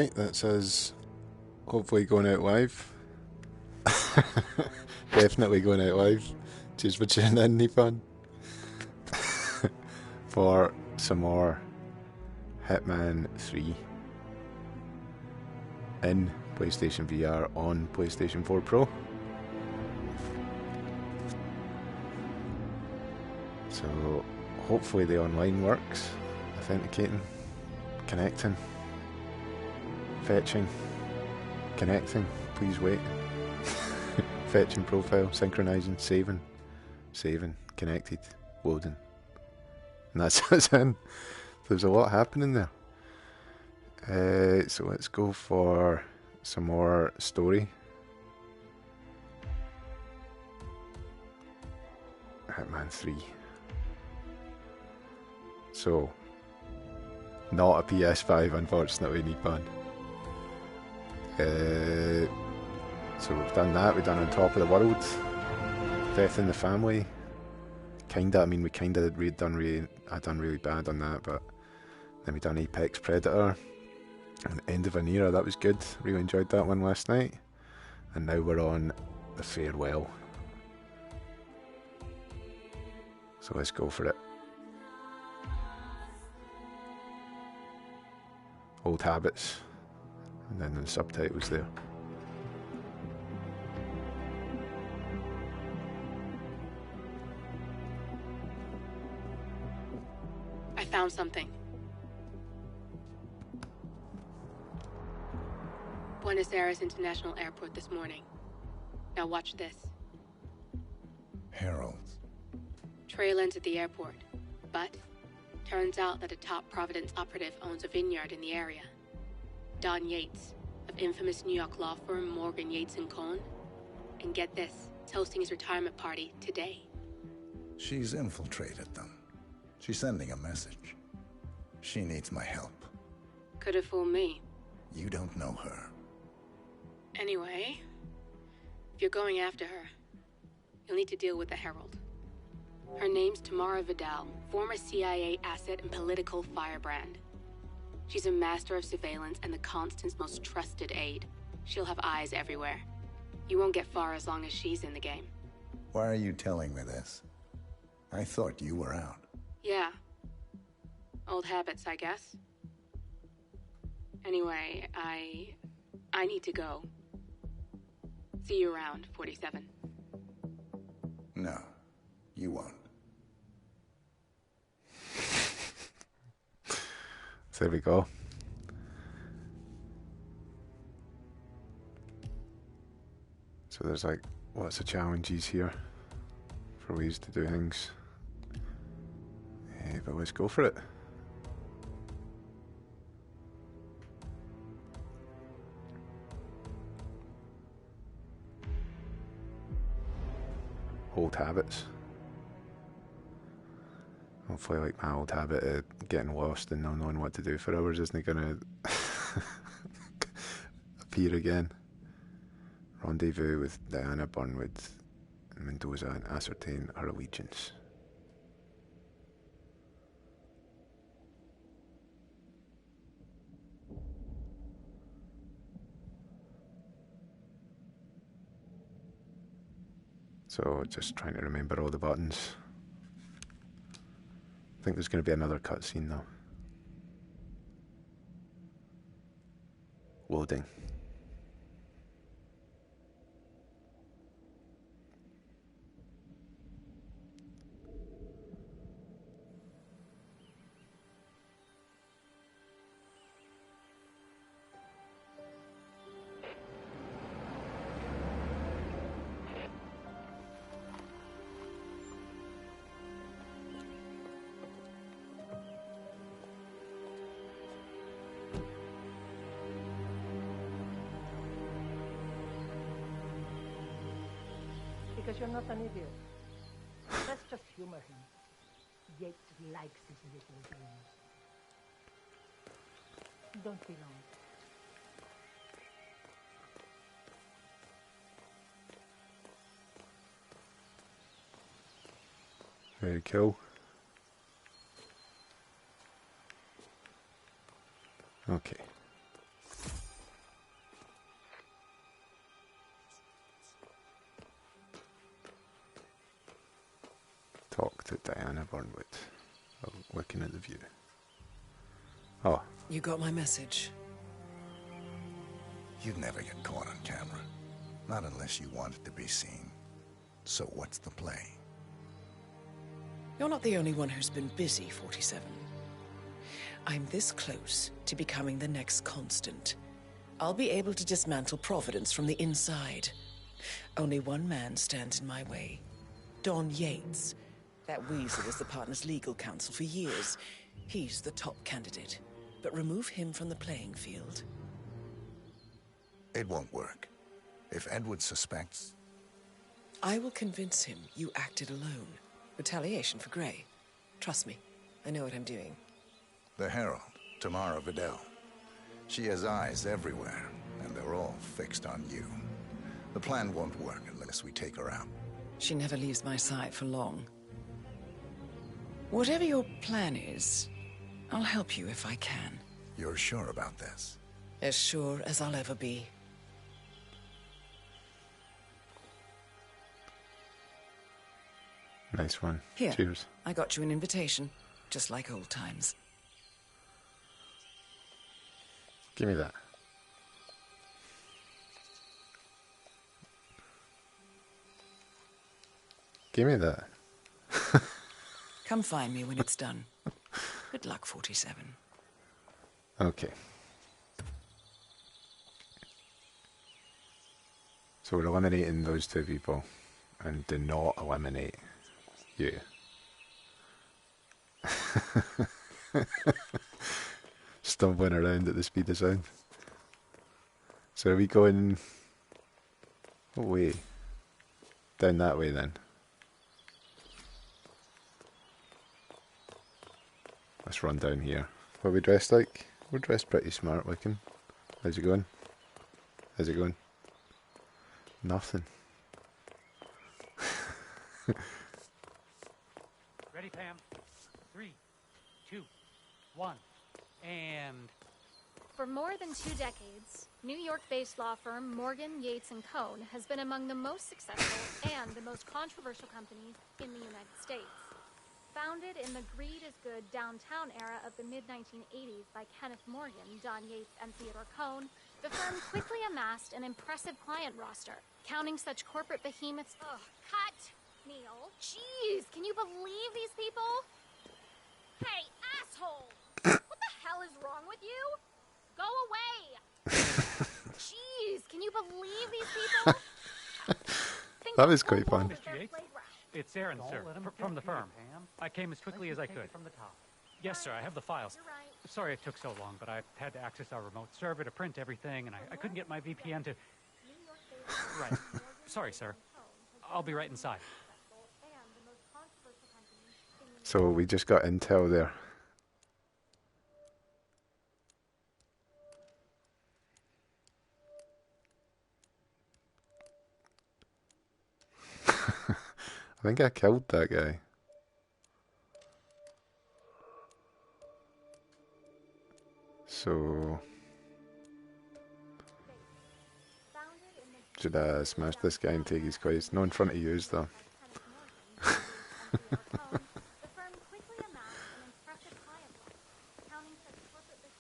Right, that's us hopefully going out live. Definitely going out live. Cheers for tuning in, Nippon. For some more Hitman 3 in PlayStation VR on PlayStation 4 Pro. So hopefully the online works. Authenticating, connecting, fetching, connecting, please wait. Fetching profile, synchronizing, saving, connected, loading. And that's us in. There's a lot happening there. So let's go for some more story. Hitman 3. So, not a PS5, unfortunately, Nippon. So we've done that, we've done On Top of the World, Death in the Family. Kinda, I mean, we kinda I done really bad on that, but then we done Apex Predator and End of an Era. That was good. Really enjoyed that one last night. And now we're on The Farewell. So let's go for it. Old Habits, and then the subtitles there. I found something. Buenos Aires International Airport this morning. Now watch this. Heralds. Trail ends at the airport, but turns out that a top Providence operative owns a vineyard in the area. Don Yates, of infamous New York law firm Morgan Yates & Cohn. And get this, is hosting his retirement party today. She's infiltrated them. She's sending a message. She needs my help. Could have fooled me. You don't know her. Anyway, if you're going after her, you'll need to deal with the Herald. Her name's Tamara Vidal, former CIA asset and political firebrand. She's a master of surveillance and the Constant's most trusted aide. She'll have eyes everywhere. You won't get far as long as she's in the game. Why are you telling me this? I thought you were out. Yeah. Old habits, I guess. Anyway, I need to go. See you around, 47. No, you won't. So there we go. So there's like lots of challenges here for ways to do things. But let's go for it. Old habits. Hopefully, like my old habit of getting lost and not knowing what to do for hours isn't gonna appear again. Rendezvous with Diana Burnwood in Mendoza and ascertain her allegiance. So just trying to remember all the buttons. I think there's going to be another cutscene though. Loading. Because you're not an idiot. Let's just humor him. Yates likes his little games. Don't be long. Very cool. Okay. to Diana Burnwood. Oh, looking at the view. Oh. You got my message. You'd never get caught on camera. Not unless you want it to be seen. So what's the play? You're not the only one who's been busy, 47. I'm this close to becoming the next Constant. I'll be able to dismantle Providence from the inside. Only one man stands in my way. Don Yates. That weasel was the partner's legal counsel for years. He's the top candidate. But remove him from the playing field. It won't work. If Edward suspects... I will convince him you acted alone. Retaliation for Grey. Trust me, I know what I'm doing. The Herald, Tamara Vidal. She has eyes everywhere, and they're all fixed on you. The plan won't work unless we take her out. She never leaves my side for long. Whatever your plan is, I'll help you if I can. You're sure about this? As sure as I'll ever be. Nice one. Here, Cheers. I got you an invitation, just like old times. Give me that. Give me that. Come find me when it's done. Good luck, 47. Okay. So we're eliminating those two people, and do not eliminate you. Stumbling around at the speed of sound. So are we going... what way? Down that way then. Let's run down here. What are we dressed like? We're dressed pretty smart looking. How's it going? How's it going? Nothing. Ready, Pam? 3, 2, 1, and... For more than 2 decades, New York-based law firm Morgan, Yates & Cohn has been among the most successful and the most controversial companies in the United States. Founded in the greed is good downtown era of the mid-1980s by Kenneth Morgan, Don Yates, and Theodore Cohn, the firm quickly amassed an impressive client roster, counting such corporate behemoths... Ugh, cut! Neil. Jeez, can you believe these people? Hey, asshole! What the hell is wrong with you? Go away! Jeez, can you believe these people? That was quite fun. Mr. Yates? It's Aaron, sir, from the firm. I came as quickly as I could. From the top. Yes, sir, I have the files. You're right. Sorry it took so long, but I had to access our remote server to print everything, and I couldn't get my VPN to... Right. Sorry, sir. I'll be right inside. So we just got intel there. I think I killed that guy. So... should I smash this guy and take his quest? No in front of you, though.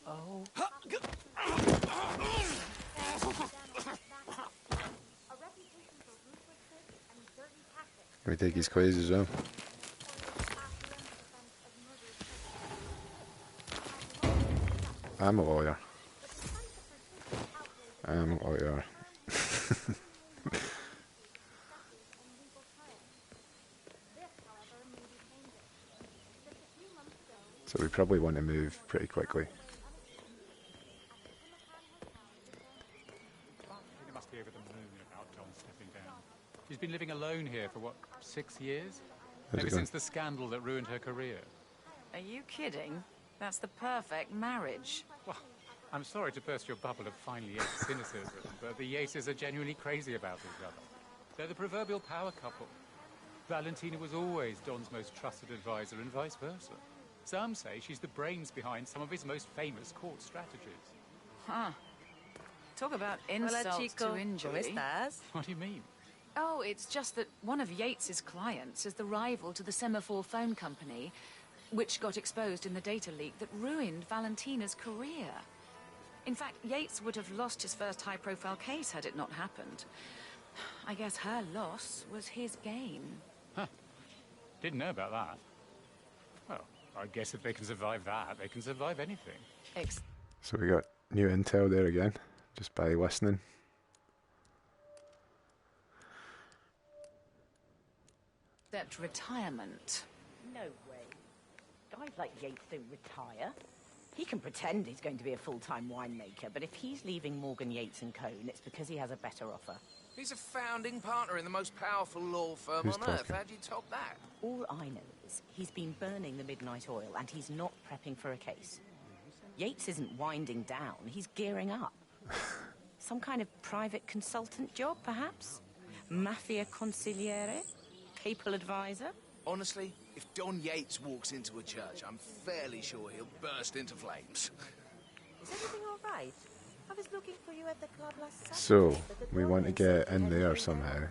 Oh. Can we take his quiz as well? I'm a lawyer. I'm a lawyer. So we probably want to move pretty quickly. It must be over the moon about John stepping down. She's been living alone here for, what, 6 years? Ever since the scandal that ruined her career. Are you kidding? That's the perfect marriage. Well, I'm sorry to burst your bubble of finely Yates cynicism, but the Yates are genuinely crazy about each other. They're the proverbial power couple. Valentina was always Don's most trusted advisor and vice versa. Some say she's the brains behind some of his most famous court strategies. Huh. Talk about insult to injury. What do you mean? Oh, it's just that one of Yates's clients is the rival to the Semaphore phone company, which got exposed in the data leak that ruined Valentina's career. In fact, Yates would have lost his first high-profile case had it not happened. I guess her loss was his gain. Huh. Didn't know about that. Well, I guess if they can survive that, they can survive anything. So we got new intel there again, just by listening. Except retirement. No way. Guys like Yates don't retire. He can pretend he's going to be a full-time winemaker, but if he's leaving Morgan Yates and Cohn, it's because he has a better offer. He's a founding partner in the most powerful law firm Who's on Earth. talking? How do you top that? All I know is he's been burning the midnight oil, and he's not prepping for a case. Yates isn't winding down, he's gearing up. Some kind of private consultant job, perhaps? Mafia consigliere? Papal advisor? Honestly, if Don Yates walks into a church, I'm fairly sure he'll burst into flames. Is everything all right? I was looking for you at the club last Saturday. So we want to get in there somehow,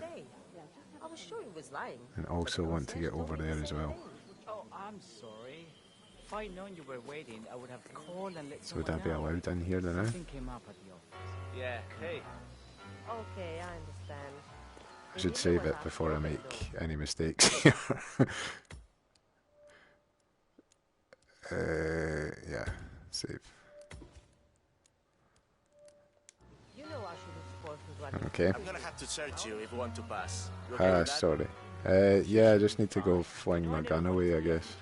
I was sure he was lying. and also want to get over there as well. Oh, I'm sorry. If I'd known you were waiting, I would have called and let So would someone that be know. allowed in here then? Something came up at the office. Yeah, hey. Okay, I understand. I should save it before I make any mistakes here. Yeah, save. You know I should have spoken to Okay. I'm gonna have to search you if you want to pass. You okay with that? Sorry. Yeah, I just need to go fling my gun away, I guess.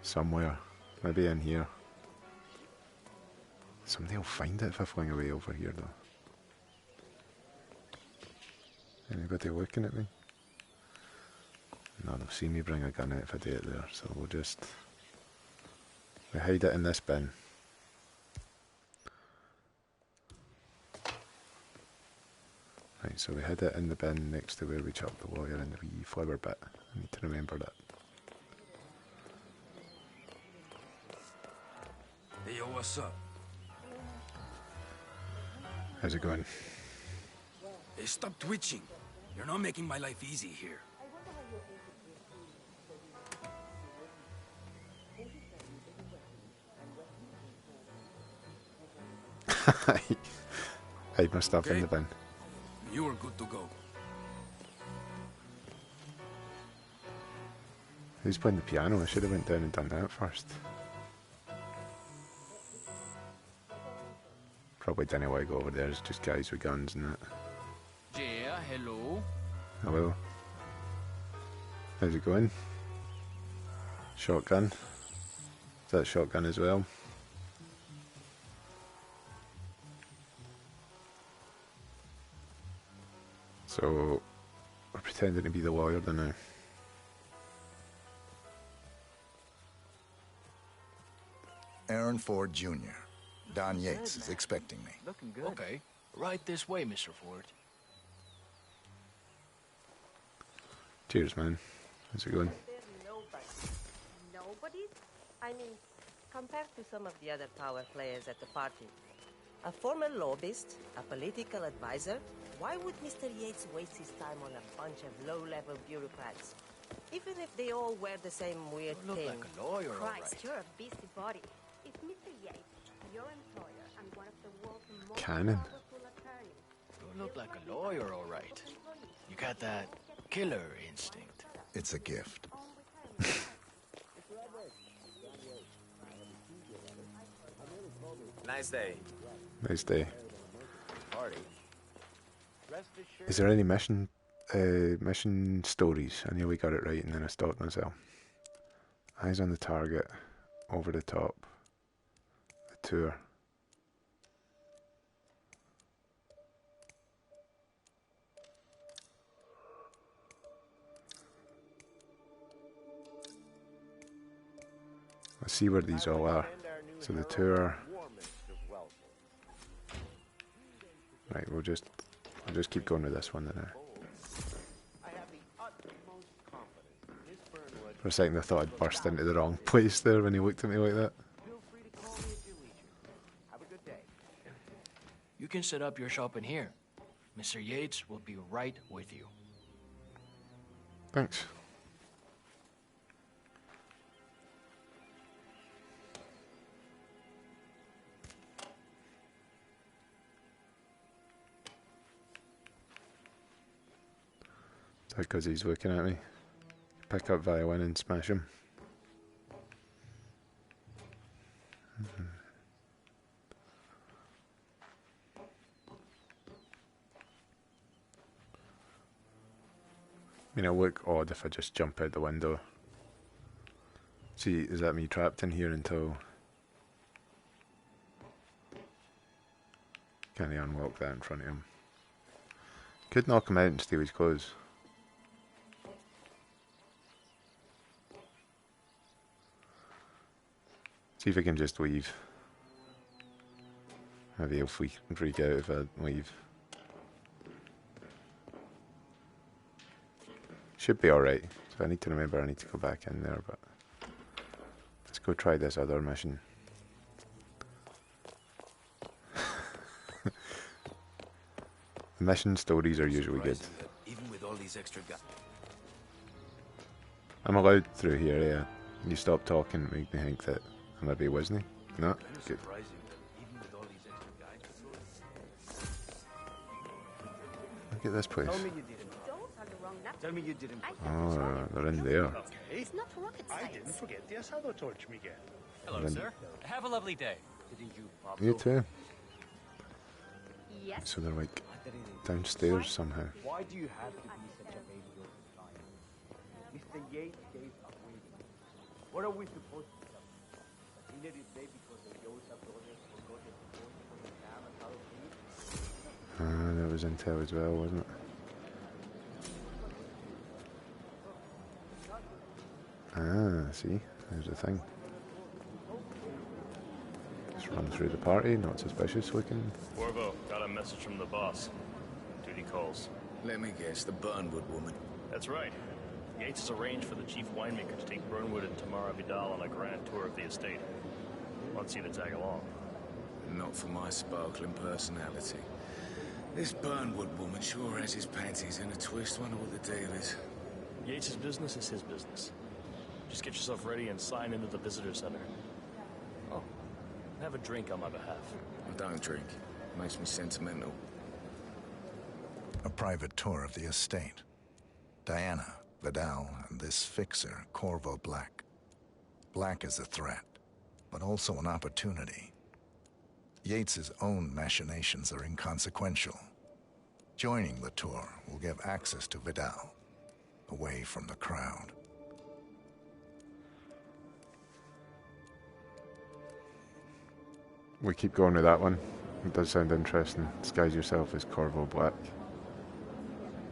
Somewhere. Maybe in here. Somebody will find it if I fling away over here, though. Anybody looking at me? No, they'll see me bring a gun out if I do it there, so we'll just... We hide it in this bin. Right, so we hid it in the bin next to where we chopped the wire and the wee flower bit. I need to remember that. Hey, yo, what's up? How's it going? Hey, stop twitching. You're not making my life easy here. Hide my stuff in the bin. You are good to go. Who's playing the piano? I should have went down and done that first. Probably didn't want to go over there, it's just guys with guns and that. Yeah, hello. Hello. How's it going? Shotgun. Is that shotgun as well? So, we're pretending to be the lawyer then now. Aaron Ford Jr. Don Yates is expecting me. Looking good. Okay, right this way, Mr. Ford. Cheers, man. How's it going? Nobody? I mean, compared to some of the other power players at the party. A former lobbyist, a political advisor, why would Mr. Yates waste his time on a bunch of low-level bureaucrats? Even if they all wear the same weird You look thing. like a lawyer, all Christ, right. you're a busybody. If Mr. Yates, your employer, and one of the world's most Cannon. powerful attorneys, You look like a lawyer, all right. You got that killer instinct. It's a gift. Nice day. Nice day. Party. Is there any mission stories? I nearly got it right and then I stopped myself. Eyes on the target, over the top, the tour. Let's see where these all are. So the tour. Right, we'll just keep going with this one then. For a second I thought I'd burst into the wrong place there when he looked at me like that. You can set up your shop in here. Mr. Yates will be right with you. Thanks. Is that because he's looking at me? Pick up violin and smash him. I mean, it'll look odd if I just jump out the window. See, is that me trapped in here until... Can he unlock that in front of him? Could knock him out and steal his clothes. See if I can just leave. Maybe he'll freak out if I leave. Should be alright. So I need to remember I need to go back in there, but let's go try this other mission. The mission stories are usually good. Even with all these extra guys. I'm allowed through here, yeah. You stop talking, it made me think that I maybe wasn't. No? Good. Look at this place. Tell me you didn't. Oh, they're in there. It's not rocket science. I didn't forget the asado torch, Miguel. Hello, sir. Have a lovely day. Didn't you, You too. Yes. So they're like downstairs somehow. Why do you have to be such a baby all the time? Mr. Yates gave up waiting. What are we supposed to do? He let it say because the Joseph brothers forgot the phone for the damn asado feed? Ah, that was intel as well, wasn't it? Ah, see, there's a thing. Just run through the party, not suspicious looking. Corvo, got a message from the boss. Duty calls. Let me guess, the Burnwood woman. That's right. Yates has arranged for the chief winemaker to take Burnwood and Tamara Vidal on a grand tour of the estate. Wants you to tag along. Not for my sparkling personality. This Burnwood woman sure has his panties in a twist. Wonder what the deal is. Yates' business is his business. Just get yourself ready and sign into the visitor center. Oh, have a drink on my behalf. I don't drink. Makes me sentimental. A private tour of the estate. Diana, Vidal, and this fixer, Corvo Black. Black is a threat, but also an opportunity. Yates's own machinations are inconsequential. Joining the tour will give access to Vidal, away from the crowd. We keep going with that one. It does sound interesting. Disguise yourself as Corvo Black.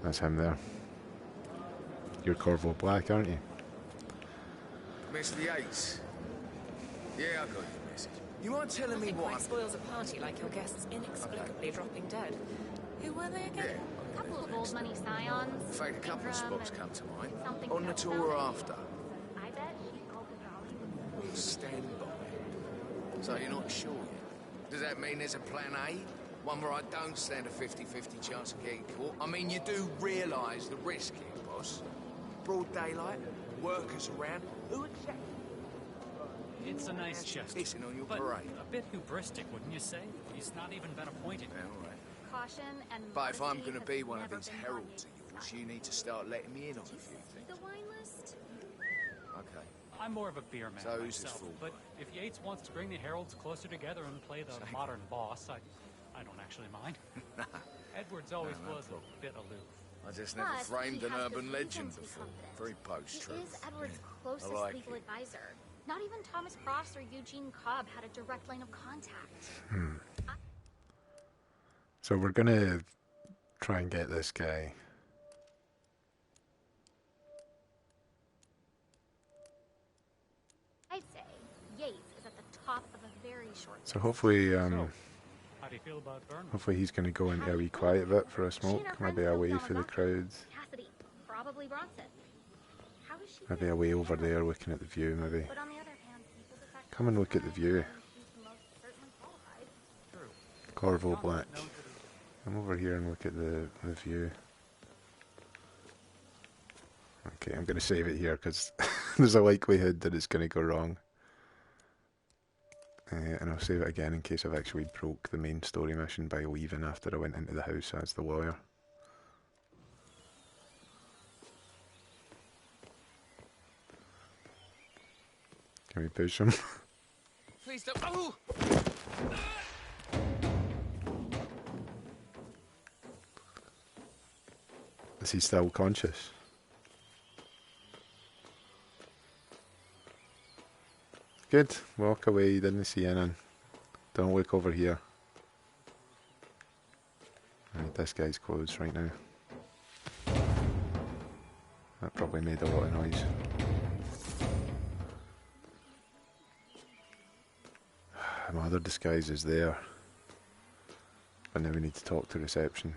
That's him there. You're Corvo Black, aren't you? Mr. Yates. Yeah, I got your message. You mind telling me what? Spoils a party like your guests inexplicably dropping dead. Who were they again? A couple of old money scions. In fact, a couple of spots come to mind. Something On the about tour or after. I bet she's open Stand by. So you're not sure yet? Does that mean there's a plan A? One where I don't stand a 50-50 chance of getting caught? I mean, you do realise the risk here, boss. Broad daylight, workers around. Who exactly? It's a nice gesture. Hissing on your but parade. a bit hubristic, wouldn't you say? He's not even been appointed. Yeah, all right. caution and But if I'm modesty going to has be one of never these been heralds on of yours, you need to start letting me in on a few things. the wine list. Okay. I'm more of a beer man So who's this myself, fool? but if Yates wants to bring the heralds closer together and play the modern boss, I don't actually mind. Edwards always was a bit aloof. I just never But framed he an has urban good legend reason to be before. confident. Very He post-truth. is Edward's closest I like legal it. advisor. Not even Thomas Cross or Eugene Cobb had a direct line of contact. So we're gonna try and get this guy. I'd say Yates is at the top of a very short So hopefully, How do you feel about Burnwood? hopefully he's gonna go into a wee quiet bit for a smoke. Maybe away for the crowds. Cassidy, probably Bronson. How is she Maybe away over there looking at the view. Maybe But on the other hand, people's affection come and look at the view. she's the most certainly qualified. Corvo Black. Come over here and look at the view. Okay, I'm going to save it here because there's a likelihood that it's going to go wrong. And I'll save it again in case I've actually broke the main story mission by leaving after I went into the house as the lawyer. Can we push him? Please don't. Oh! Is he still conscious? Good. Walk away. You didn't see anything. Don't look over here. Right, this guy's closed right now. That probably made a lot of noise. My other disguise is there. But now we need to talk to reception.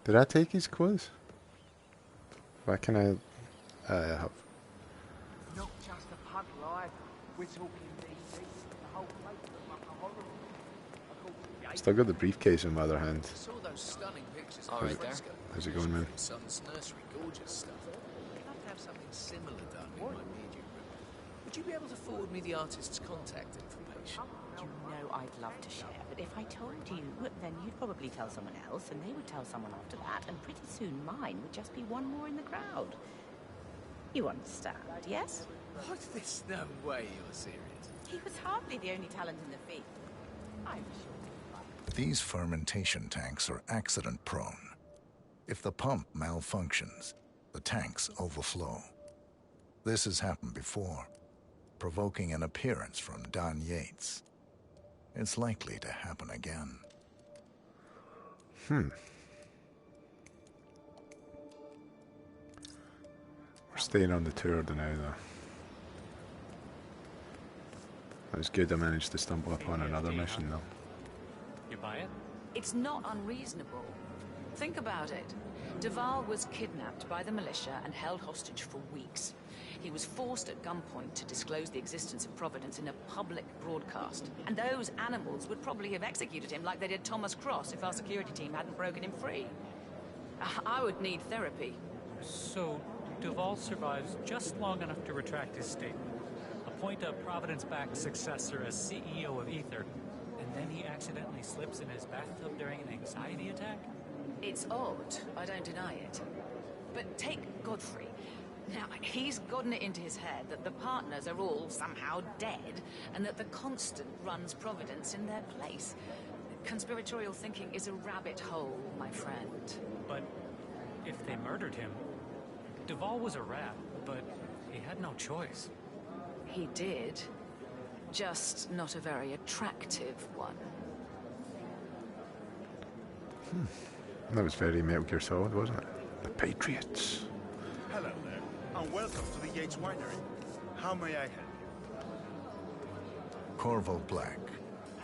Did I take his clothes? Why can I have... Not just a pug life. We're talking DC. The whole place looks like a horror movie. Still got the briefcase in my other hand. I saw those stunning pictures. How's it, how's it going, man? Son's nursery, gorgeous stuff. I'd love to have something similar done in my media room. Would you be able to forward me the artist's contact information? You know I'd love to share, but if I told you, then you'd probably tell someone else, and they would tell someone after that, and pretty soon mine would just be one more in the crowd. You understand, yes? What? There's no way you're serious. He was hardly the only talent in the field. I'm sure. These fermentation tanks are accident-prone. If the pump malfunctions, the tanks overflow. This has happened before, provoking an appearance from Don Yates. It's likely to happen again. We're staying on the tour now, though. That was good. I managed to stumble upon another mission, though. You buy it? It's not unreasonable. Think about it. Duval was kidnapped by the militia and held hostage for weeks. He was forced at gunpoint to disclose the existence of Providence in a public broadcast. And those animals would probably have executed him like they did Thomas Cross if our security team hadn't broken him free. I would need therapy. So, Duval survives just long enough to retract his statement, appoint a Providence-backed successor as CEO of Ether, and then he accidentally slips in his bathtub during an anxiety attack? It's odd, I don't deny it. But take Godfrey. Now, he's gotten it into his head that the partners are all somehow dead, and that the Constant runs Providence in their place. Conspiratorial thinking is a rabbit hole, my friend. But if they murdered him, Duval was a rat, but he had no choice. He did. Just not a very attractive one. That was very Metal Gear Solid, wasn't it? The Patriots. Hello there, and welcome to the Yates Winery. How may I help you? Corvo Black.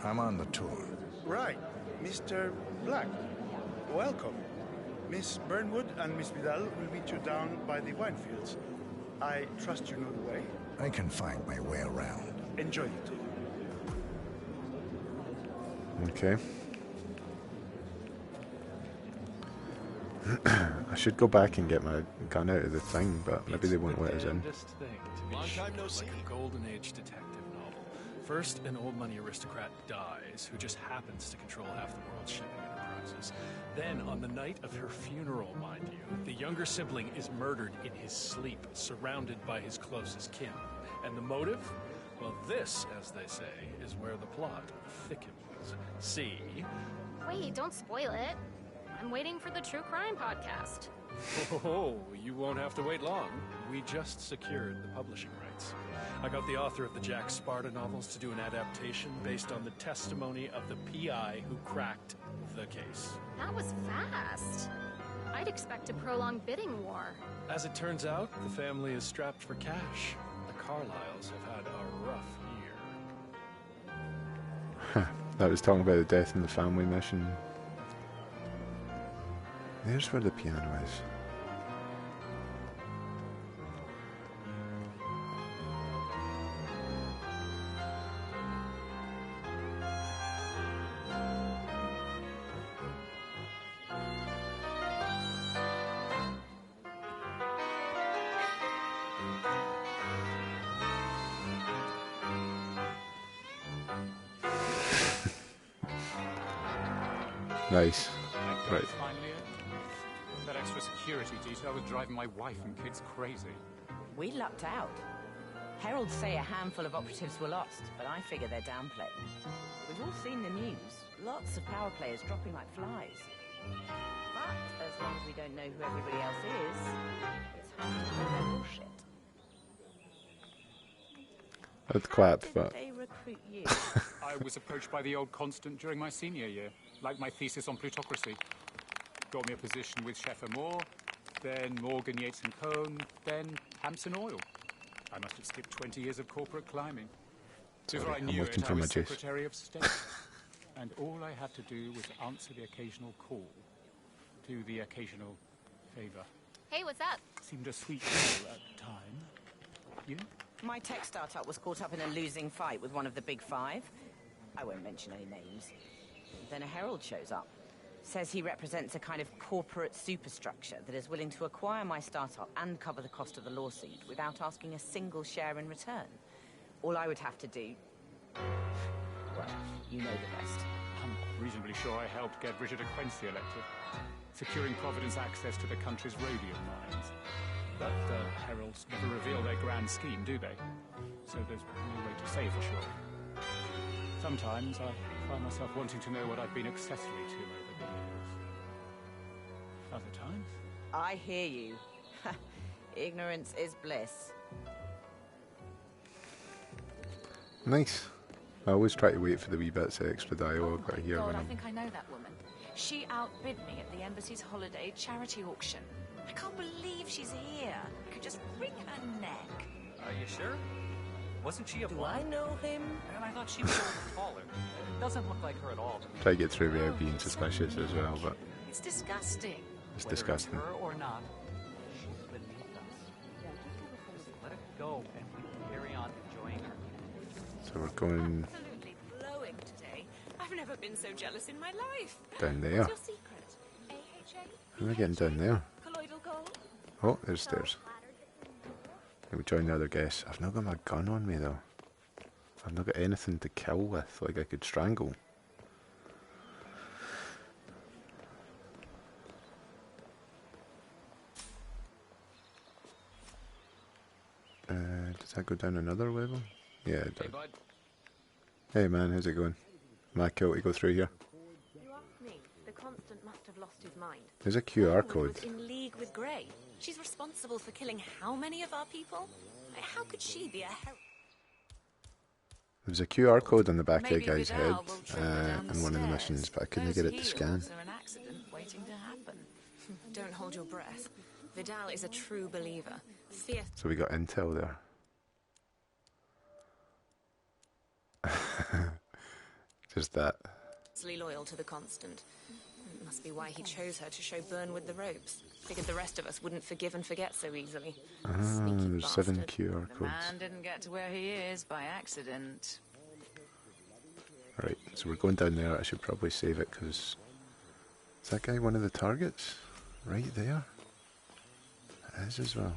I'm on the tour. Right, Mr. Black. Welcome. Miss Burnwood and Miss Vidal will meet you down by the wine fields. I trust you know the way. I can find my way around. Enjoy the tour. Okay. I should go back and get my gun out of the thing, but maybe they won't let us in. Long time no see. Like a golden age detective novel. First, an old money aristocrat dies, who just happens to control half the world's shipping enterprises. Then, on the night of her funeral, mind you, the younger sibling is murdered in his sleep, surrounded by his closest kin. And the motive? Well, this, as they say, is where the plot thickens. See? Wait, don't spoil it. I'm waiting for the true crime podcast. Oh, you won't have to wait long. We just secured the publishing rights. I got the author of the Jack Sparta novels to do an adaptation based on the testimony of the PI who cracked the case. That was fast. I'd expect a prolonged bidding war. As it turns out, the family is strapped for cash. The Carlyles have had a rough year. That was talking about the death in the family mission. There's where the piano is. Nice. Right. Finally in. That extra security detail was driving my wife and kids crazy. We lucked out. Heralds say a handful of operatives were lost, but I figure they're downplayed. We've all seen the news. Lots of power players dropping like flies. But as long as we don't know who everybody else is, it's hard to know their bullshit. I'd clap, but... They recruit you. I was approached by the old Constant during my senior year, like my thesis on plutocracy. Got me a position with Sheffer Moore, then Morgan, Yates and Cohn, then Hampson Oil. I must have skipped 20 years of corporate climbing. Before I knew it, I was Secretary of State. And all I had to do was answer the occasional call, do the occasional favor. Hey, what's up? Seemed a sweet deal at the time. You? My tech startup was caught up in a losing fight with one of the big five. I won't mention any names. Then a herald shows up. Says he represents a kind of corporate superstructure that is willing to acquire my startup and cover the cost of the lawsuit without asking a single share in return. All I would have to do... well, you know the rest. I'm reasonably sure I helped get Richard Quincy elected, securing Providence access to the country's rhodium mines. But the heralds never reveal their grand scheme, do they? So there's no way to say for sure. Sometimes I find myself wanting to know what I've been accessory to over the years. Other times? I hear you. Ignorance is bliss. Nice. I always try to wait for the wee bits of extra dialogue that I hear when I I'm... think I know that woman. She outbid me at the embassy's holiday charity auction. I can't believe she's here. I could just wring her neck. Are you sure? Wasn't she a Do blonde? I know him? And I thought she was a little taller. It doesn't look like her at all. Try to get through without being suspicious as well, but It's disgusting. it's Whether disgusting. It's her or not, she's beneath us. Just let it go and we can carry on enjoying her. So we're going Absolutely glowing today. I've never been so jealous in my life. down there. What's your secret? AHA? How am I getting down there? Colloidal gold? Oh, there's stairs. Let me join the other guests. I've not got my gun on me though. I've not got anything to kill with, like I could strangle. Does that go down another level? Yeah, it does. Hey, bud. Hey man, how's it going? Am I cool to go through here? You ask me. The Constant must have lost his mind. There's a QR Bernwood code. was in league with Grey. She's responsible for killing how many of our people? How could she be a herald? There was a QR code on the back of the Maybe guy's head Vidal will trip her down the in one of the stairs. missions, but I couldn't Those get it to heels scan. are an accident waiting to happen. Don't hold your breath. Vidal is a true believer. Fierce. So we got intel there. Just that. Loyal to the Constant. It must be why he chose her to show Bernwood the ropes. Figured the rest of us wouldn't forgive and forget so easily. There's 7 QR The codes. man didn't get to where he is by accident. Right, so we're going down there. I should probably save it because is that guy one of the targets? Right there. It is as well.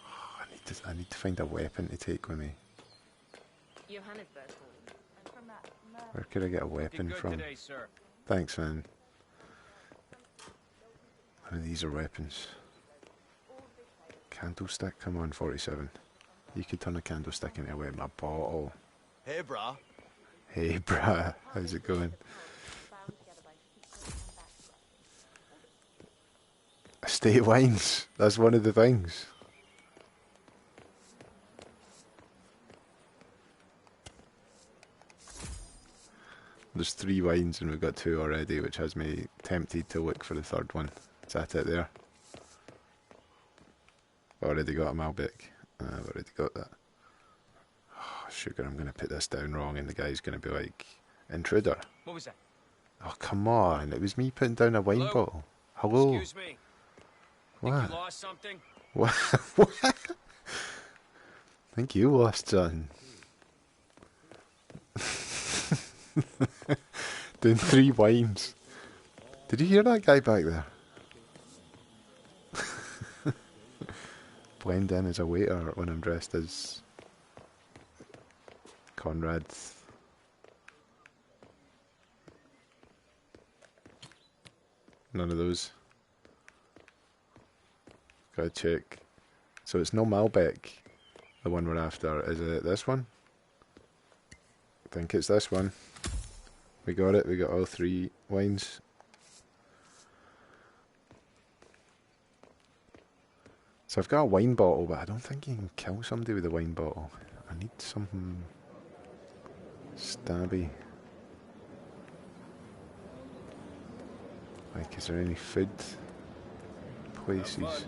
Oh, I need to find a weapon to take with me. Johannesburg. Where could I get a weapon good from? today, sir. Thanks, man. None of these are weapons. Candlestick, come on, 47. You could turn a candlestick into a weapon. A bottle. Hey, brah. Hey, brah. How's it going? Estate wines. That's one of the things. There's 3 wines and we've got 2 already, which has me tempted to look for the 3rd one. Is that it there? Already got a Malbec. I've already got that. Oh, sugar, I'm going to put this down wrong and the guy's going to be like, intruder. What was that? Oh, come on. It was me putting down a wine bottle. Hello? Excuse me. What? Think you lost something? What? What? I think you lost, son. Doing 3 wines. Did you hear that guy back there? Blend in as a waiter when I'm dressed as Conrad. None of those. Gotta check. So it's no Malbec, the one we're after. Is it this one? I think it's this one. We got it. We got all 3 wines. So I've got a wine bottle, but I don't think you can kill somebody with a wine bottle. I need something stabby. Like, is there any food places?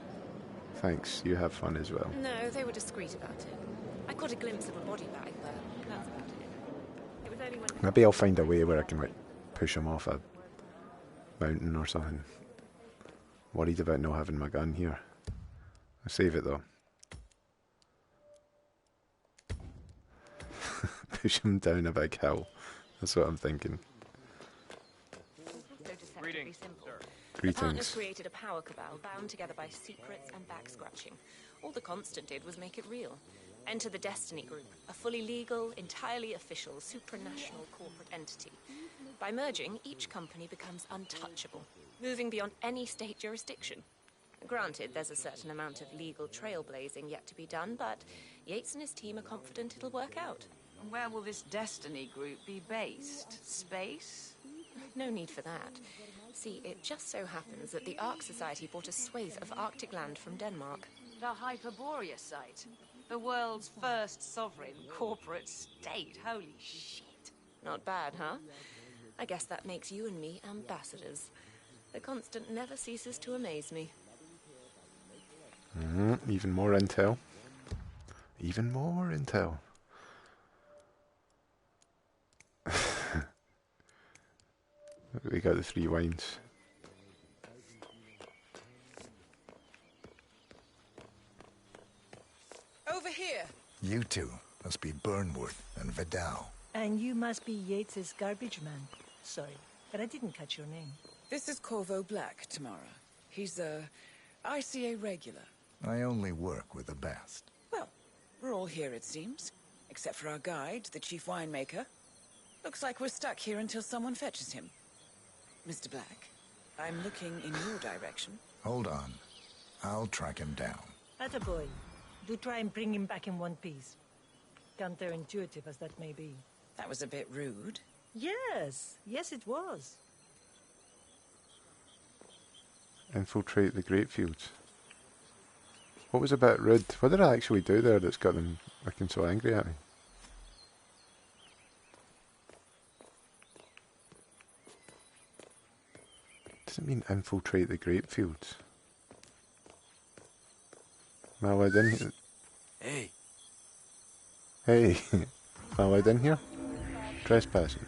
Thanks, you have fun as well. No, they were discreet about it. I caught a glimpse of a body bag, but that's about it. It was only when... Maybe I'll find a way where I can like push him off a mountain or something. Worried about not having my gun here. I'll save it though. Push him down a big hill. That's what I'm thinking. Greetings, sir. The Greetings. partners created a power cabal bound together by secrets and back scratching. All the Constant did was make it real. Enter the Destiny Group, a fully legal, entirely official, supranational corporate entity. By merging, each company becomes untouchable, moving beyond any state jurisdiction. Granted, there's a certain amount of legal trailblazing yet to be done, but Yates and his team are confident it'll work out. And where will this Destiny Group be based? Space? No need for that. See, it just so happens that the Ark Society bought a swathe of Arctic land from Denmark. The Hyperborea site. The world's first sovereign corporate state. Holy shit. Not bad, huh? I guess that makes you and me ambassadors. The Constant never ceases to amaze me. Even more intel. Even more intel. We got the 3 wines. Over here. You two must be Burnwood and Vidal. And you must be Yates's garbage man. Sorry, but I didn't catch your name. This is Corvo Black, Tamara. He's a ICA regular. I only work with the best. Well, we're all here, it seems. Except for our guide, the chief winemaker. Looks like we're stuck here until someone fetches him. Mr. Black, I'm looking in your direction. Hold on. I'll track him down. Attaboy. Do try and bring him back in one piece. Counterintuitive as that may be. That was a bit rude. Yes. Yes, it was. Infiltrate the grape fields. What was a bit rude? What did I actually do there that's got them looking so angry at me? Doesn't mean infiltrate the grape fields. Am I allowed in here? Hey. Hey. Am I allowed in here? Trespassing.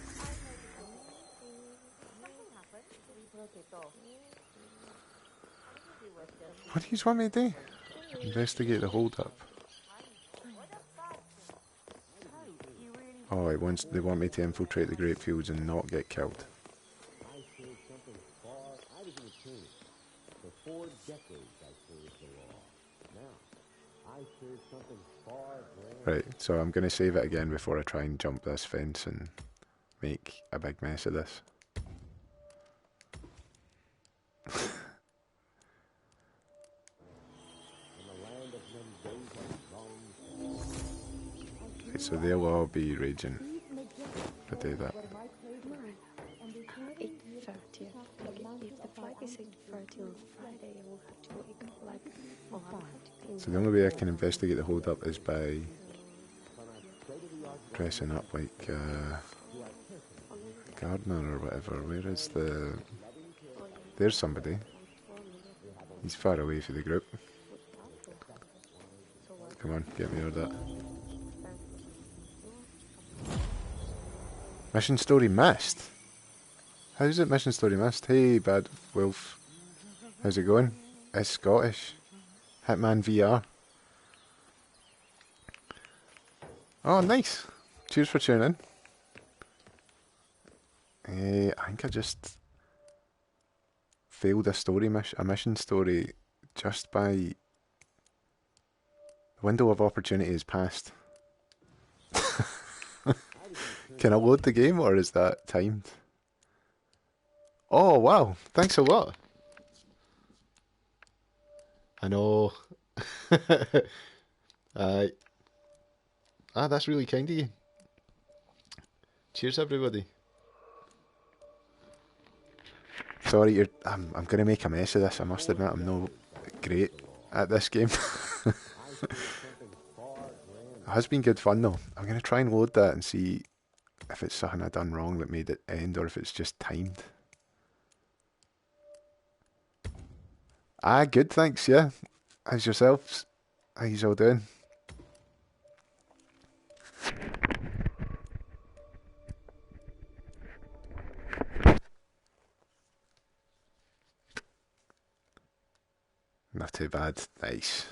What do you want me to do? Investigate the hold-up. Oh, they want me to infiltrate the grape fields and not get killed. Right, so I'm going to save it again before I try and jump this fence and make a big mess of this. Right, so they'll all be raging if I do that. 8:30. If the flight is 8:30 on Friday, I will have to wake up like 1:30. So the only way I can investigate the hold up is by dressing up like gardener or whatever. Where is the... There's somebody. He's far away from the group. Come on, get me out of that. Mission story missed? How's it mission story missed? Hey, Bad Wolf. How's it going? It's Scottish. Hitman VR. Oh, nice. Cheers for tuning in. I think I just failed a mission story just by... The window of opportunity is passed. Can I load the game or is that timed? Oh wow, thanks a lot. I know. Aye. That's really kind of you. Cheers, everybody. Sorry, I'm going to make a mess of this. I must admit, I'm not great at this game. It has been good fun, though. I'm going to try and load that and see if it's something I've done wrong that made it end, or if it's just timed. Good, thanks, yeah. How's yourselves? How you all doing? Not too bad. Nice.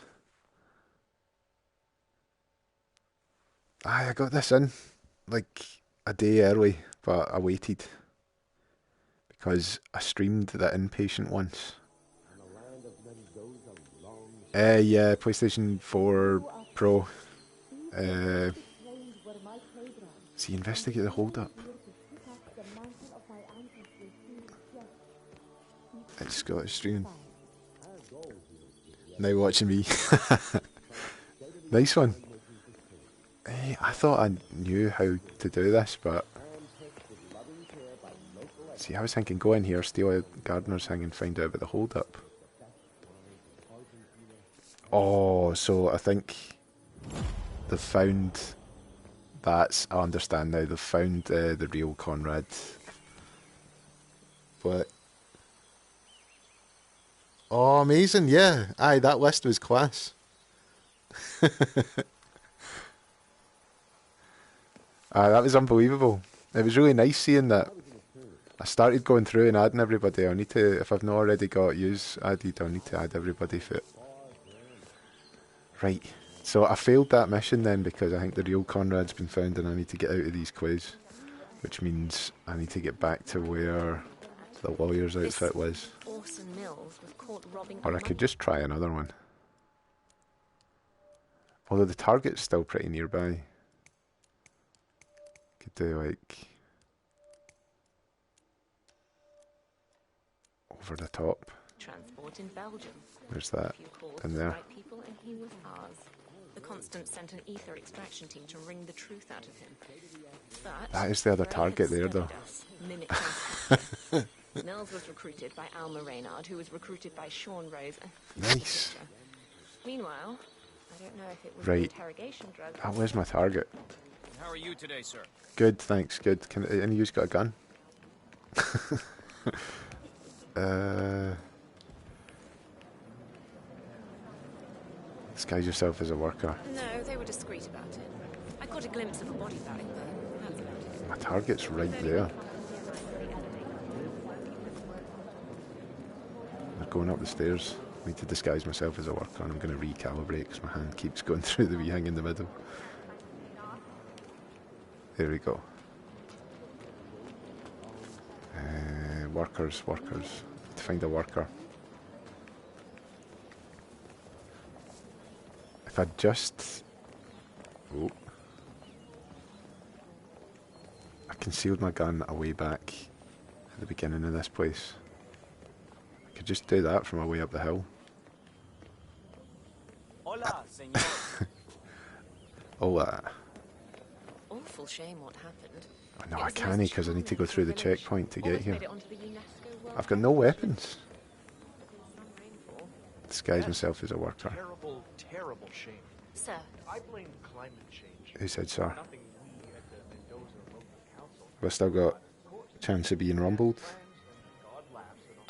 I got this in like a day early, but I waited because I streamed The Inpatient once. Yeah, PlayStation 4 Pro. See, investigate the hold-up. It's Scottish streaming. Now watching me. Nice one. I thought I knew how to do this, but... See, I was thinking, go in here, steal a gardener's thing and find out about the hold-up. Oh, so I think they've found... I understand now, they've found the real Conrad. But... Oh, amazing, yeah. Aye, that list was class. That was unbelievable. It was really nice seeing that. I started going through and adding everybody. I need to, if I've not already got yous added, I'll need to add everybody for it. Right, so I failed that mission then because I think the real Conrad's been found and I need to get out of these clues. Which means I need to get back to where the lawyer's outfit was. Or I could just try another one. Although the target's still pretty nearby. Could do like... over the top. Transport in Belgium. There's that in there. The Constant sent an ether extraction team to wring the truth out of him. But that is the other target there, though. Mills was recruited by Alma Reynard, who was recruited by Sean Rose. Nice. Meanwhile, I don't know if it was right. an interrogation drug. Where's my target? How are you today, sir? Good, thanks. Good. Can any of you's got a gun? Disguise yourself as a worker. No, they were discreet about it. I caught a glimpse of a body bag, but that's about it. My target's right there. They're going up the stairs. I need to disguise myself as a worker, and I'm going to recalibrate because my hand keeps going through the wee thing in the middle. There we go. Workers. Need to find a worker. If I just... Oh. I concealed my gun away back at the beginning of this place. I could just do that from my way up the hill. Hola, señor. Hola. Awful shame what happened. Oh, no, I can't because I need to go through the checkpoint to get here. I've got no weapons. Disguise myself as a worker. Terrible, terrible shame. Sir. I blame climate change. Who said sir? Nothing we at the Mendoza local council. Have I still got a chance of being rumbled?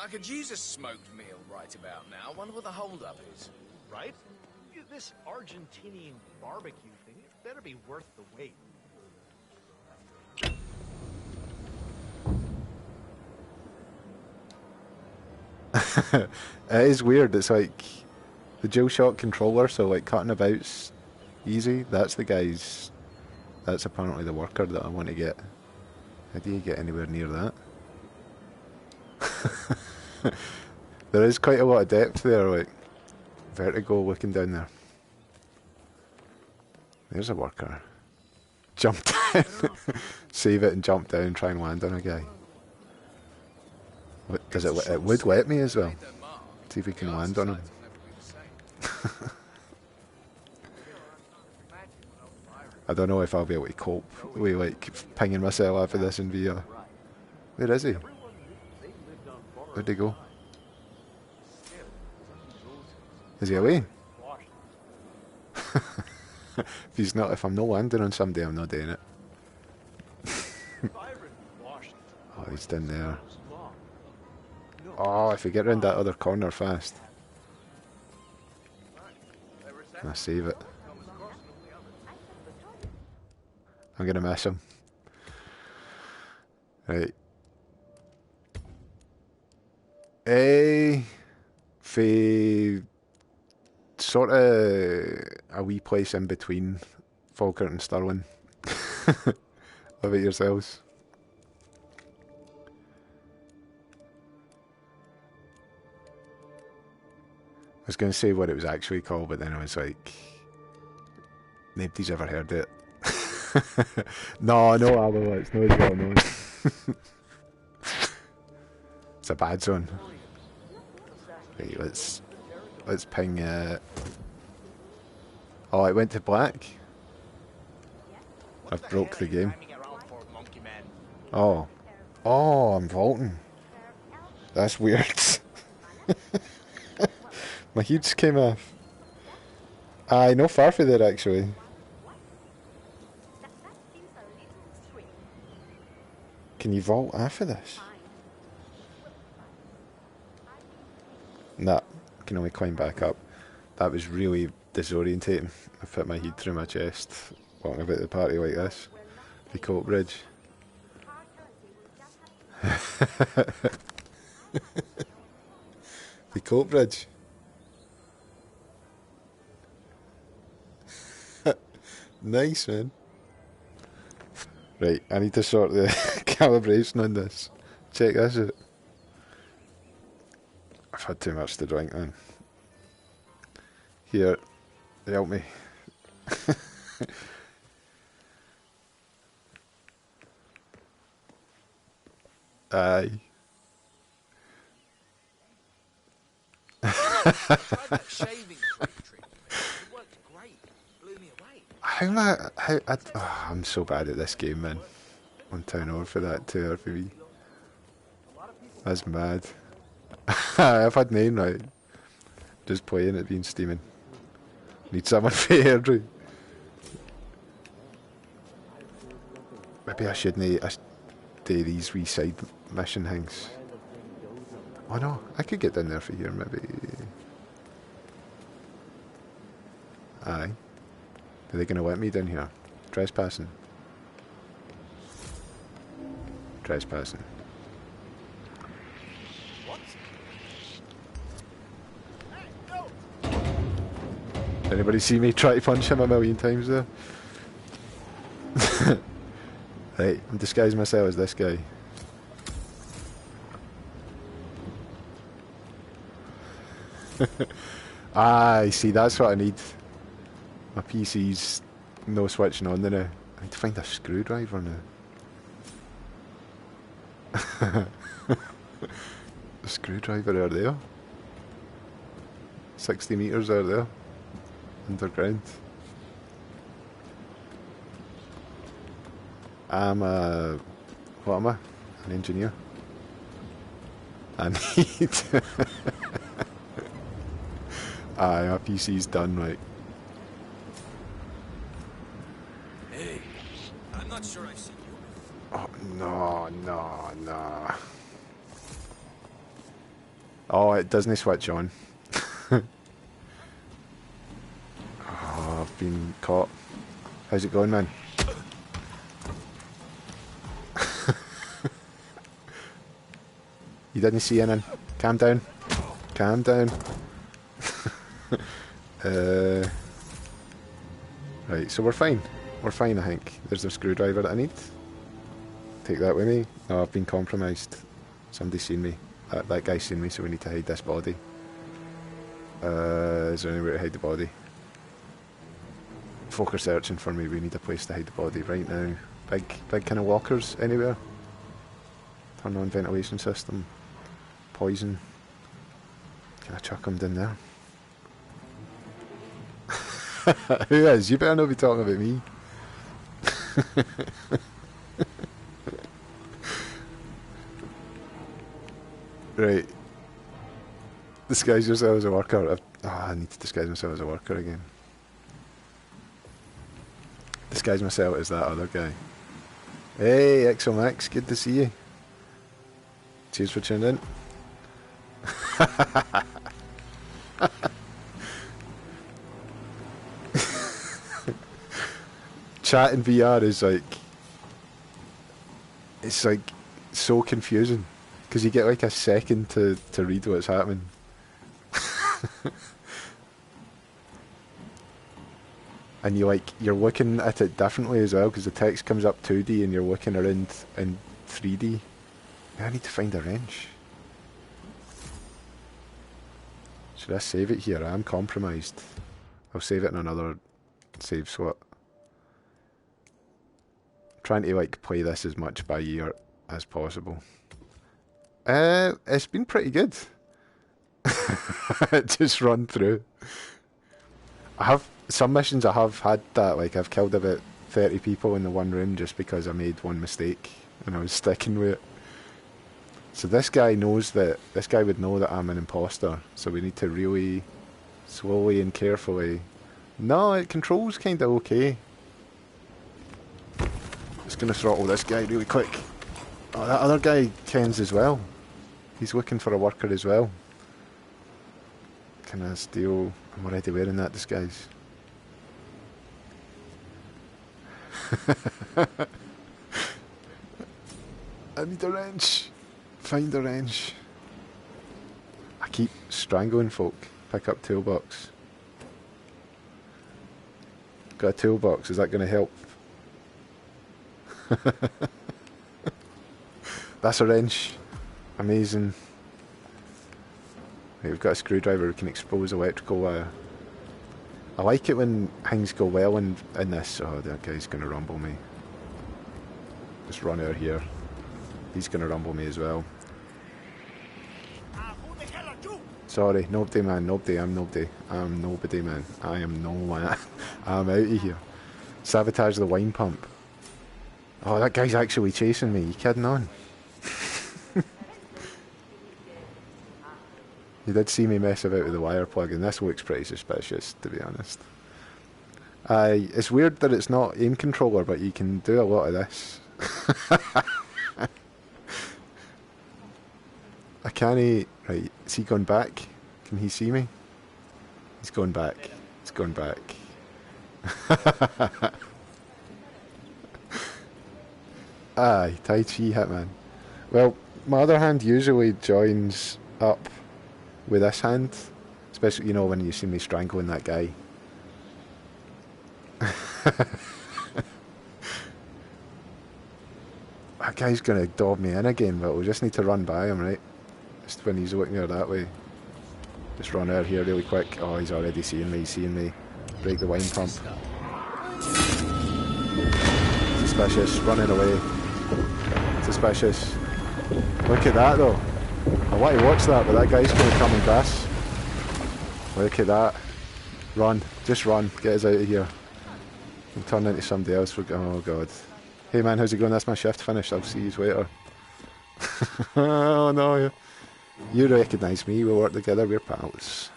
I could use a smoked meal right about now. Wonder what the hold-up is. Right? This Argentinian barbecue thing, it better be worth the wait. It is weird. It's like the DualShock controller, so like cutting about's easy. That's the guy's. That's apparently the worker that I want to get. How do you get anywhere near that? There is quite a lot of depth there, like vertigo looking down there. There's a worker. Jump down. Save it and jump down, try and land on a guy. Does it would let me as well. See if we can land on him. I don't know if I'll be able to cope with like pinging myself after this in VR. Where is he? Where'd he go? Is he away? If I'm not landing on somebody, I'm not doing it. Oh, he's down there. Oh, if we get round that other corner fast. I save it. I'm gonna miss him. Right. For sort of a wee place in between Falkirk and Stirling. How about yourselves? I was going to say what it was actually called, but then I was like, nobody's ever heard it. No, Alba, it's no well known. It's a bad zone. Right, let's ping. Oh, it went to black. I've broke the game. Oh, I'm vaulting. That's weird. My heats came off. Aye, no far for there actually. Can you vault after this? Nah, I can only climb back up. That was really disorientating. I put my head through my chest walking about the party like this. The coat bridge. The coat bridge. Nice, man. Right, I need to sort the calibration on this. Check this out. I've had too much to drink, man. Here, help me. Aye. I'm so bad at this game, man. 1 town over for that 2 hour for me. That's mad. I've had 9 right. Just playing it being steaming. Need someone fair, Drew. Maybe I shouldn't do these wee side mission things. Oh no, I could get down there for here, maybe. Aye. Are they going to let me down here? Trespassing. Trespassing. Anybody see me try to punch him 1,000,000 times there? Right, I'm disguising myself as this guy. I see, that's what I need. My PC's no switching on there now. I need to find a screwdriver now. The screwdriver out there. 60 metres out there. Underground. I'm a... what am I? An engineer. I need... Aye, my PC's done, right. Hey, I'm not sure I've seen you. Oh, no. Oh, it doesn't switch on. Oh, I've been caught. How's it going, man? You didn't see anything. Calm down. Calm down. Right, so we're fine. We're fine, I think. There's a screwdriver that I need. Take that with me. No, I've been compromised. Somebody's seen me. That guy's seen me, so we need to hide this body. Is there anywhere to hide the body? Folk are searching for me. We need a place to hide the body right now. Big kind of walkers anywhere. Turn on ventilation system. Poison. Can I chuck him down there? Who is? You better not be talking about me. Right. Disguise yourself as a worker. I need to disguise myself as a worker again. Disguise myself as that other guy. Hey, XOMax, good to see you. Cheers for tuning in. Chat in VR is like... It's like so confusing. Because you get like a second to read what's happening. And you're looking at it differently as well, because the text comes up 2D and you're looking around in 3D. Yeah, I need to find a wrench. Should I save it here? I'm compromised. I'll save it in another save slot. I'm trying to like play this as much by ear as possible. It's been pretty good. Just run through. I have some missions I have had that, like I've killed about 30 people in the one room just because I made one mistake and I was sticking with it. So this guy would know that I'm an imposter, so we need to really slowly and carefully. No, it controls kinda okay. Just gonna throttle this guy really quick. Oh, that other guy kens as well. He's looking for a worker as well. Can I steal? I'm already wearing that disguise. I need a wrench. Find a wrench. I keep strangling folk. Pick up toolbox. Got a toolbox, is that going to help? That's a wrench. Amazing. Right, we've got a screwdriver we can expose electrical wire. I like it when things go well in this. Oh, that guy's going to rumble me. Just run out here. He's going to rumble me as well. Sorry, nobody man, nobody, I'm nobody. I'm nobody man. I am no man. I'm out of here. Sabotage the wine pump. Oh, that guy's actually chasing me. You kidding on? He did see me mess about with the wire plug, and this looks pretty suspicious, to be honest. It's weird that it's not aim controller, but you can do a lot of this. I can't... Right, is he going back? Can he see me? He's going back. He's going back. Aye, Tai Chi Hitman. Well, my other hand usually joins up with this hand. Especially, you know, when you see me strangling that guy. That guy's going to dob me in again, but we'll just need to run by him, right? Just when he's looking here that way. Just run out here really quick. Oh, he's already seeing me, he's seeing me. Break the wine pump. Suspicious, running away. Suspicious. Look at that though. I want to watch that, but that guy's going to come and pass. Look at that. Run, just run, get us out of here. And turn into somebody else. Oh god. Hey man, how's it going? That's my shift finished. I'll see you later. Oh no. You recognise me, we'll work together, we're pals.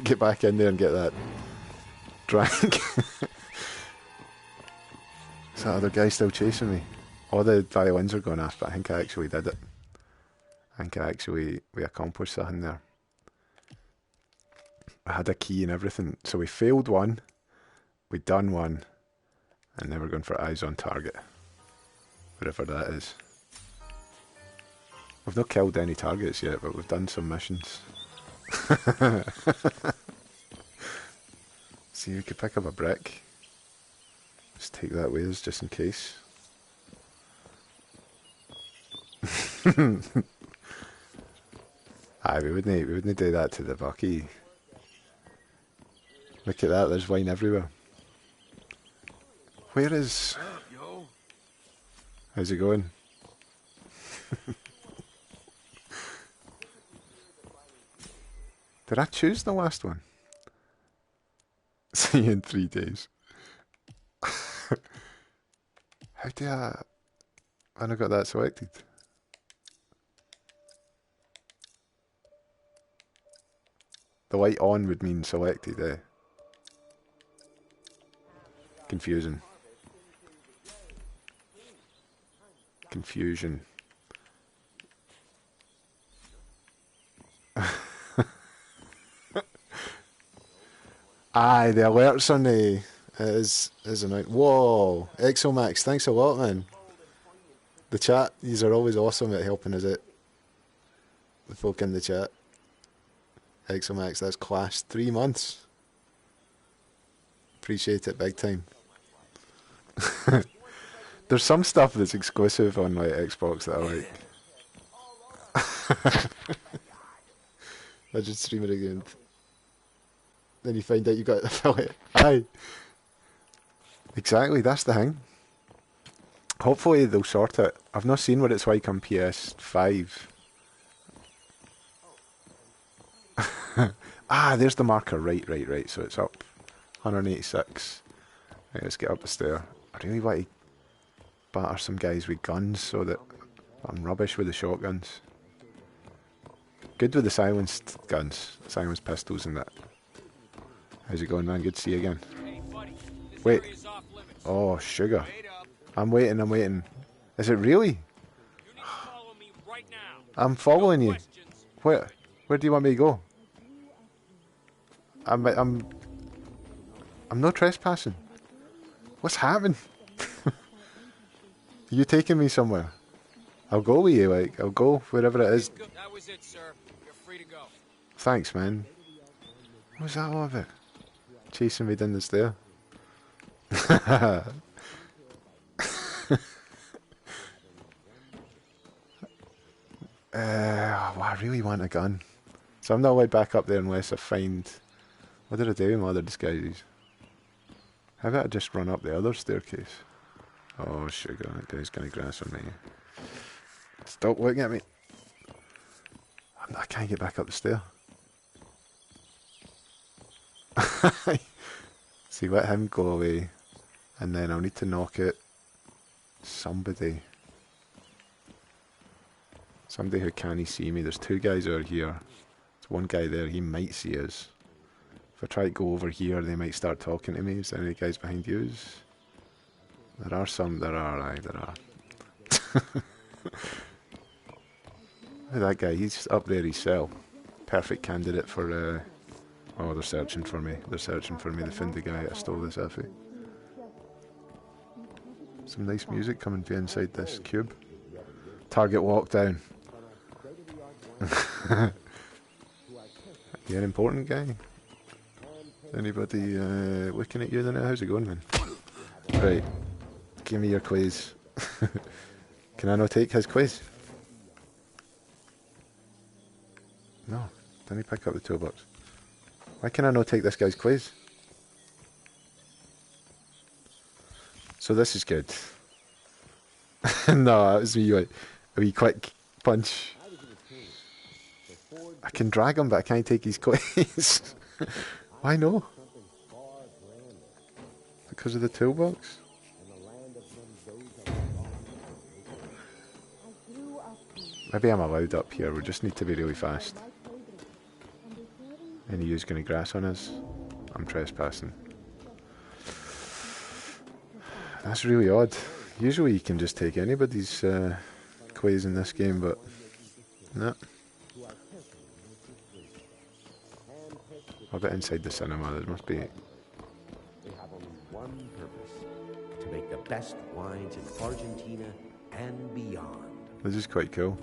Get back in there and get that drink. Is that other guy still chasing me? All the violins are going off, but I think I actually did it. I think we accomplished something there. I had a key and everything. So we failed one, we done one, and now we're going for eyes on target. Whatever that is. We've not killed any targets yet, but we've done some missions. See, we could pick up a brick. Just take that with us, just in case. Aye, we wouldn't do that to the Bucky. Look at that, there's wine everywhere. Where is... How's it going? Did I choose the last one? See you in 3 days. How do I got that selected? The light on would mean selected, eh? Confusing. Confusion. Aye, the alerts on the is annoying. Whoa, Exomax, thanks a lot, man. The chat, these are always awesome at helping us out. The folk in the chat. Exomax, that's class. 3 months. Appreciate it big time. There's some stuff that's exclusive on like Xbox that I like. I just stream it again. Then you find out you got to fill it. Aye. Exactly, that's the thing. Hopefully they'll sort it. I've not seen what it's like on PS5. Ah, there's the marker. Right. So it's up. 186. Right, let's get up the stair. I really want to batter some guys with guns so that I'm rubbish with the shotguns. Good with the silenced guns. Silenced pistols and that. How's it going, man? Good to see you again. Wait. Oh, sugar. I'm waiting. Is it really? I'm following you. Where do you want me to go? I'm not trespassing. What's happening? Are you taking me somewhere? I'll go with you, like, I'll go wherever it is. That was it, sir. You're free to go. Thanks, man. What was that all about? Chasing me down the stair. Well, I really want a gun. So I'm not allowed back up there unless I find... What did I do in my other disguises? How about I just run up the other staircase? Oh, sugar, that guy's gonna grass on me. Stop looking at me. I can't get back up the stair. See, let him go away. And then I'll need to knock out somebody. Somebody who can't see me. There's 2 guys over here. There's 1 guy there, he might see us. If I try to go over here, they might start talking to me. Is there any guys behind you? There are some, there are. That guy, he's up there, he's cell. Perfect candidate for, oh, they're searching for me. They found the guy I stole this off of. Some nice music coming from inside this cube. Target lockdown. You an important guy? Anybody looking at you then? How's it going, man? Right. Give me your quiz. Can I not take his quiz? No. Didn't he pick up the toolbox? Why can I not take this guy's quiz? So this is good. No, that was me, like, a wee quick punch. I can drag him, but I can't take his quiz. Why no? Because of the toolbox? Maybe I'm allowed up here, we just need to be really fast. Any use going to grass on us? I'm trespassing. That's really odd. Usually you can just take anybody's quiz in this game, but no. What about inside the cinema? There must be... They have only one purpose: to make the best wines in Argentina and beyond. This is quite cool.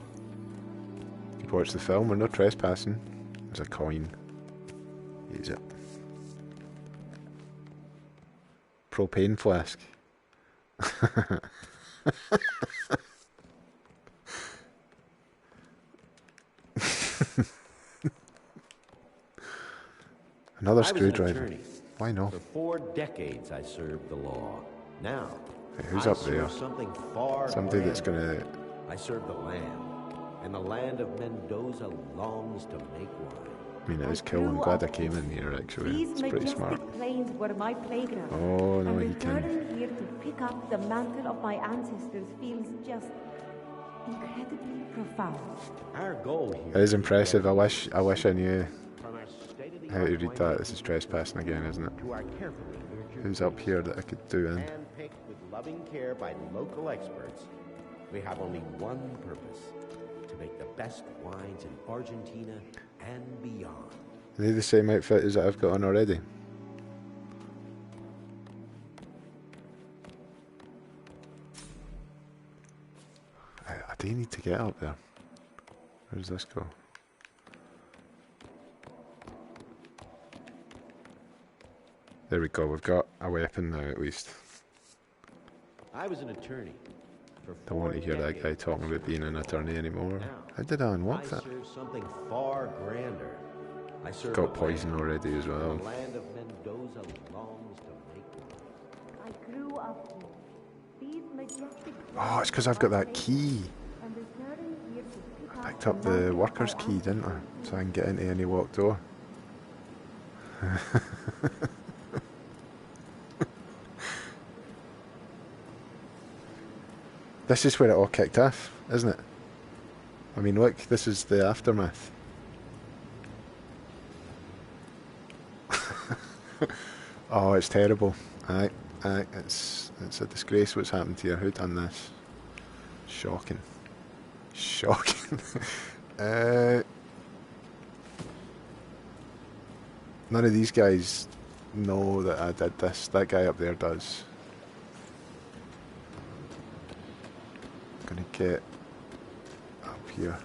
You can watch the film, we're not trespassing. There's a coin. Use it. Propane flask. Another screwdriver. Why no? For 4 decades I served the law. Now, hey, who's up there? Something far Somebody that's gonna... I serve the land, and the land of Mendoza longs to make wine. mean, it is cool. I'm glad I came in here, actually. It's pretty smart. Plains were my playground. Oh, no, and he can. returning here to pick up the mantle of my ancestors feels just incredibly profound. Our goal It here is impressive. I wish I knew from our state-of-the-art how to read that. mining This is trespassing again, isn't it? to our carefully nurtured Who's up here that I could do in? handpicked with loving care by local experts. We have only one purpose: to make the best wines in Argentina and beyond. Are they the same outfit as I've got on already? I do need to get up there. Where does this go? There we go, we've got a weapon now at least. I was an attorney. For Don't want to hear that guy talking about being an attorney anymore. How did I unlock that? serve something far grander. I serve Got poison already as well. The land of Mendoza longs to make. I grew up here. These majestic Oh, it's because I've got that key. and returning here to pick I up picked up the worker's key, didn't I? So I can get into any locked door. This is where it all kicked off, isn't it? I mean, look, this is the aftermath. Oh, it's terrible. It's a disgrace what's happened here. Who done this? Shocking. Shocking. None of these guys know that I did this. That guy up there does. Gonna get up here.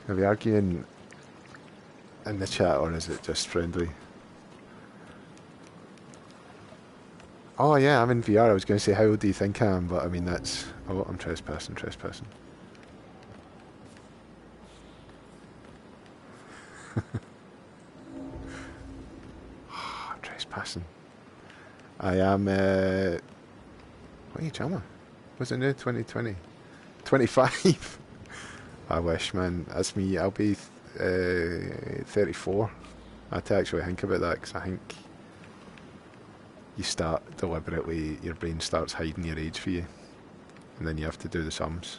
Are we arguing in the chat or is it just friendly? Oh yeah, I'm in VR. I was going to say how old do you think I am, but I mean that's... Oh, I'm trespassing. I'm trespassing. I am... what age am I? Was it new? 2020? 25? I wish, man. That's me. I'll be 34. I had to actually think about that because I think you start deliberately, your brain starts hiding your age for you, and then you have to do the sums.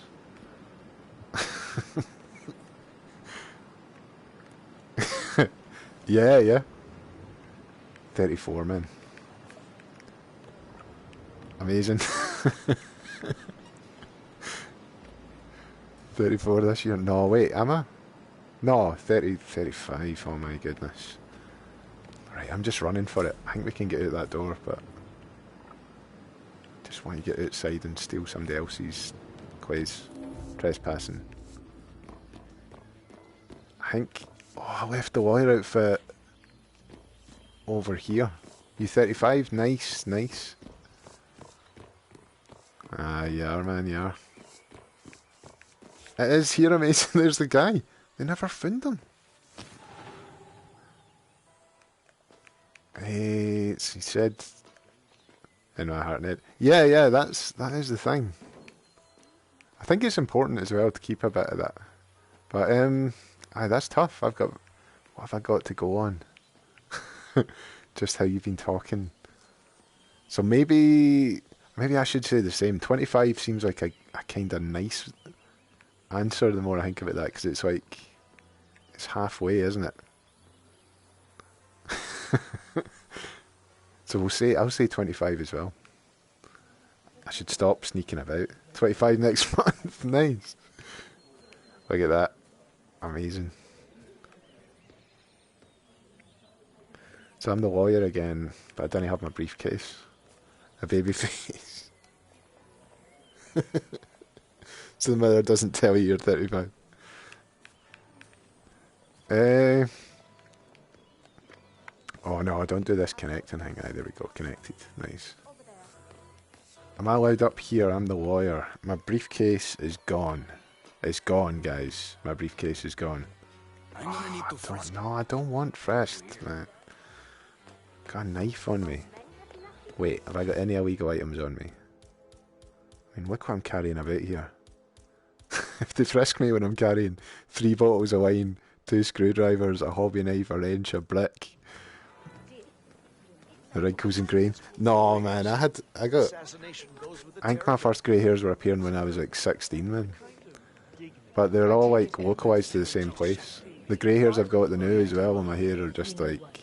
Yeah. 34, man. Amazing. 34 this year. No, wait, am I? No, 35. Oh my goodness. Right, I'm just running for it. I think we can get out that door, but just want to get outside and steal somebody else's clays. Trespassing. I think... Oh, I left the lawyer outfit over here. You 35? Nice. Ah, you are, man, you are. It is here, amazing. There's the guy. They never found him. He said in my heart net. Yeah, that is the thing. I think it's important as well to keep a bit of that. But that's tough. What have I got to go on? Just how you've been talking. So maybe I should say the same. 25 seems like a kind of nice answer the more I think about that, because it's like it's halfway, isn't it? So I'll say 25 as well. I should stop sneaking about. 25 next month. Nice. Look at that. Amazing. So I'm the lawyer again, but I don't have my briefcase. A baby face. So the mother doesn't tell you you're 35. Oh no, don't do this connecting thing. There we go, connected. Nice. Am I allowed up here? I'm the lawyer. My briefcase is gone. It's gone, guys. My briefcase is gone. I'm gonna need to frisk. No, I don't want frisked, man. Got a knife on me. Wait, have I got any illegal items on me? I mean, look what I'm carrying about here. if they frisk me when I'm carrying 3 bottles of wine, 2 screwdrivers, a hobby knife, a wrench, a brick, the wrinkles and grain. No, man, I think my first grey hairs were appearing when I was like 16, man. But they're all like localised to the same place. The grey hairs I've got the new as well on my hair are just like,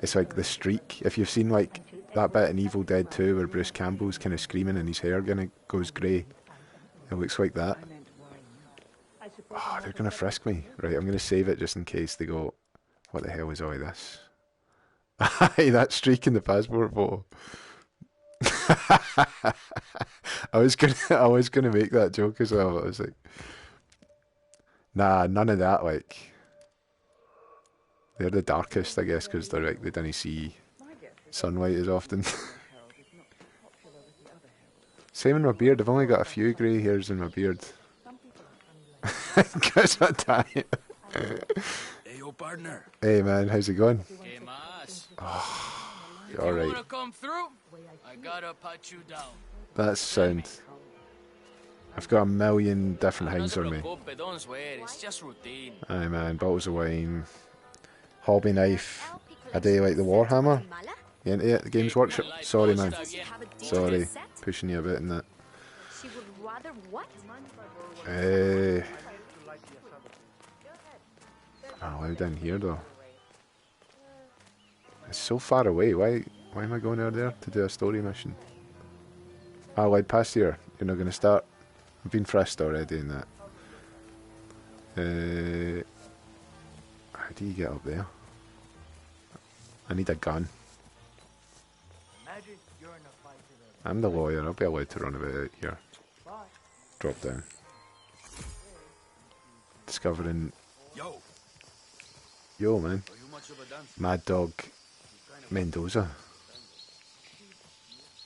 it's like the streak. If you've seen like that bit in Evil Dead 2 where Bruce Campbell's kind of screaming and his hair kind of goes grey, it looks like that. Oh, they're going to frisk me. Right, I'm going to save it just in case they go, what the hell is all of this? Aye, that streak in the passport photo. I was gonna make that joke as well. I was like, nah, none of that. Like, they're the darkest, I guess, because they're like they didn't see sunlight as often. Same in my beard. I've only got a few grey hairs in my beard. Because I died. Hey, yo, partner. Hey, man, how's it going? ¿Qué más? Oh, If all you right. wanna come through, I gotta pat you down. That's sound. I've got a million different No things se on me. preocupe, don't sweat. It's just routine. Aye, man, bottles of wine, hobby knife. I do like the Warhammer. You into it? The Games Workshop? Sorry, man. Sorry, pushing you a bit in that. She would rather what? Oh, way down here though. It's so far away. Why am I going out there to do a story mission? Oh, I'd past here. You're not going to start. I've been frisked already in that. How do you get up there? I need a gun. I'm the lawyer. I'll be allowed to run about out here. Drop down. Discovering. Yo, man. Mad Dog Mendoza.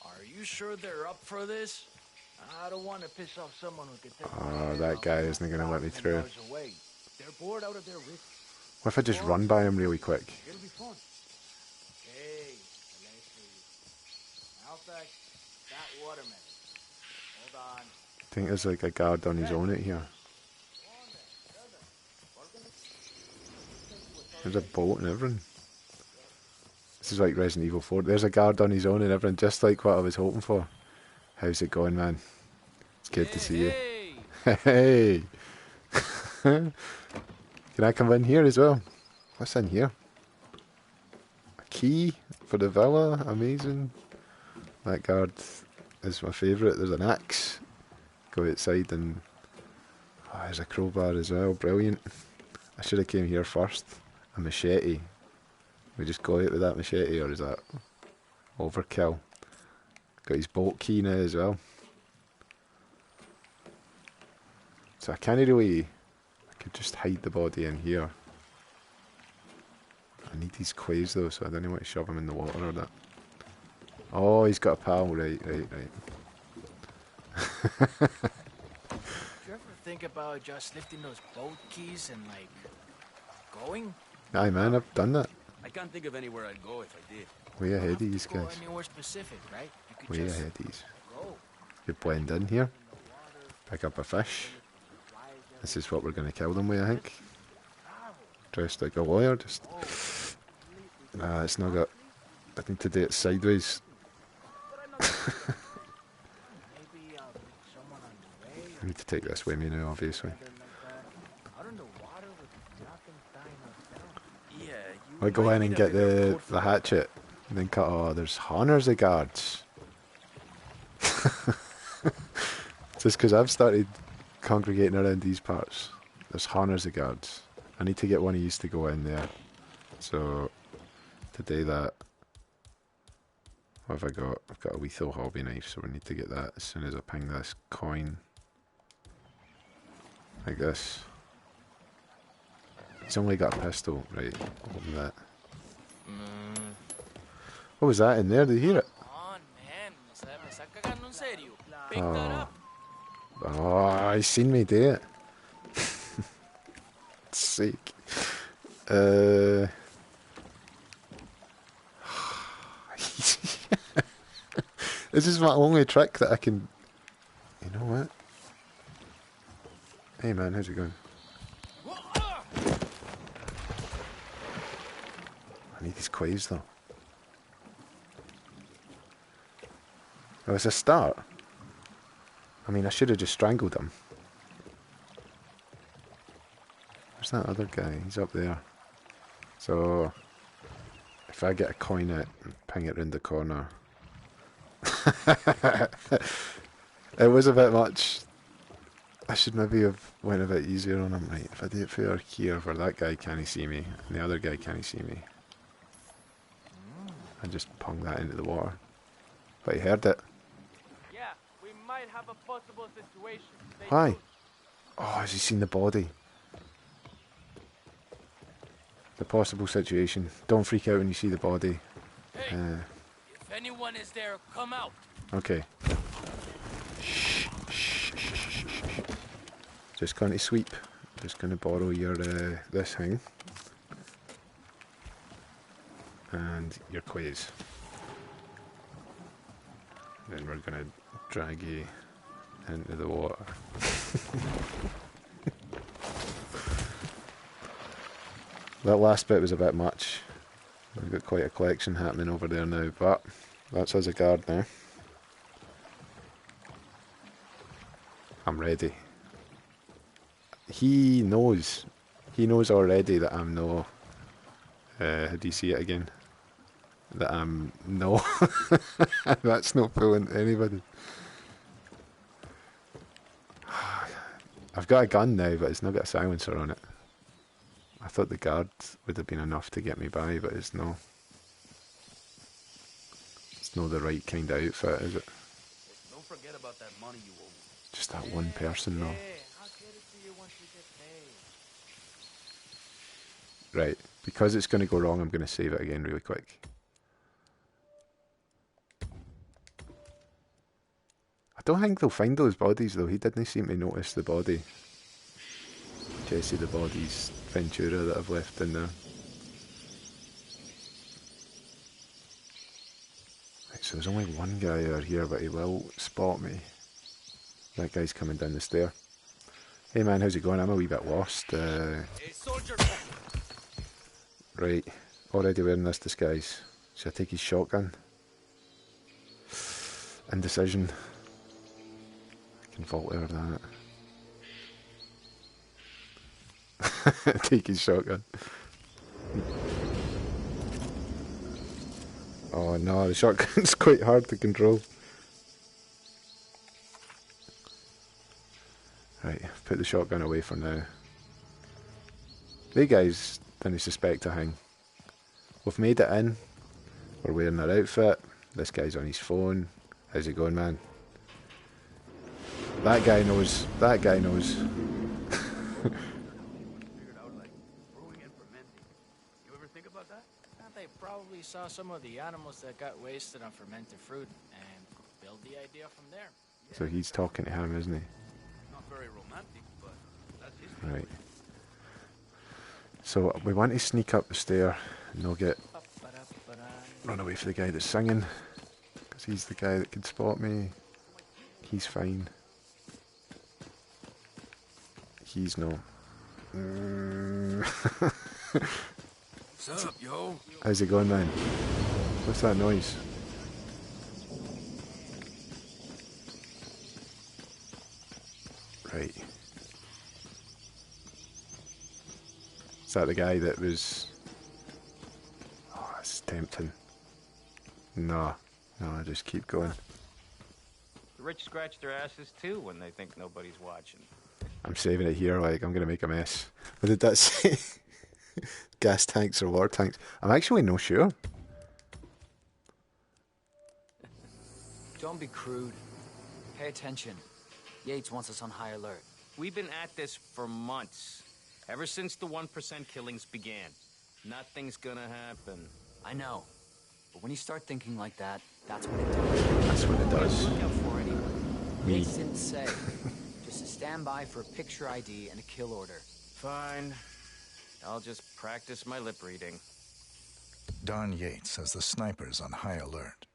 Are you sure they're up for this? I don't want to piss off someone who could take Oh, that guy isn't going to let me through. They're bored out of their wits. What if I just run by him really quick? It'll be fun. Hey, let's see. Now back that watermelon. Hold on. I think there's like a guard on his own out here. There's a boat and everything. This is like Resident Evil 4. There's a guard on his own and everything, just like what I was hoping for. How's it going, man? It's good to see you. Hey! Can I come in here as well? What's in here? A key for the villa? Amazing. That guard is my favourite. There's an axe. Go outside and... Oh, there's a crowbar as well. Brilliant. I should have came here first. A machete. We just go out with that machete, or is that overkill? Got his bolt key now as well. So I can't really... I could just hide the body in here. I need these clays though, so I don't want to shove him in the water or that. Oh, he's got a pal. Right. Did you ever think about just lifting those boat keys and, like, going? Aye, man, I've done that. I can't think of anywhere I'd go if I did. Way ahead of these Go guys. anywhere specific, right? You could Way just ahead of these. go. You blend in here. Pick up a fish. This is what we're going to kill them with, I think. Dressed like a lawyer, just... Nah, it's not got... I need to do it sideways. I need to take this with me now, obviously. I go in and get the hatchet, and then cut. Oh, there's hundreds of guards. Just because I've started congregating around these parts, there's hundreds of guards. I need to get one of these to go in there. So to do that, what have I got? I've got a lethal hobby knife, so we need to get that as soon as I ping this coin. Like this. He's only got a pistol, right? Open that. What was that in there? Did you hear it? Oh, oh, he's seen me do it. Sake. This is my only trick that I can... You know what? Hey man, how's it going? I need these quays though. Oh, it's a start. I mean, I should have just strangled him. Where's that other guy? He's up there. So, if I get a coin out and ping it round the corner. It was a bit much. I should maybe have went a bit easier on him. Right, if I do it for here, where that guy can't see me, and the other guy can't see me. I just pung that into the water. But he heard it. Yeah, we might have a possible situation. Why? Oh, has he seen the body? The possible situation. Don't freak out when you see the body. Hey, if anyone is there, come out. Okay. Shh, shh, shh, shh, shh, shh. Just going to sweep. Just going to borrow your this thing. And your quiz. Then we're going to drag you into the water. That last bit was a bit much. We've got quite a collection happening over there now, but that's us a guard now. I'm ready. He knows already that I'm no, how do you see it again? That I'm no, that's not fooling anybody. I've got a gun now, but it's not got a silencer on it. I thought the guard would have been enough to get me by, but it's no. It's not the right kind of outfit, is it? Don't forget about that money you owe me. Just that one person, though. I'll get it to you once you get paid. Right, because it's going to go wrong, I'm going to save it again really quick. I don't think they'll find those bodies, though. He didn't seem to notice the body. Jesse, the bodies, Ventura that I've left in there. Right, so there's only one guy out here, but he will spot me. That guy's coming down the stair. Hey man, how's it going? I'm a wee bit lost. Hey, soldier. Right, already wearing this disguise. Should I take his shotgun? Indecision. I can vault over that. Take his shotgun. Oh no, the shotgun's quite hard to control. Right, put the shotgun away for now. They guys didn't suspect a thing. We've made it in. We're wearing our outfit. This guy's on his phone. How's it going, man? That guy knows. That guy knows. They probably saw some of the animals that got wasted on fermented fruit and built the idea from there. So he's talking to him, isn't he? Not very romantic, but that's his Right. So we want to sneak up the stair and not get run away for the guy that's singing, because he's the guy that can spot me. He's fine. He's not. What's up, yo? How's it going, man? What's that noise? Right. Is that the guy that was... Oh, that's tempting. No. No, just keep going. The rich scratch their asses too when they think nobody's watching. I'm saving it here, like, I'm going to make a mess. What did that say? Gas tanks or water tanks? I'm actually not sure. Don't be crude. Pay attention. Yates wants us on high alert. We've been at this for months. Ever since the 1% killings began. Nothing's gonna happen. I know. But when you start thinking like that, that's what it does. That's what it does. Look out for anyone. Me. Yates didn't say. Just to stand by for a picture ID and a kill order. Fine. I'll just practice my lip reading. Don Yates has the snipers on high alert.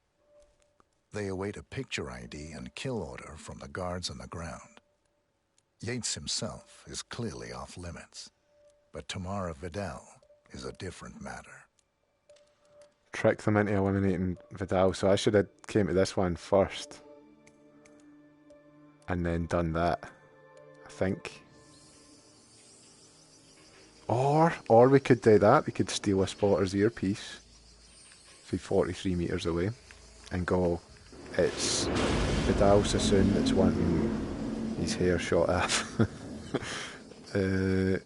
They await a picture ID and kill order from the guards on the ground. Yates himself is clearly off limits, but Tamara Vidal is a different matter. Trick them into eliminating Vidal, so I should have came to this one first. And then done that, I think. Or we could do that, we could steal a spotter's earpiece. Be 43 metres away. And go, it's Vidal Sassoon that's wanting his hair shot off. Should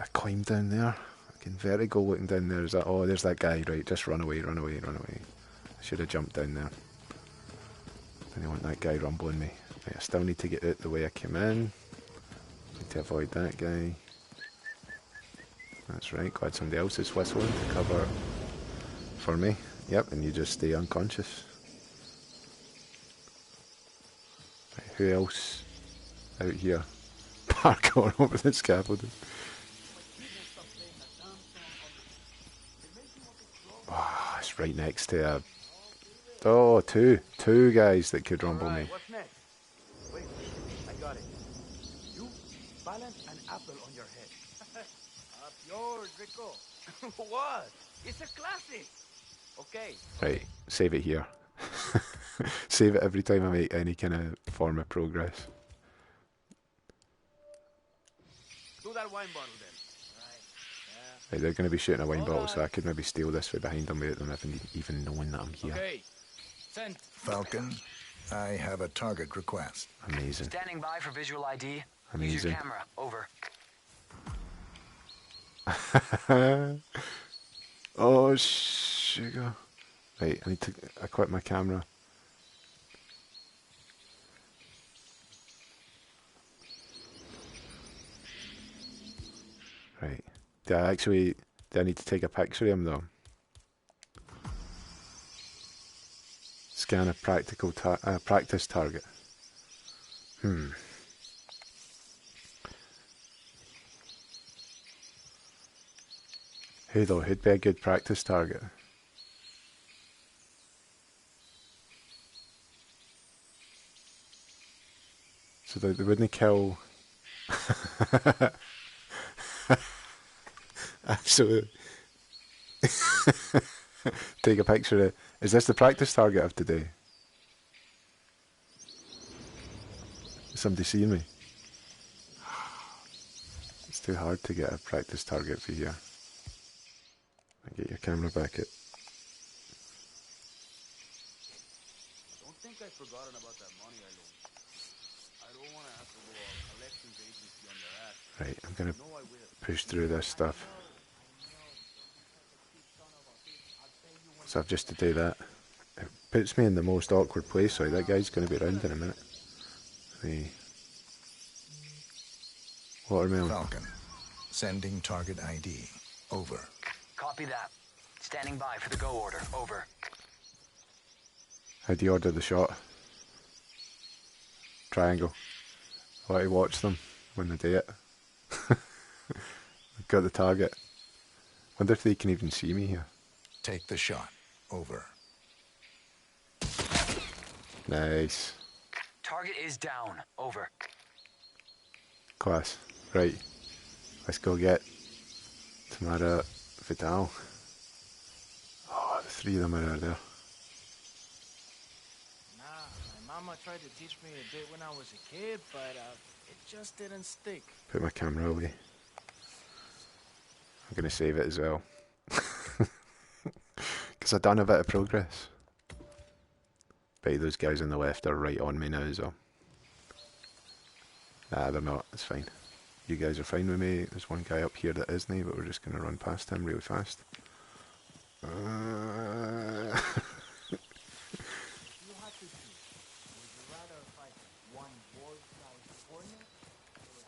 I climb down there? Fucking vertigo looking down there. Is that, oh, there's that guy, right, just run away, run away, run away. I should have jumped down there. Didn't want that guy rumbling me. Right, I still need to get out the way I came in. Need to avoid that guy. That's right, glad somebody else is whistling to cover for me. Yep, and you just stay unconscious. Right, who else out here? Parkour over the scaffolding. Oh, it's right next to a... Oh, two guys that could rumble me. What's next? Wait, I got it. You balance an apple on your head. Up yours, Rico. What? It's a classic. Okay. Right, save it here. Save it every time I make any kind of form of progress. Do that wine bottle then. Right, they're going to be shooting a wine bottle, so I could maybe steal this from behind them without them even knowing that I'm here. Okay. Send. Falcon, I have a target request. Amazing. Standing by for visual ID. Amazing. Use your camera. Over. Oh, sugar. Right, I need to equip my camera. Right. Do I need to take a picture of him though? Scan a practice target. Who though? Who'd be a good practice target? So they wouldn't kill... Absolutely. Take a picture of... Is this the practice target of today? Is somebody seeing me? It's too hard to get a practice target for here. Get your camera back at... Don't think I've forgotten about that money I loaned. I don't want to have to go a collections agency on their ass. Right, I'm going to push through this stuff. So I've just to do that. It puts me in the most awkward place, so that guy's going to be around in a minute. The watermelon. Falcon, sending target ID. Over. Copy that. Standing by for the go order. Over. How do you order the shot? Triangle. I like to watch them when they do it. I've got the target. Wonder if they can even see me here. Take the shot. Over. Nice. Target is down. Over. Class. Right. Let's go get Tamara Vidal. Oh, the three of them are there. My mama tried to teach me a bit when I was a kid, but it just didn't stick. Put my camera away. I'm going to save it as well. Because I've done a bit of progress. Bet those guys on the left are right on me now, so. Nah, they're not. It's fine. You guys are fine with me. There's one guy up here that isn't, but we're just going to run past him really fast.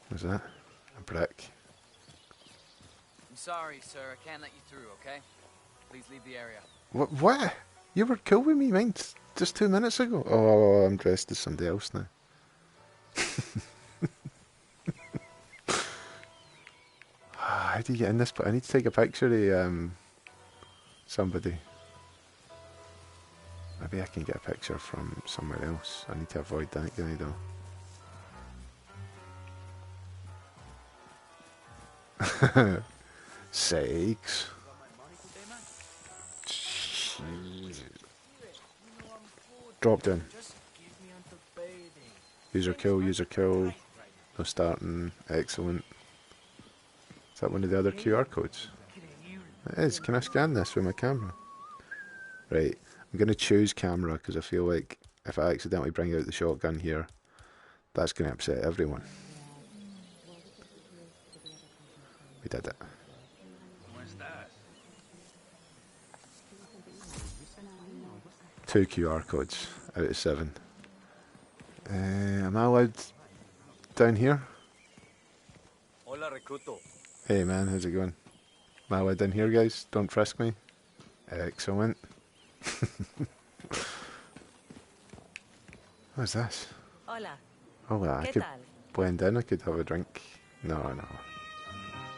What's that? A brick. I'm sorry, sir. I can't let you through, okay? Please leave the area. What? You were cool with me, mate, just 2 minutes ago. Oh, I'm dressed as somebody else now. How do you get in this? But I need to take a picture of somebody. Maybe I can get a picture from somewhere else. I need to avoid that guy though. Sakes. Jeez. Drop down. User kill, user kill. No starting. Excellent. Is that one of the other QR codes? It is. Can I scan this with my camera? Right. I'm going to choose camera because I feel like if I accidentally bring out the shotgun here, that's going to upset everyone. We did it. Where's that? 2 QR codes out of 7. Am I allowed down here? Hola, recruto. Hey man, how's it going? Am I allowed down here, guys? Don't frisk me. Excellent. What's this? Hola. Hola, I ¿Qué could tal? blend in, I could have a drink. No.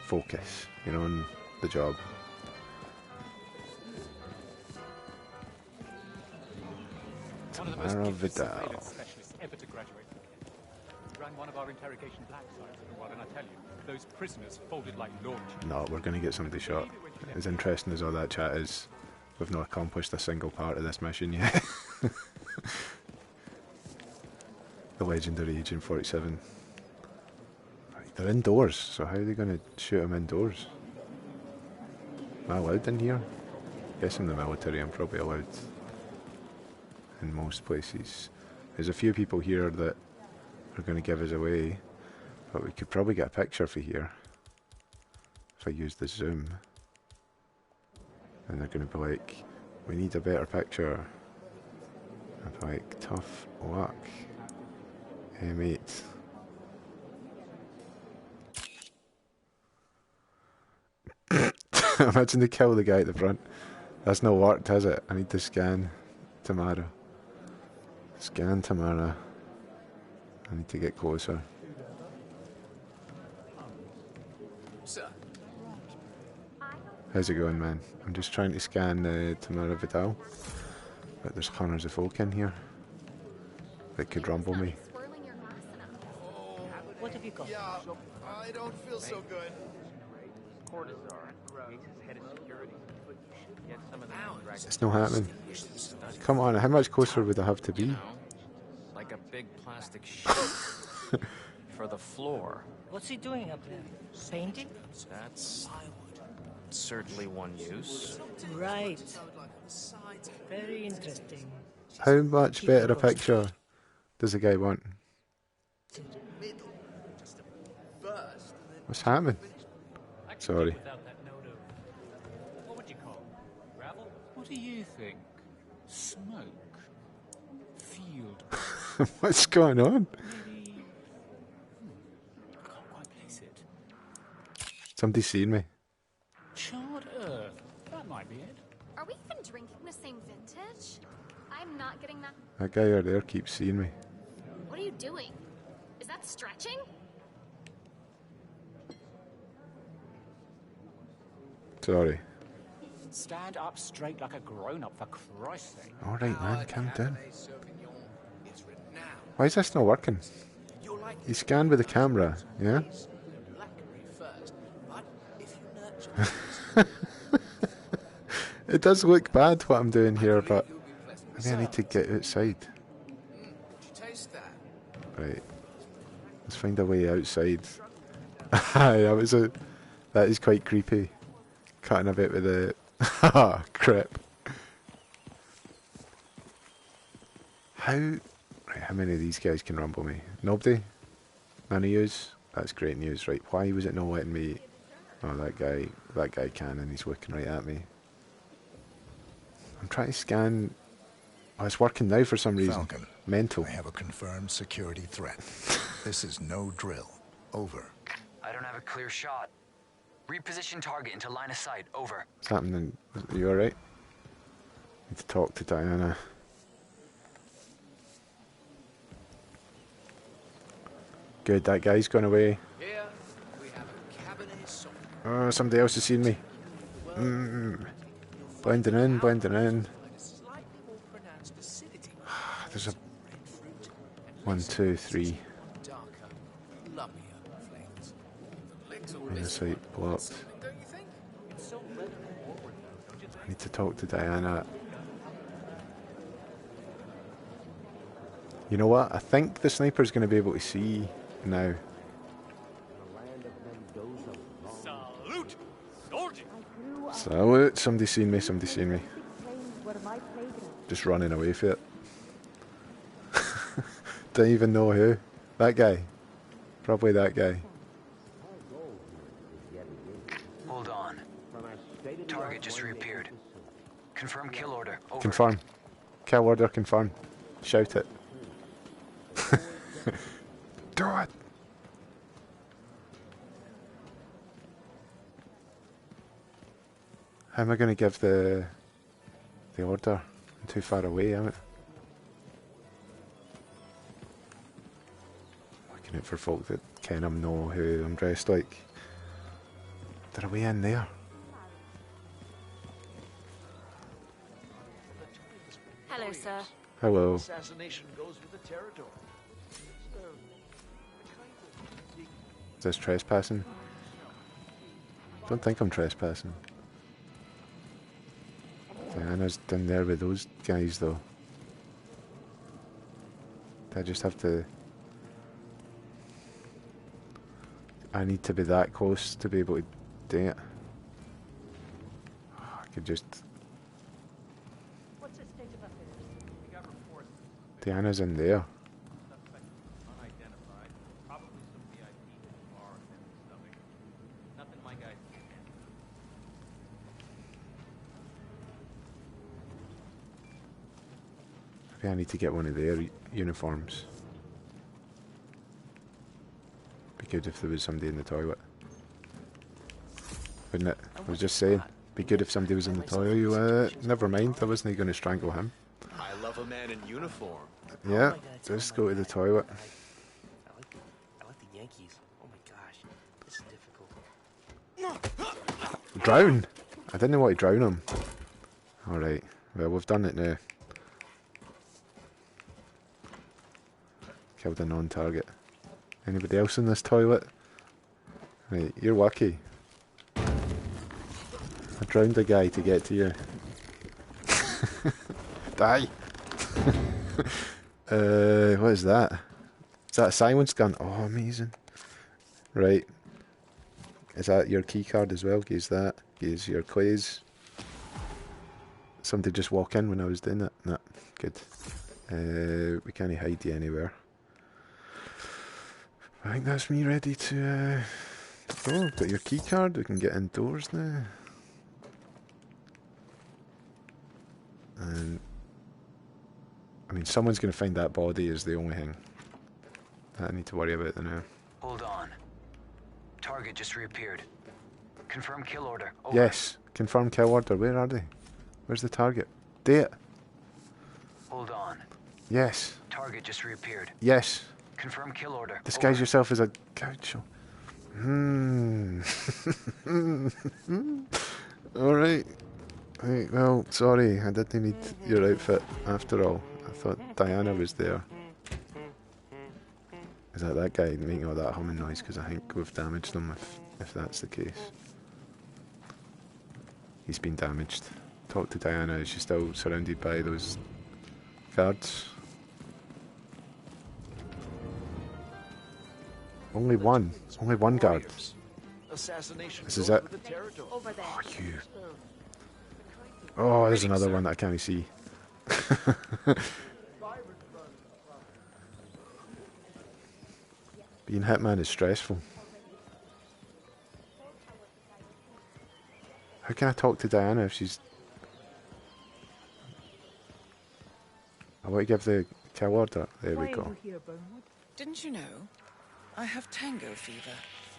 Focus, you know, on the job. One of the most Tamara gifted Vidal. surveillance specialists ever to graduate from here. He ran one of our interrogation black sites for a while, and I tell you, those prisoners folded like launch. No, we're going to get somebody shot. As interesting as all that chat is, we've not accomplished a single part of this mission yet. The legendary Agent 47. They're indoors, so how are they going to shoot them indoors? Am I allowed in here? Guess in the military I'm probably allowed in most places. There's a few people here that are going to give us away, but we could probably get a picture for here if I use the zoom. And they're going to be like, we need a better picture. I'd be like, tough luck. Hey mate. Imagine they kill the guy at the front. That's not worked, has it? I need to scan Tamara. Scan Tamara. I need to get closer. Sir. How's it going, man? I'm just trying to scan Tamara Vidal. But there's hundreds of folk in here that could rumble me. What have you got? Yeah, I don't feel so good. It's not happening. Come on, how much closer would I have to be? Like a big plastic sheet for the floor. What's he doing up there? Painting? That's certainly one use. Right. Very interesting. How much better a picture does the guy want? What's happening? Sorry. What would you call it? Gravel? What do you think? Smoke? Field? What's going on? Maybe... I can't quite place it. Somebody's seen me. Charred earth. That might be it. Are we even drinking the same vintage? I'm not getting that. That guy over there keeps seeing me. What are you doing? Is that stretching? Sorry. Stand up straight like a grown-up, for Christ's sake. Alright, man, calm down. Why is this not working? You scan with the camera, yeah? It does look bad what I'm doing here, but maybe I need to get outside. Right. Let's find a way outside. That is quite creepy. Cutting a bit with the... Ah, crap. How many of these guys can rumble me? Nobody? None of yous? That's great news, right? Why was it not letting me... Oh, that guy can, and he's looking right at me. I'm trying to scan... Oh, it's working now for some reason. Falcon. Mental. I have a confirmed security threat. This is no drill. Over. I don't have a clear shot. Reposition target into line of sight. Over. What's happening? Are you alright? Need to talk to Diana. Good, that guy's gone away. Here we have a cabinet song. Oh, somebody else has seen me. Blending in, blending in. There's a 1, 2, 3. Inner sight blocked. I need to talk to Diana. You know what? I think the sniper's going to be able to see now. Salute! Soldier! Salute! Somebody's seen me, somebody's seen me. Just running away for it. Don't even know who. That guy. Probably that guy. Hold on. Target just reappeared. Confirm kill order. Over. Confirm. Kill order confirm. Shout it. Do it! How am I going to give the order? I'm too far away, am I? Looking out for folk that ken I'm know who I'm dressed like. They're away in there. Hello, sir. Hello. Assassination goes with the territory. Is this trespassing? Don't think I'm trespassing. Diana's down there with those guys though. I just have to... I need to be that close to be able to do it. I could just... Diana's in there. Maybe I need to get one of their uniforms. Be good if there was somebody in the toilet. Wouldn't it? I was just saying. Be good if somebody was in the toilet. Never mind, I wasn't going to strangle him. I love a man in uniform. Yeah, just go to the toilet. I like the Yankees. Oh my gosh, this is difficult. Drown! I didn't want to drown him. Alright, well we've done it now. Killed a non-target. Anybody else in this toilet? Right, you're lucky. I drowned a guy to get to you. Die! What is that? Is that a silenced gun? Oh, amazing. Right. Is that your key card as well? Use that. Use your clays. Somebody just walk in when I was doing that? No, good. We can't hide you anywhere. I think that's me ready to go. Got your key card, we can get indoors now. And I mean, someone's going to find that body is the only thing that I need to worry about now. Hold on. Target just reappeared. Confirm kill order. Over. Yes, confirm kill order. Where are they? Where's the target? Date. Hold on. Yes. Target just reappeared. Yes. Confirm kill order. Disguise yourself as a gaucho. Alright. Right, well, sorry, I didn't need your outfit after all. I thought Diana was there. Is that guy making all that humming noise? Because I think we've damaged him if that's the case. He's been damaged. Talk to Diana, is she still surrounded by those guards? Only one guard. This is it. Oh, you. Oh, there's another one that I can't see. Being Hitman is stressful. How can I talk to Diana if she's... I want to give the kill order. There we go. Didn't you know? I have tango fever.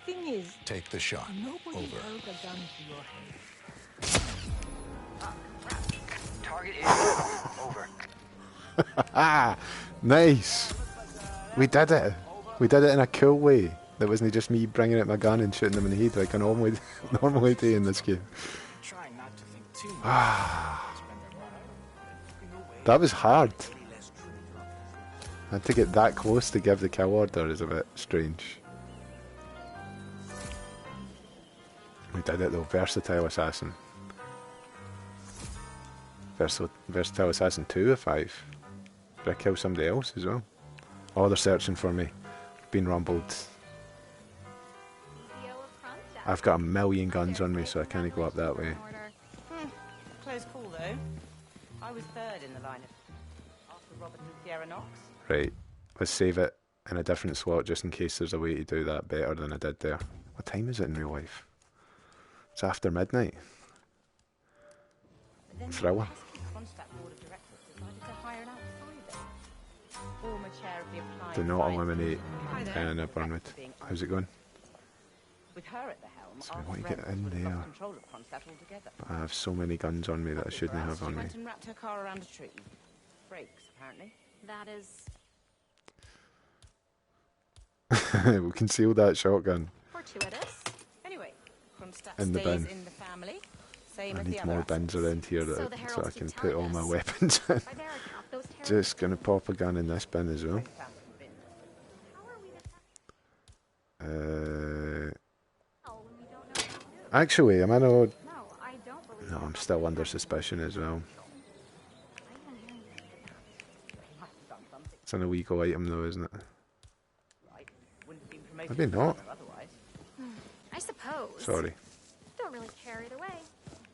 Thing is, take the shot. Nobody Over. held a gun to your head. Target is over. Nice. We did it. We did it in a cool way. That wasn't just me bringing out my gun and shooting them in the head like I normally do in this game. Try not to think too much. That was hard. And to get that close to give the kill order is a bit strange. We did it though, Versatile Assassin. Versatile Assassin 2 of 5. Did I kill somebody else as well? Oh, they're searching for me. Been rumbled. I've got a million guns on me, so I can't go up that way. Close call though. I was third in the lineup after Robert and Sierra Knox. Right, let's save it in a different slot just in case there's a way to do that better than I did there. What time is it in real life? It's after midnight. Thriller. Do not eliminate Anna Burnwood. How's it going? With her at the helm, So I want to get in there. I have so many guns on me that I shouldn't have on me. Went and wrapped her car around a tree. Brakes, apparently. That is We concealed that shotgun fortuitous. Anyway, Kronstadt in the stays bin. in the family. Same I as the need other more bins around here So that, the so I heralds can keep put all telling my us. weapons in. By their account, those heralds Just gonna pop a gun in this bin as well. Actually, am I not? No, I'm still under suspicion as well. It's an illegal item though, isn't it? Maybe not. I suppose. Sorry. Don't really care either way.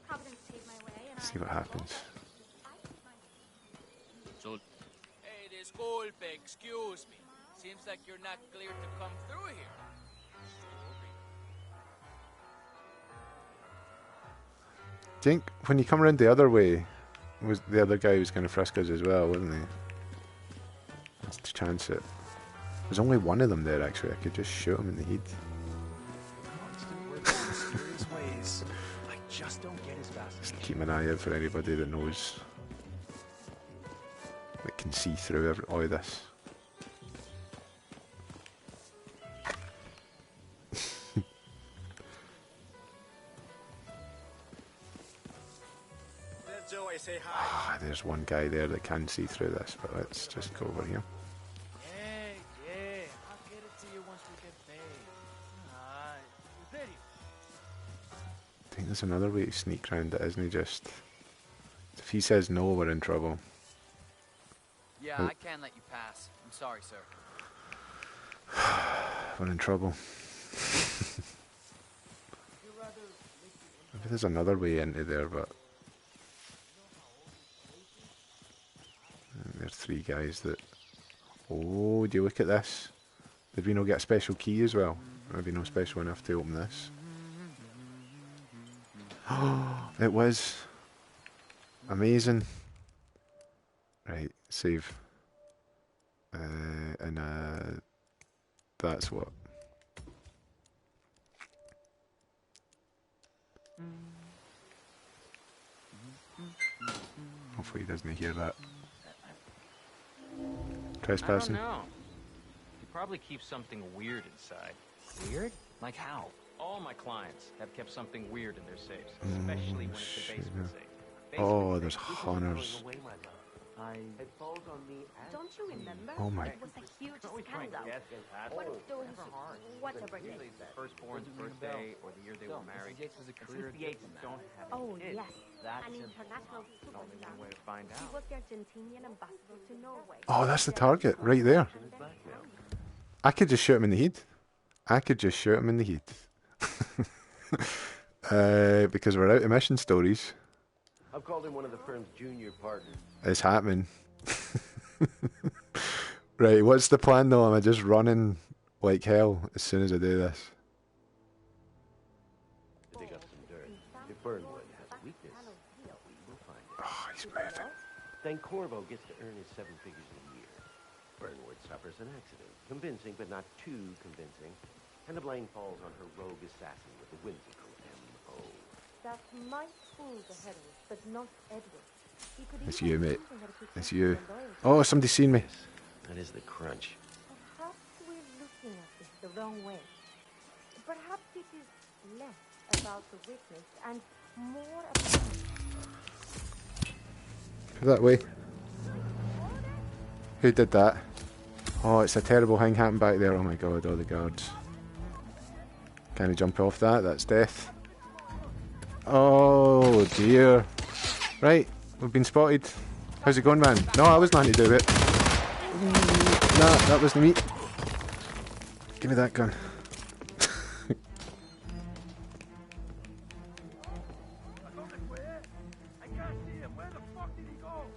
Providence paved my way, and See what happens. So, hey, disculpe, excuse me. Seems like you're not clear to come through here. Think when you come around the other way, was the other guy was going to frisk us as well, wasn't he? Let's chance it. There's only one of them there actually. I could just shoot him in the head. I just don't get as fast. Just keep an eye out for anybody that knows, that can see through all of this. There's one guy there that can see through this, but let's just go over here. Yeah, I'll get it to you once we get paid. Video. I think there's another way to sneak round it, isn't he? Just if he says no, we're in trouble. Yeah, I can't let you pass. I'm sorry, sir. We're in trouble. Maybe there's another way into there, but there's three guys that. Oh, do you look at this? Did we not get a special key as well? Maybe no special enough to open this. Oh, it was amazing. Right, save. And that's what. Hopefully he doesn't hear that. Trespassing? I don't know. You probably keep something weird inside. Weird? Like how? All my clients have kept something weird in their safes, especially when it's a basement safe. Oh, there's hunters. Don't you remember? Oh my. It was a huge scandal. What of those, whatever Usually it's the firstborn's birthday or the year they were married. Since the Yates don't have Oh, kids, yes. that's An international the only superstar. way to find He out. was the Argentinian ambassador to Norway. Oh, that's the target right there. I could just shoot him in the head. I could just shoot him in the head. Because we're out of mission stories. I've called in one of the firm's junior partners. It's happening. Right, what's the plan though? Am I just running like hell as soon as I do this? To dig up some dirt. If Burnwood has a weakness, we'll find it. Oh, he's moving. Then Corvo gets to earn his 7 figures a year. Burnwood suffers an accident. Convincing, but not too convincing. And the blame falls on her rogue assassin with the whimsical M.O. That might fool the herald, but not Edward. He could It's even you, mate. think how to protect It's you. the loyalty. Oh, somebody's seen me. That is the crunch. Perhaps we're looking at this the wrong way. Perhaps it is less about the witness and more about... That way. Who did that? Oh, it's a terrible thing happened back there. Oh my god, all the guards. Can I jump off that? That's death. Oh dear. Right, we've been spotted. How's it going, man? No, I was nothing to do with it. Nah, that wasn't me. Give me that gun.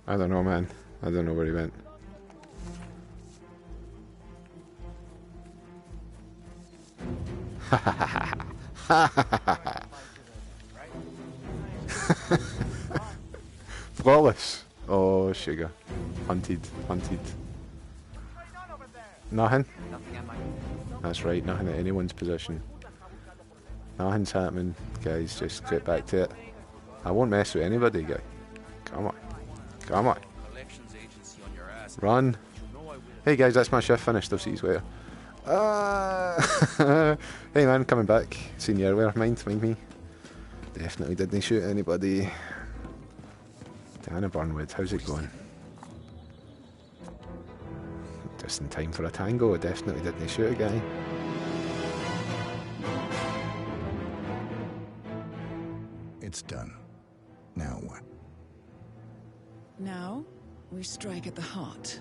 I don't know, man. I don't know where he went. Flawless. Oh, sugar. Hunted. Nothing? That's right, nothing at anyone's position. Nothing's happening, guys. Just get back to it. I won't mess with anybody, guy. Come on. Come on. Run. Hey guys, that's my shift finished. I'll see you later. Hey man, coming back. Seen you earlier. Mind me. Definitely didn't shoot anybody. Diana Burnwood, how's it going? Just in time for a tango. I definitely didn't shoot a guy. It's done. Now what? Now, we strike at the heart.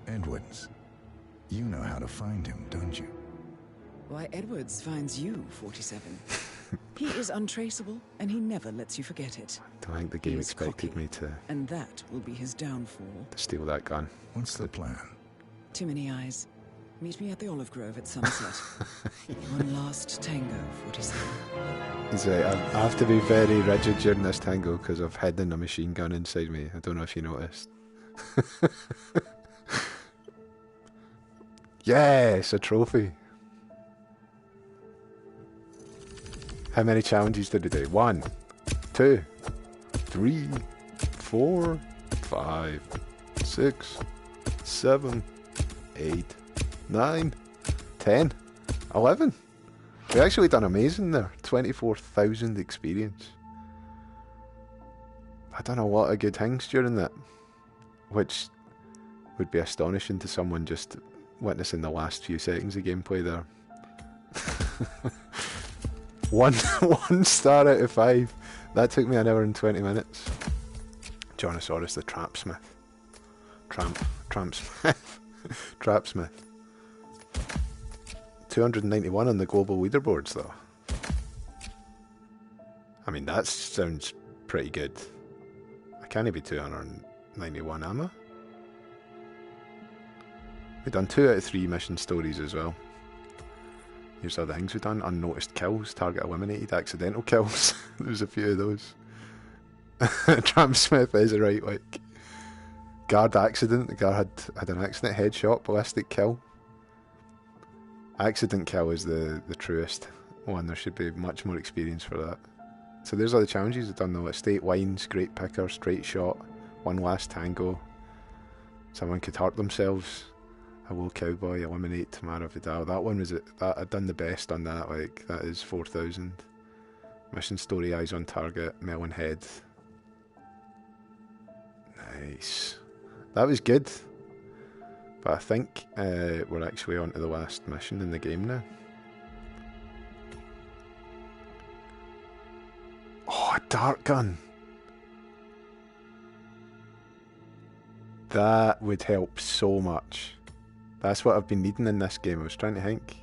Edwards. You know how to find him, don't you? Why, Edwards finds you, 47. He is untraceable, and he never lets you forget it. I don't think the game expected me to... And that will be his downfall. To steal that gun. What's the plan? Too many eyes. Meet me at the Olive Grove at sunset. One last tango, 47. He's right, I have to be very rigid during this tango because I've hidden a machine gun inside me. I don't know if you noticed. Yes, a trophy. How many challenges did we do? 1, 2, 3, 4, 5, 6, 7, 8, 9, 10, 11. We actually done amazing there. 24,000 experience. I done a lot of good things during that, which would be astonishing to someone just witnessing the last few seconds of gameplay there. one star out of 5. That took me an hour and 20 minutes. Jonosaurus the Trapsmith. Trampsmith. Trapsmith. 291 on the global leaderboards though. I mean, that sounds pretty good. I can't be 291, am I? We've done 2 out of 3 mission stories as well. Here's other things we've done. Unnoticed kills, target eliminated, accidental kills. There's a few of those. Trampsmith is right, like. Guard accident, the guard had an accident, headshot, ballistic kill. Accident kill is the truest one. There should be much more experience for that. So there's all the challenges we've done though. Estate wines, great picker, straight shot, one last tango. Someone could hurt themselves. Hello Cowboy, eliminate Tamara Vidal. That one was it. That I'd done the best on that. Like that is 4,000. Mission story, eyes on target, melon head. Nice. That was good. But I think we're actually on to the last mission in the game now. Oh, a dart gun. That would help so much. That's what I've been needing in this game. I was trying to think.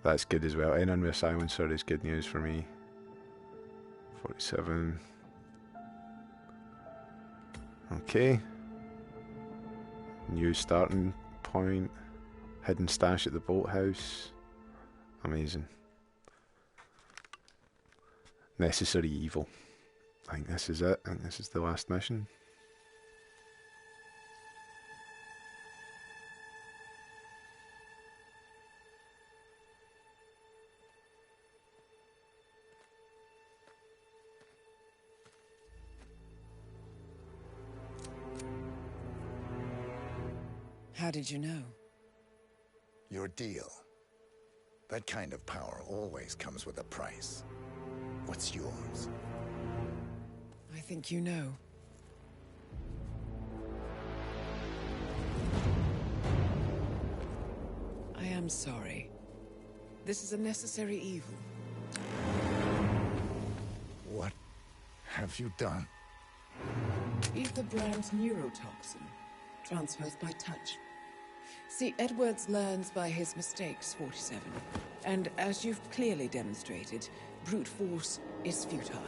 That's good as well. Ending with a silencer is good news for me. 47. Okay. New starting point. Hidden stash at the boathouse. Amazing. Necessary evil. I think this is it. I think this is the last mission. How did you know? Your deal. That kind of power always comes with a price. What's yours? I think you know. am sorry. This is a necessary evil. What have you done? Ether brand neurotoxin. Transfers by touch. See, Edwards learns by his mistakes, 47. And as you've clearly demonstrated, brute force is futile.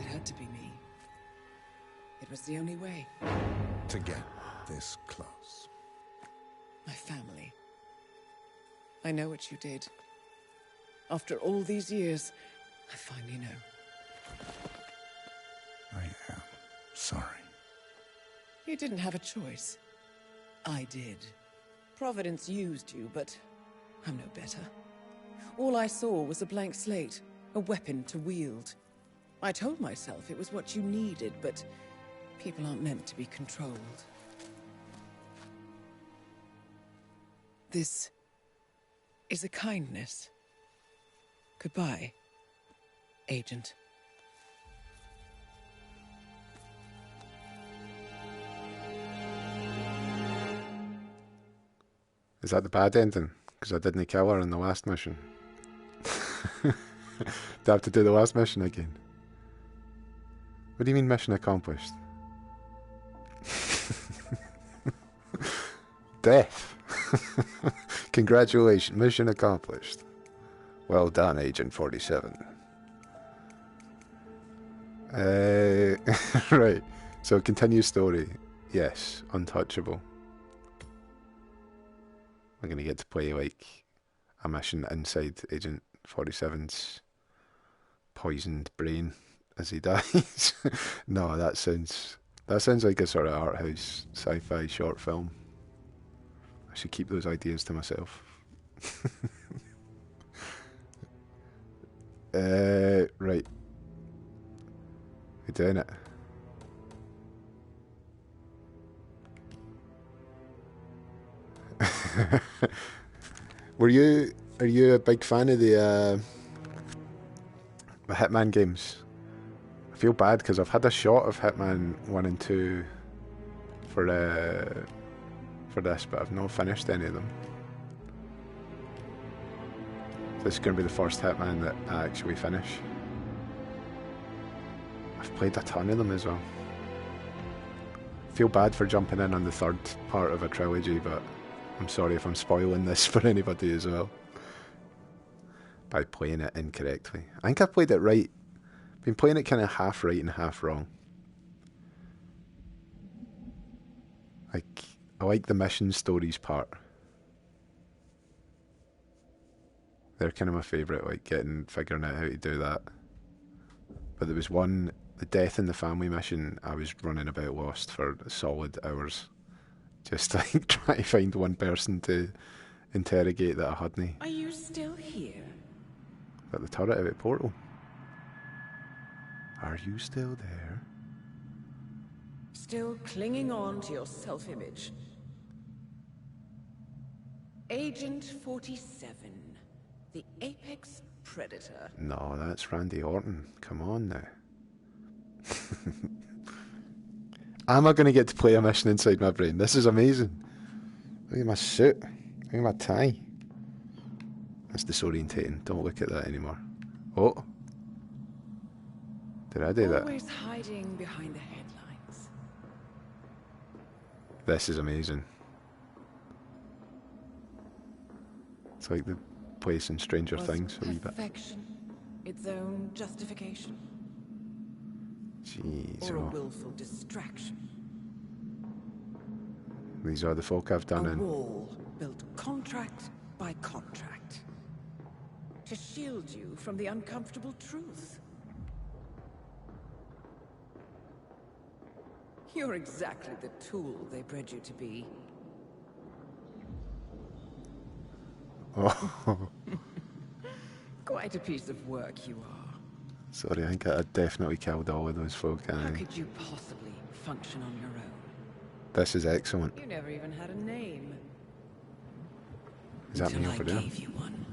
It had to be me. It was the only way. To get this close. My family. I know what you did. After all these years, I finally know. I am sorry. You didn't have a choice. I did. Providence used you, but I'm no better. All I saw was a blank slate, a weapon to wield. I told myself it was what you needed, but people aren't meant to be controlled. This is a kindness. Goodbye, Agent. Is that the bad ending? Because I didn't kill her in the last mission. Do I have to do the last mission again? What do you mean mission accomplished? Death. Congratulations, mission accomplished. Well done, Agent 47. Right, so continue story. Yes, untouchable. We're going to get to play like a mission inside Agent 47's poisoned brain as he dies. No, that sounds like a sort of art house sci-fi short film. I should keep those ideas to myself. Right. We're doing it. Are you a big fan of the Hitman games? I feel bad because I've had a shot of Hitman 1 and 2 for this, but I've not finished any of them. This is going to be the first Hitman that I actually finish. I've played a ton of them as well. Feel bad for jumping in on the third part of a trilogy, but I'm sorry if I'm spoiling this for anybody as well by playing it incorrectly. I think I've played it right. Been playing it kind of half right and half wrong. Like, I like the mission stories part. They're kind of my favourite, like figuring out how to do that. But there was one, the death in the family mission, I was running about lost for solid hours. Just like trying to find one person to interrogate that I hadn't. Are you still here? At the turret of a portal. Are you still there? Still clinging on to your self-image. Agent 47, the apex predator. No, that's Randy Orton. Come on now. Am I going to get to play a mission inside my brain? This is amazing. Look at my suit. Look at my tie. That's disorientating. Don't look at that anymore. Oh. Did I do that? Always hiding behind the headlines. This is amazing. It's like the place in Stranger Things a wee bit. Perfection its own justification? Jeez. Or a willful distraction? These are the folk I've done in. A wall built contract by contract to shield you from the uncomfortable truth. You're exactly the tool they bred you to be. Oh. Quite a piece of work you are. Sorry, I think I definitely killed all of those folk. How could you possibly function on your own? This is excellent. You never even had a name. Is that me over there? I gave you one.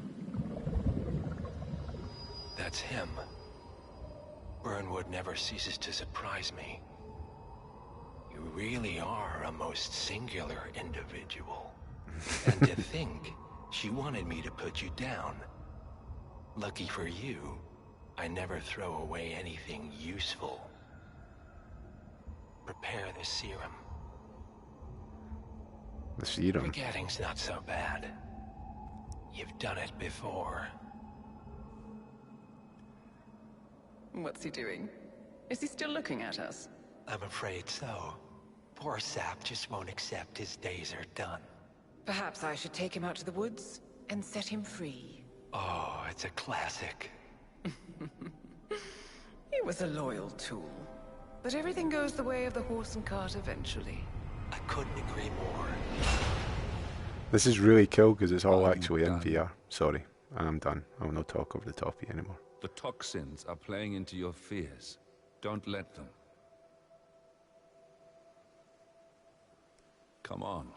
That's him. Burnwood never ceases to surprise me. You really are a most singular individual. And to think, she wanted me to put you down. Lucky for you, I never throw away anything useful. Prepare the serum. The serum? Forgetting's not so bad. You've done it before. What's he doing? Is he still looking at us? I'm afraid so. Poor Sap just won't accept his days are done. Perhaps I should take him out to the woods and set him free. Oh, it's a classic. He was a loyal tool. But everything goes the way of the horse and cart eventually. I couldn't agree more. This is really cool because it's all actually in VR. Sorry, I'm done. I will not talk over the top of you anymore. The toxins are playing into your fears. Don't let them. Come on.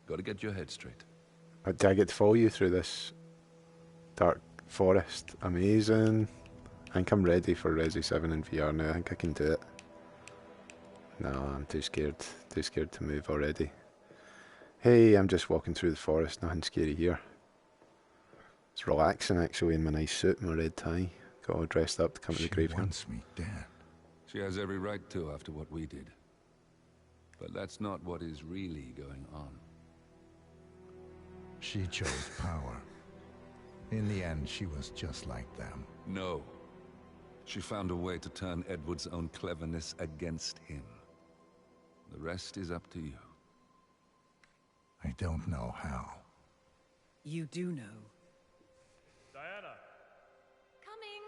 Gotta get your head straight. Did I get to follow you through this dark forest? Amazing. I think I'm ready for Resi 7 in VR now. I think I can do it. No, I'm too scared. Too scared to move already. Hey, I'm just walking through the forest. Nothing scary here. It's relaxing actually in my nice suit, my red tie. Got all dressed up to come to the graveyard. She wants me dead. She has every right to after what we did. But that's not what is really going on. She chose power. In the end, she was just like them. No. She found a way to turn Edward's own cleverness against him. The rest is up to you. I don't know how. You do know. Diana! Coming!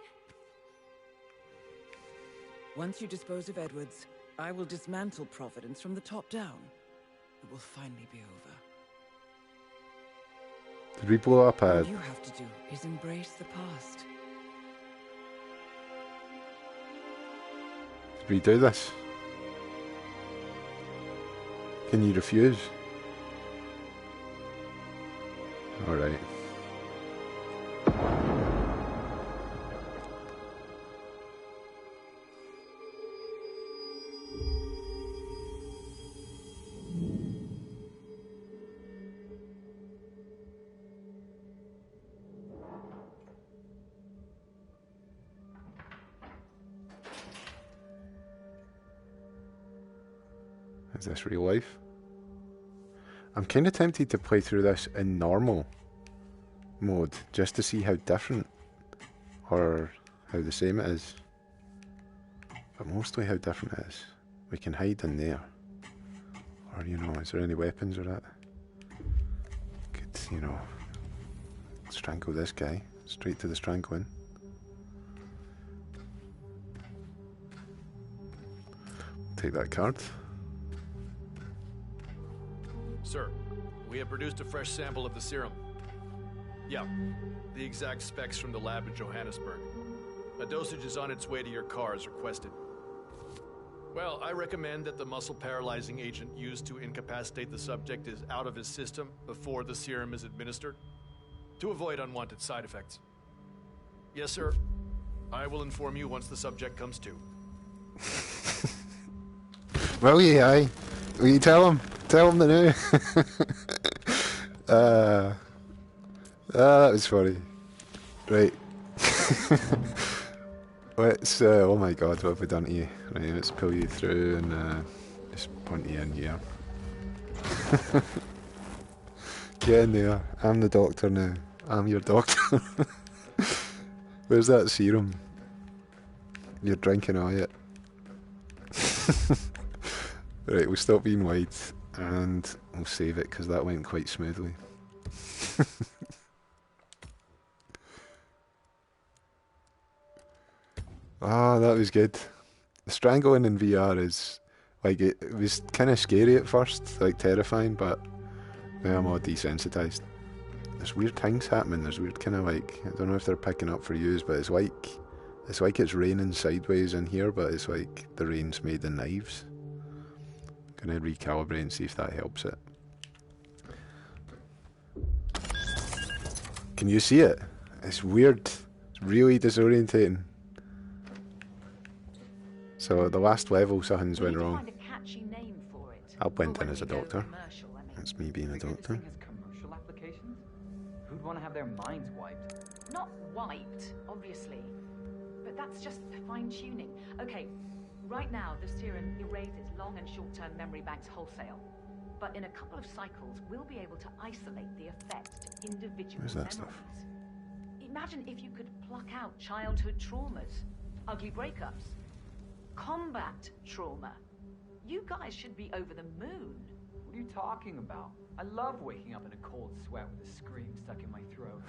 Once you dispose of Edwards, I will dismantle Providence from the top down. It will finally be over. Did we blow up a... All you have to do is embrace the past. Did we do this? Can you refuse? Alright. Is this real life? I'm kind of tempted to play through this in normal mode just to see how different or how the same it is. But mostly how different it is. We can hide in there. Or, you know, is there any weapons or that? Could, you know, strangle this guy. Straight to the strangling. Take that card. Sir, we have produced a fresh sample of the serum. Yeah, the exact specs from the lab in Johannesburg. A dosage is on its way to your car as requested. Well, I recommend that the muscle-paralyzing agent used to incapacitate the subject is out of his system before the serum is administered, to avoid unwanted side effects. Yes, sir. I will inform you once the subject comes to. Will you, aye? Will you tell him? Tell him the new. That was funny. Right. Let's, oh my god, what have we done to you? Right, let's pull you through and just point you in here. Get in there. I'm the doctor now. I'm your doctor. Where's that serum? You're drinking all it. Right, we'll stop being wide and we'll save it because that went quite smoothly. Ah, that was good. The strangling in VR is like it was kind of scary at first, like terrifying, but now I'm all desensitized. There's weird things happening. There's weird kind of like, I don't know if they're picking up for yous, but it's like it's raining sideways in here, but it's like the rain's made of knives. Gonna recalibrate and see if that helps it. Can you see it? It's weird. It's really disorientating. So the last level, something's went wrong. I'll blend in as a doctor. That's me being a doctor. would want to have their minds wiped. Not wiped, obviously. But that's just fine-tuning. Okay, right now the serum erases long and short-term memory banks wholesale. But in a couple of cycles, we'll be able to isolate the effects to individual Where's that memories. stuff? Imagine if you could pluck out childhood traumas, ugly breakups, combat trauma. You guys should be over the moon. What are you talking about? I love waking up in a cold sweat with a scream stuck in my throat.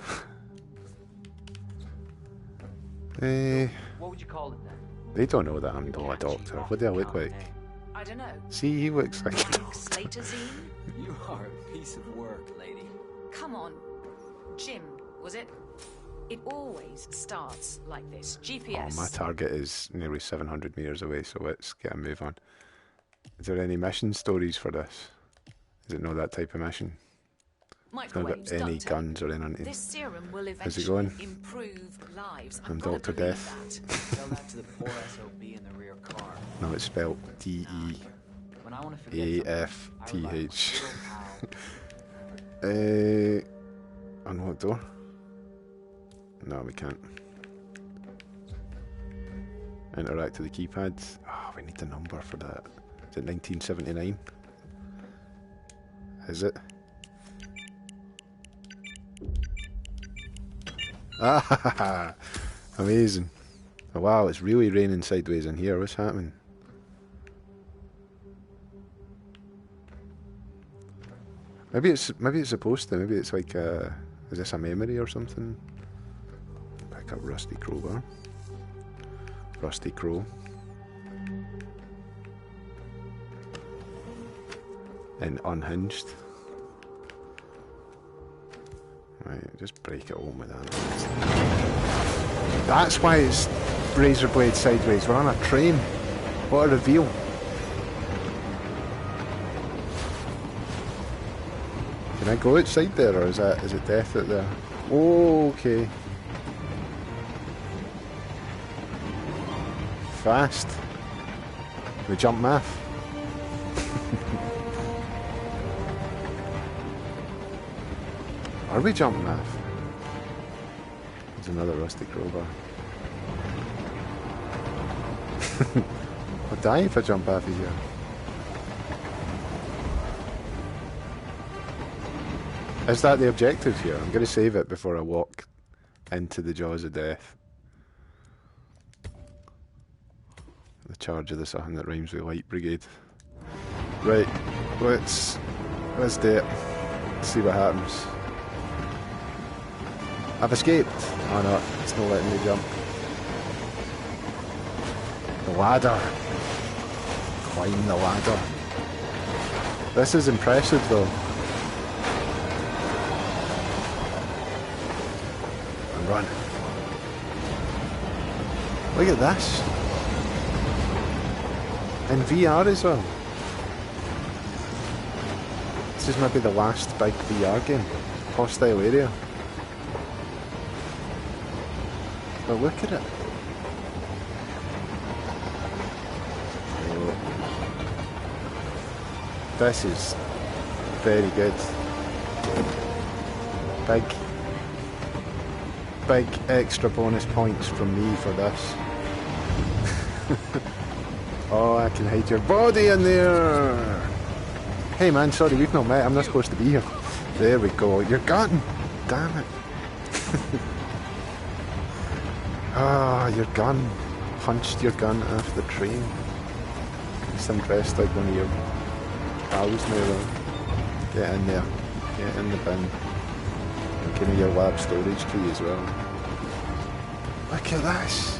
What would you call it then? They don't know that I'm not a doctor. What do I look like? I don't know. See, he looks like a doctor. Slatazine? You are a piece of work, lady. Come on. Jim, was it? It always starts like this. GPS. Oh, my target is nearly 700 meters away, so let's get a move on. Is there any mission stories for this? Is it not that type of mission? It's not got any guns or anything. This serum will How's it eventually going? improve lives. I'm Dr. Death. Tell that to the poor SOB in the rear car. No, it's spelled When I want to forget D-E-A-F-T-H. Unlock door? No, we can't. Interact with the keypad. Oh, we need the number for that. Is it 1979? Is it? Ah, amazing. Oh, wow, it's really raining sideways in here. What's happening? Maybe it's supposed to. Maybe it's like is this a memory or something? Pick up rusty crowbar. Rusty crow. And unhinged. Right, just break it home with that. That's why it's razor blade sideways. We're on a train. What a reveal. Can I go outside there, or is it death out there? Oh, okay. Fast. We jump math. Are we jumping math? There's another rusty crowbar. I'll die if I jump off of here. Is that the objective here? I'm going to save it before I walk into the jaws of death. The charge of the something that rhymes with Light Brigade. Right, let's do it. Let's see what happens. I've escaped. Oh no, it's not letting me jump. The ladder. Climb the ladder. This is impressive though. And run. Look at this. In VR as well. This is maybe the last big VR game. Hostile area. But look at it. Oh. This is very good. Big extra bonus points from me for this. Oh, I can hide your body in there. Hey man, sorry, we've not met. I'm not supposed to be here. There we go. Your gun. Damn it. Ah, your gun. Punched your gun off the train. Just impressed like one of your pals now. Get in there. Get in the bin. And give me your lab storage key as well. Look at this.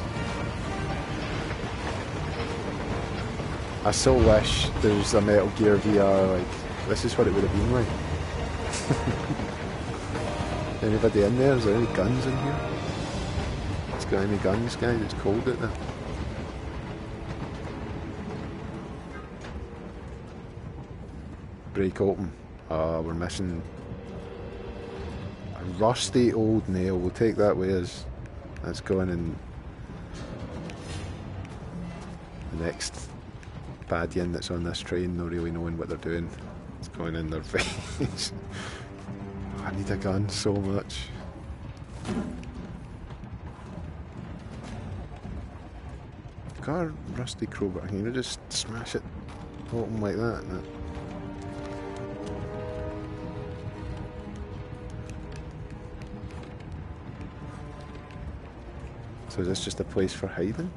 I so wish there was a Metal Gear VR, like, this is what it would have been like. Anybody in there? Is there any guns in here? It's got any guns, guys? It's cold out there. Break open. Ah, we're missing a rusty old nail. We'll take that with us. That's going in the next Badian that's on this train, not really knowing what they're doing. It's going in their face. I need a gun so much. I've got a rusty crowbar. Can you just smash it open like that? No. So is this just a place for hiding?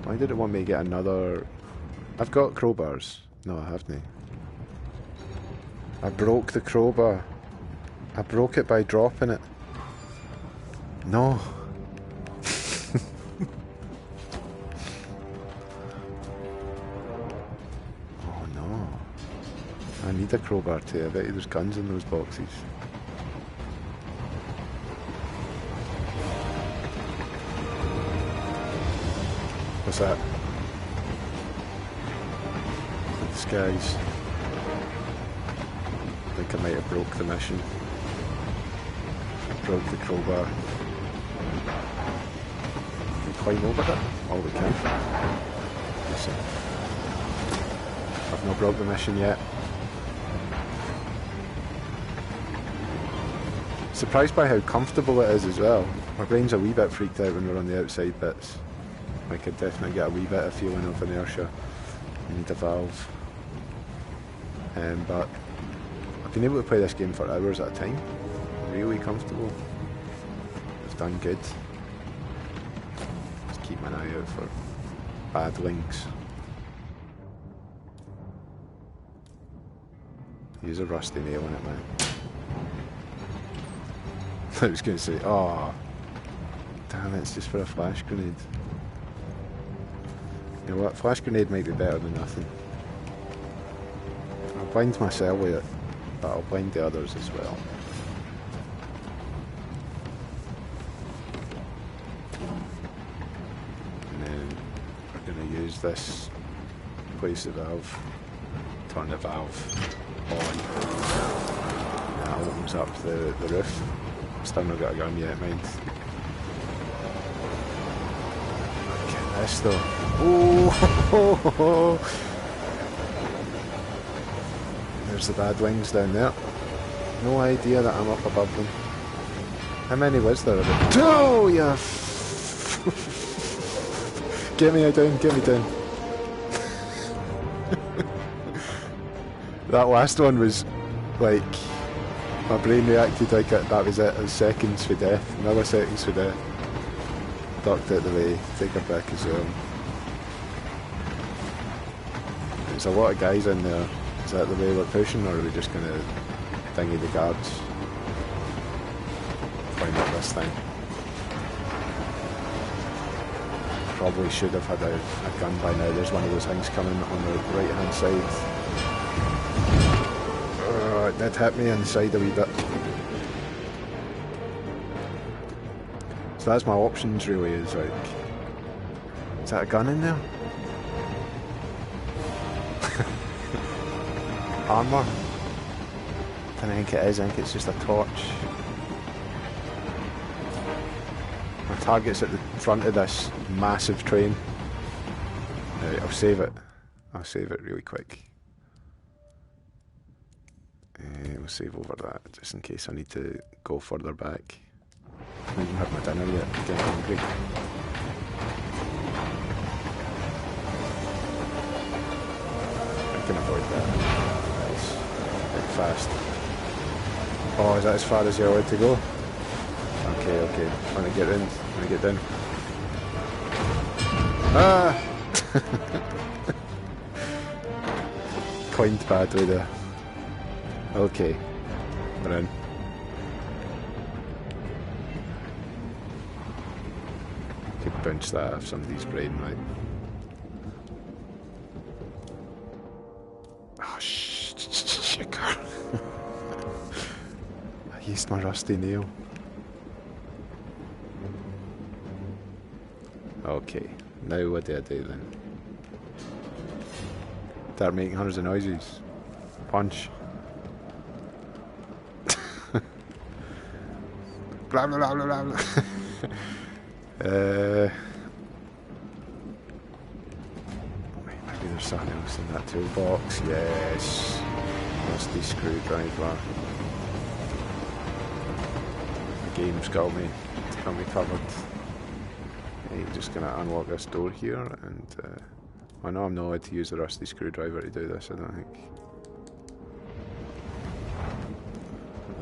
Why did it want me to get another... I've got crowbars. No, I haven't. I broke the crowbar. I broke it by dropping it. No. Oh no. I need a crowbar too. I bet you there's guns in those boxes. What's that? Disguise. I think I might have broke the mission. Broke the crowbar. We climb over it all we can. Listen. I've not broke the mission yet. Surprised by how comfortable it is as well. My brain's a wee bit freaked out when we're on the outside bits. I could definitely get a wee bit of feeling of inertia. I need a valve. But I've been able to play this game for hours at a time. Really comfortable. It's done good. Just keep an eye out for bad links. Use a rusty nail in it, man. I was going to say, oh, damn it, it's just for a flash grenade. You know what, flash grenade might be better than nothing. I'll blind myself with it, but I'll blind the others as well. And then we're going to use this, place the valve, turn the valve on. That opens up the roof. Still not got a gun yet, mind. Look at this though. Oh! There's the bad wings down there. No idea that I'm up above them. How many was there? Oh, yeah! Get me down, get me down. That last one was like, my brain reacted like that was it. It was seconds for death, another seconds for death. Ducked out the way, take her back as well. There's a lot of guys in there. Is that the way we're pushing, or are we just going to dinghy the guards? Climb up this thing. Probably should have had a gun by now. There's one of those things coming on the right hand side. It did hit me inside a wee bit. So that's my options really, is like... Is that a gun in there? Armour? I don't think it is, I think it's just a torch. My target's at the front of this massive train. Right, I'll save it. I'll save it really quick. We'll save over that, just in case I need to go further back. I haven't even had my dinner yet, I'm getting hungry. I can avoid that. Nice. Bit fast. Oh, is that as far as you're allowed to go? Okay, okay. When I get in, when I get down. Ah! Coined badly there. Okay, we're in. Could bounce that off somebody's brain, right? Oh, sugar. I used my rusty nail. Okay, now what do I do then? Start making hundreds of noises. Punch. Blah blah blah blah blah. Maybe there's something else in that toolbox. Yes. Rusty screwdriver. game's got me covered. Okay, just gonna unlock this door here, and I know I'm not allowed to use the rusty screwdriver to do this, I don't think.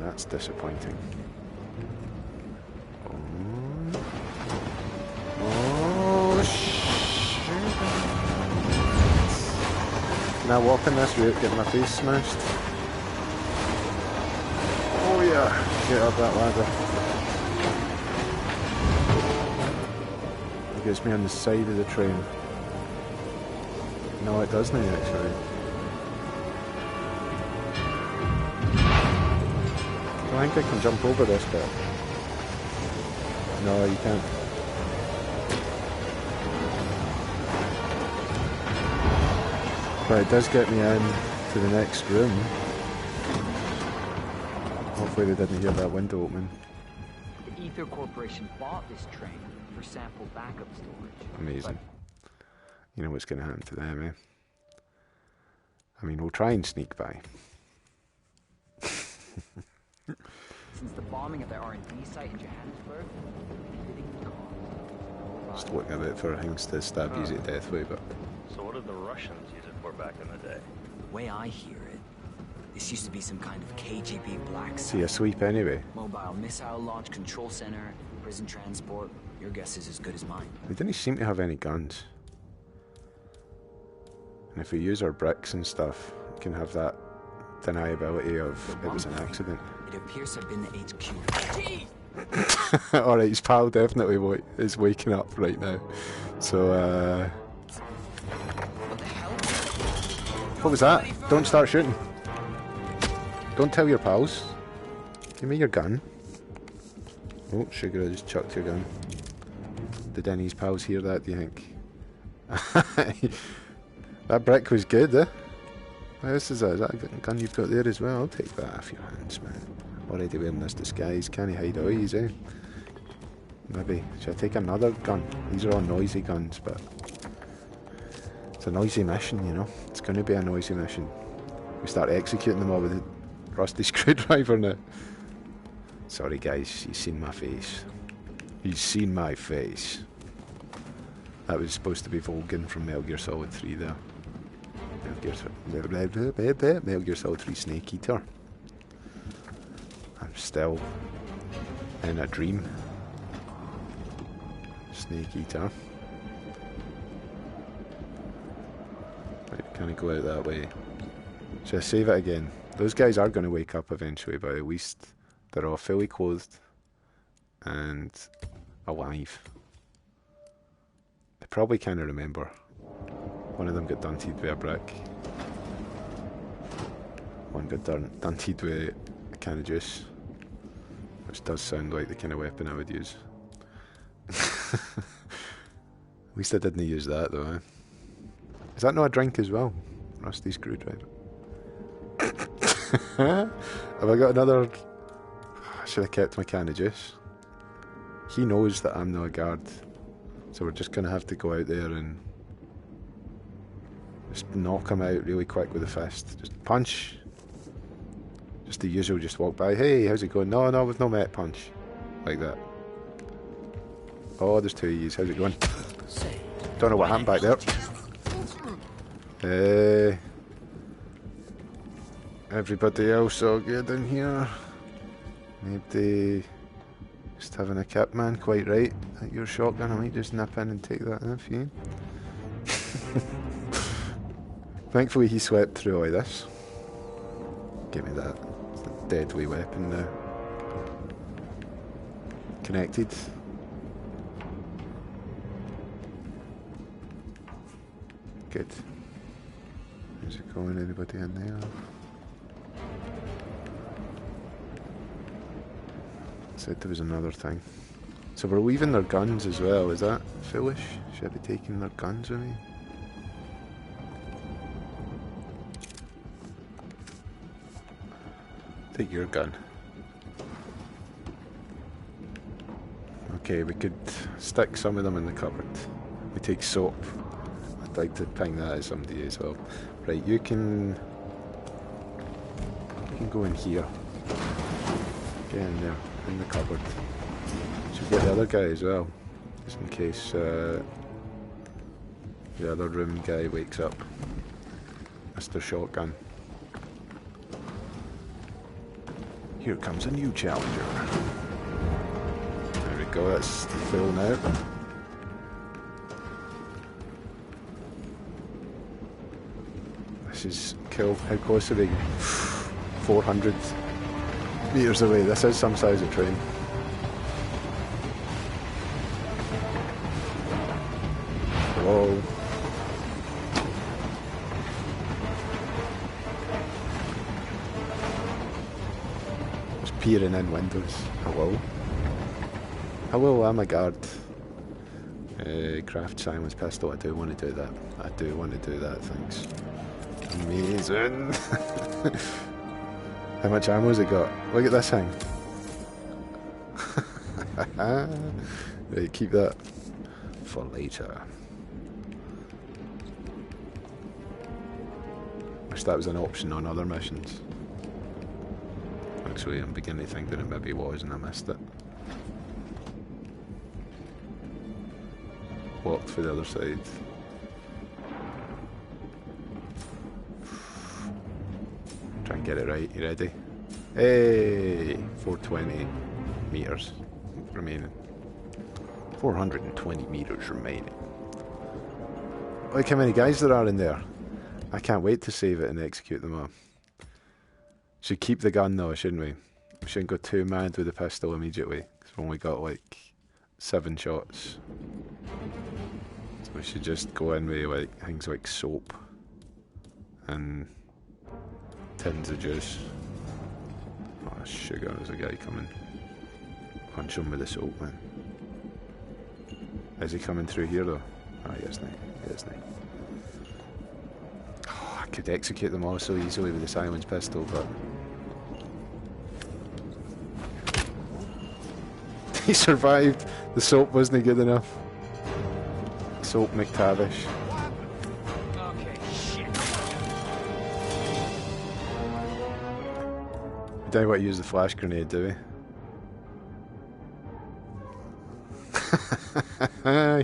That's disappointing. Oh shit! Can I walk in this without getting my face smashed? Oh yeah, get up that ladder. It gets me on the side of the train. No, it doesn't actually. I think I can jump over this bit. No, you can't. But it does get me in to the next room. Hopefully they didn't hear that window opening. The Ether Corporation bought this train for sample backup storage. Amazing. You know what's going to happen to them, eh? I mean, we'll try and sneak by. Since the bombing of the R&D site in Johannesburg, Just looking a bit for things to stab you to death with, but... So what did the Russians use it for back in the day? The way I hear it, this used to be some kind of KGB black See a sweep anyway. Mobile missile launch control center, prison transport. Your guess is as good as mine. We didn't seem to have any guns. And if we use our bricks and stuff, we can have that deniability of it was an accident. It appears to have been the HQ. Alright, his pal definitely is waking up right now. So, what was that? Don't start shooting. Don't tell your pals. Give me your gun. Oh, sugar, I just chucked your gun. Did any of his pals hear that, do you think? That brick was good, eh? Well, is that a gun you've got there as well? I'll take that off your hands, man. Already wearing this disguise, can't he hide eyes, eh? Maybe. Should I take another gun? These are all noisy guns, but... It's a noisy mission, you know? It's going to be a noisy mission. We start executing them all with a rusty screwdriver now. Sorry guys, you've seen my face. You've seen my face. That was supposed to be Volgan from Metal Gear Solid 3 there. Metal Gear Solid 3 Snake Eater. I'm still in a dream. Snake Eater. Right, can I go out that way? Should I save it again? Those guys are going to wake up eventually, but at least they're all fully clothed and alive. I probably kind of remember. One of them got dunted with a brick. One got dunted with a can of juice. Which does sound like the kind of weapon I would use. At least I didn't use that though, eh? Is that not a drink as well? Rusty screwdriver. Have I got another... I should have kept my can of juice. He knows that I'm not a guard. So we're just going to have to go out there and just knock him out really quick with a fist. Just punch. Just the usual, just walk by. Hey, how's it going? No, we've no met. Punch. Like that. Oh, there's two of yous. How's it going? Don't know what happened back there. Everybody else all good in here? Maybe just having a cap, man. Quite right. At your shotgun, I might just nip in and take that off you. Thankfully he swept through all this. Give me that. It's a deadly weapon now. Connected. Good. How's it going? Anybody in there? Said there was another thing. So we're leaving their guns as well, is that foolish? Should I be taking their guns with me? Take your gun. Okay, we could stick some of them in the cupboard. We take soap. I'd like to ping that at somebody as well. Right, you can go in here. Get in there. in the cupboard. Should get the other guy as well, just in case the other room guy wakes up. Mr. Shotgun. Here comes a new challenger. There we go, that's full now. This is cool. How close are we? 400 meters away. This is some size of train. Whoa. Just peering in windows. Hello. Hello, I'm a guard. Craft silence pistol. I do want to do that. I do want to do that, thanks. Amazing. How much ammo has it got? Look at this thing. Right, keep that for later. Wish that was an option on other missions. Actually, I'm beginning to think that it maybe was and I missed it. Walked for the other side. Try and get it right. You ready? Hey! 420 meters remaining. 420 meters remaining. Look how many guys there are in there. I can't wait to save it and execute them all. Should keep the gun though, shouldn't we? We shouldn't go too mad with the pistol immediately, because we've only got like 7 shots. So we should just go in with like things like soap and tins of juice. Oh, sugar, there's a guy coming. Punch him with the soap, man. Is he coming through here though? Ah, yes, no. Yes, no. Oh, I could execute them all so easily with the silence pistol, but he survived. The soap wasn't good enough. Soap McTavish. Okay, shit. We don't want to use the flash grenade, do we?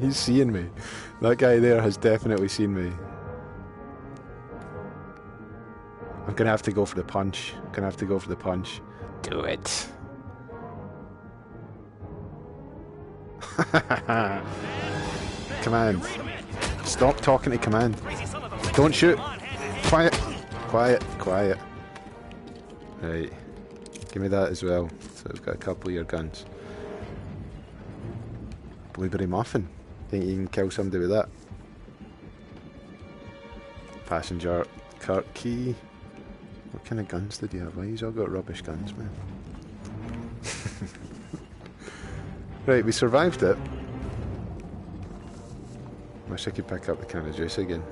He's seeing me. That guy there has definitely seen me. I'm gonna have to go for the punch. I'm gonna have to go for the punch. Do it. Command. Stop talking to command. Don't shoot. Quiet. Quiet. Quiet. Right. Give me that as well. So I've got a couple of your guns. Blueberry muffin. Think you can kill somebody with that? Passenger cart key. What kind of guns did you have? Well, he's all got rubbish guns, man. Right, we survived it. Wish I could pick up the can of juice again.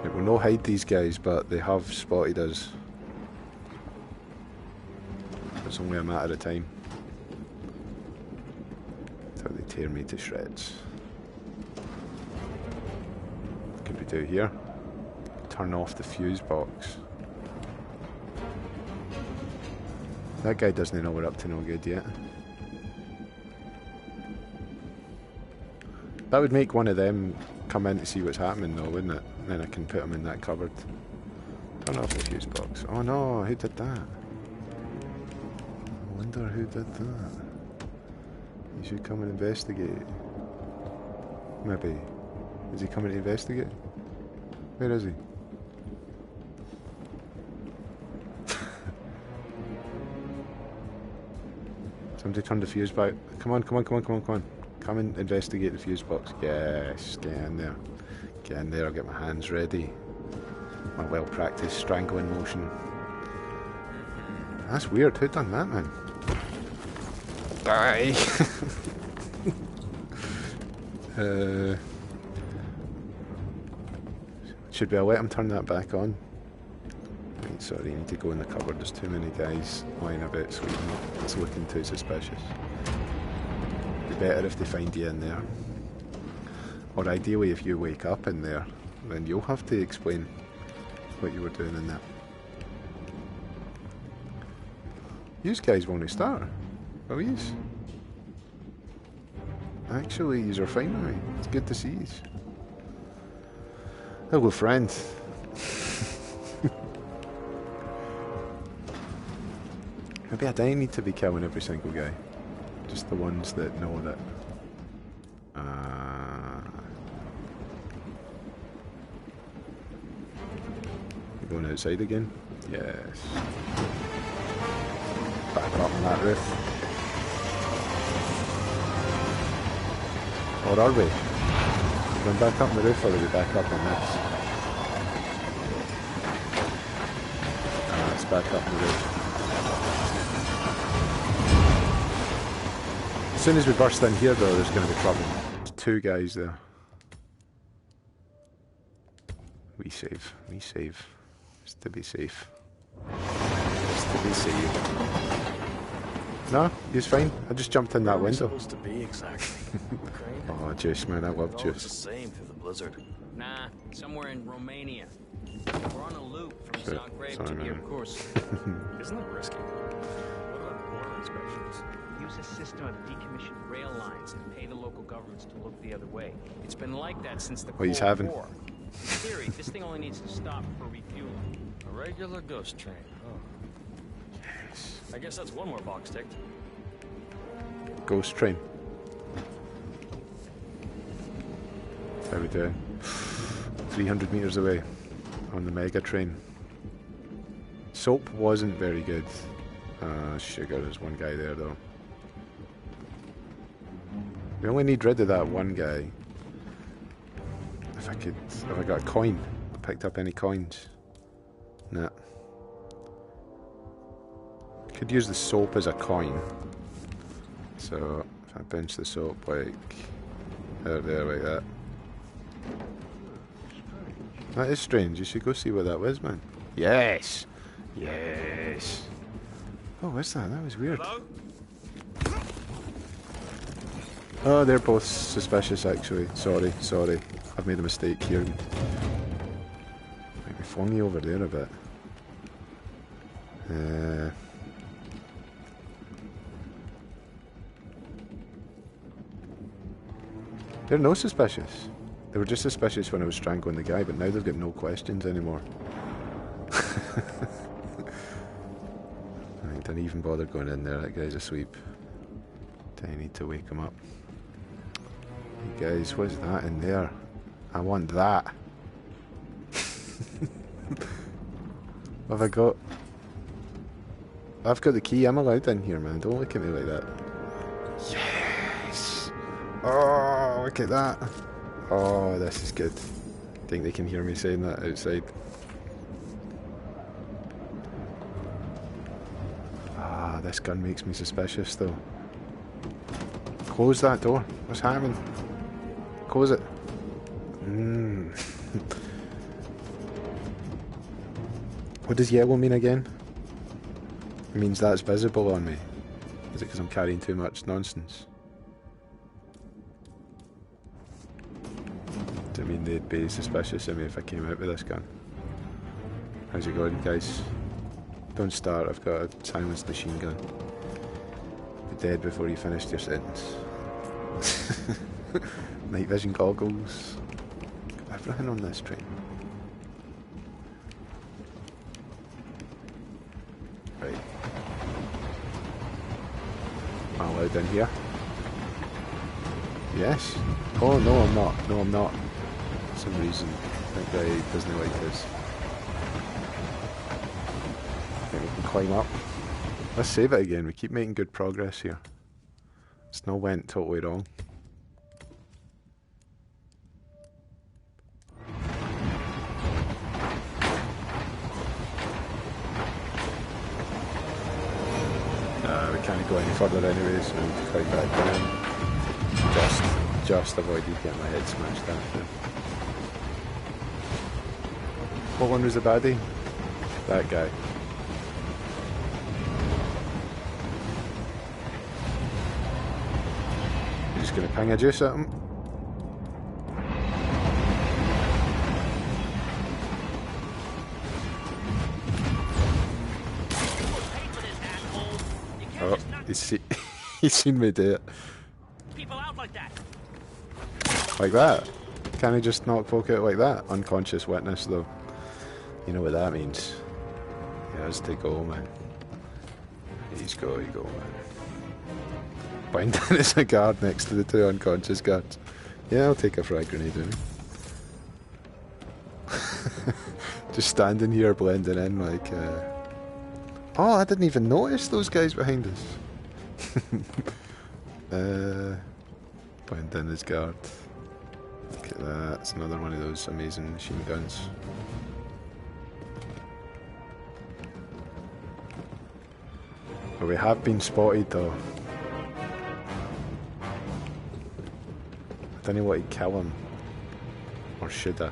Right, we'll no hide these guys, but they have spotted us. It's only a matter of time. Until they tear me to shreds. What could we do here? Turn off the fuse box. That guy doesn't know we're up to no good yet. That would make one of them come in to see what's happening though, wouldn't it? And then I can put them in that cupboard. Turn off the fuse box. Oh no, who did that? I wonder who did that. You should come and investigate. Maybe. Is he coming to investigate? Where is he? Somebody turned the fuse back. Come on, come on, come on, come on, come on. Come and investigate the fuse box. Yes, get in there. Get in there, I'll get my hands ready. My well-practiced strangling motion. That's weird, who done that, man? Die! Should we let him turn that back on? Right, sorry, you need to go in the cupboard. There's too many guys lying about, so it's looking too suspicious. Be better if they find you in there. Or ideally, if you wake up in there, then you'll have to explain what you were doing in there. You guys want to start? Oh, yes. Actually, yous are fine with me. It's good to see yous. Hello, friend. Maybe I don't need to be killing every single guy. Just the ones that know that. You going outside again? Yes. Back up on that roof. Or are we? Going back up on the roof, or are we back up on this? It's back up on the roof. As soon as we burst in here, though, there's going to be trouble. There's 2 guys there. We save. We save. Just to be safe. Just to be safe. No, he's fine. I just jumped in that window. Supposed to be exactly. Oh, Juice, man, I love It's Juice. the same through the blizzard. Nah, somewhere in Romania. We're on a loop from Shit, Zagreb sorry, to man. Irkutsk. Isn't that risky? What about border inspections? Use a system of decommissioned rail lines and pay the local governments to look the other way. It's been like that since the What he's Cold having. War. In theory, this thing only needs to stop for refueling. A regular ghost train. Oh. Yes. I guess that's one more box ticked. Ghost train. How we doing? 300 meters away on the mega train. Soap wasn't very good. Sugar, there's one guy there though. We only need rid of that one guy. If I got a coin. I picked up any coins. Nah. Could use the soap as a coin. So if I pinch the soap like out there like that. That is strange. You should go see what that was, man. Yes! Yes! Oh, what's that? That was weird. Hello? Oh, they're both suspicious, actually. Sorry. I've made a mistake here. Make me flung you over there a bit. They're no suspicious. They were just suspicious when I was strangling the guy, but now they've got no questions anymore. I didn't even bother going in there. That guy's asleep. I need to wake him up. Hey guys, what's that in there? I want that. What have I got? I've got the key. I'm allowed in here, man. Don't look at me like that. Yes! Oh, look at that. Oh, this is good. I think they can hear me saying that outside. Ah, this gun makes me suspicious though. Close that door. What's happening? Close it. What does yellow mean again? It means that's visible on me. Is it because I'm carrying too much nonsense? I mean, they'd be suspicious of me if I came out with this gun. How's it going, guys? Don't start, I've got a silenced machine gun. Be dead before you finished your sentence. Night vision goggles. Got everything on this train. Right. Am I allowed in here? Yes? Oh, no I'm not. No I'm not. For some reason, that guy doesn't like this. I think we can climb up. Let's save it again. We keep making good progress here. It's not went totally wrong. We can't go any further anyway, so we need to climb back down. Just avoided getting my head smashed after. What one was the baddie? That guy. You're just gonna ping a juice at him? He's seen me do it. People out like that. Like that? Can I just knock folk out like that? Unconscious witness, though. You know what that means. He has to go, man. He's got to go, man. Bind down as a guard next to the two unconscious guards. Yeah, I'll take a frag grenade in. Just standing here blending in like... Oh, I didn't even notice those guys behind us. Bind down his guard. Look at that, it's another one of those amazing machine guns. But we have been spotted though. I don't know what to kill him. Or should I?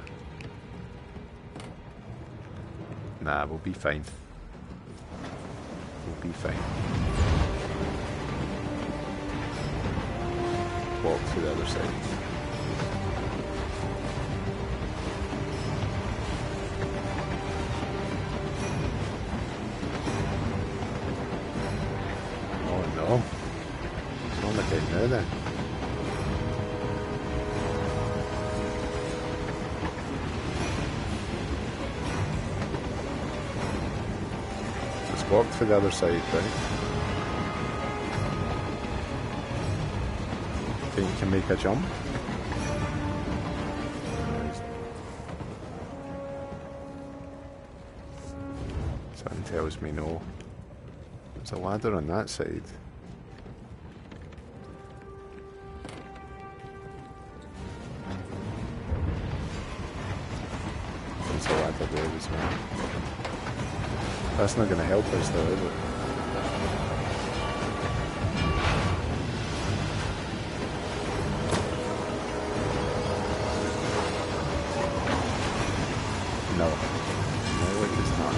Nah, we'll be fine. We'll be fine. Walk to the other side. Oh no. It's on the gate now then. Just walk to the other side, right? Think you can make a jump? Something tells me no. There's a ladder on that side. There's a ladder there as well. That's not going to help us though, is it? No. No, it is not.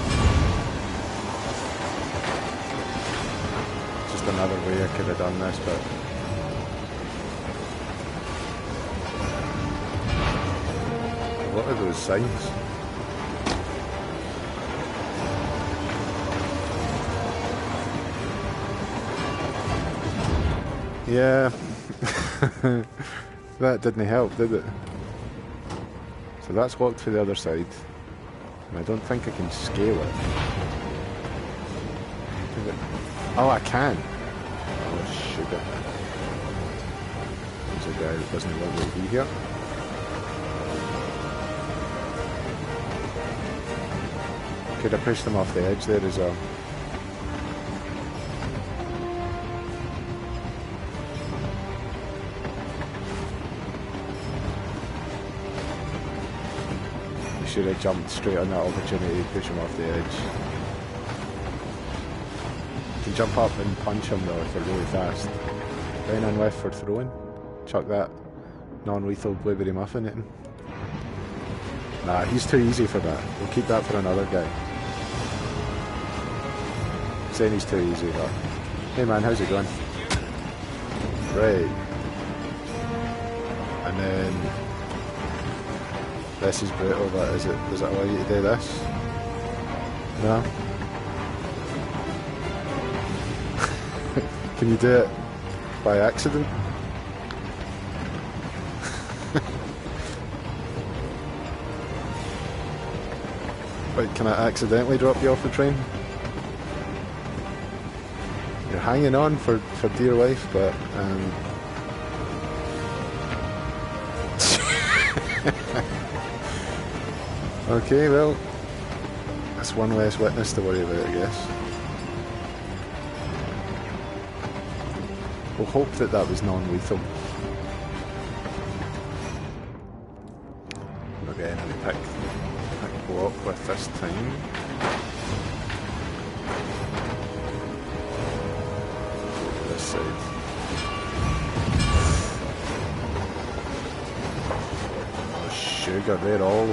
Just another way I could have done this, but... What are those signs? Yeah. That didn't help, did it? So that's walked to the other side. And I don't think I can scale it. Oh, I can. Oh, sugar. There's a guy that doesn't want to be here. Could have pushed him off the edge there as well. Should have jumped straight on that opportunity to push him off the edge. You can jump up and punch him though if they're really fast. Right on left for throwing. Chuck that non-lethal blueberry muffin at him. Nah, he's too easy for that. We'll keep that for another guy. Saying he's too easy, but... Hey man, how's it going? Right. And then... This is brutal, but does it allow you to do this? No? Can you do it by accident? Wait, can I accidentally drop you off the train? You're hanging on for dear life, but okay, well, that's one less witness to worry about, I guess. We'll hope that that was non-lethal. Again, I pick block with this time. Go to this side. Oh, sugar, they're all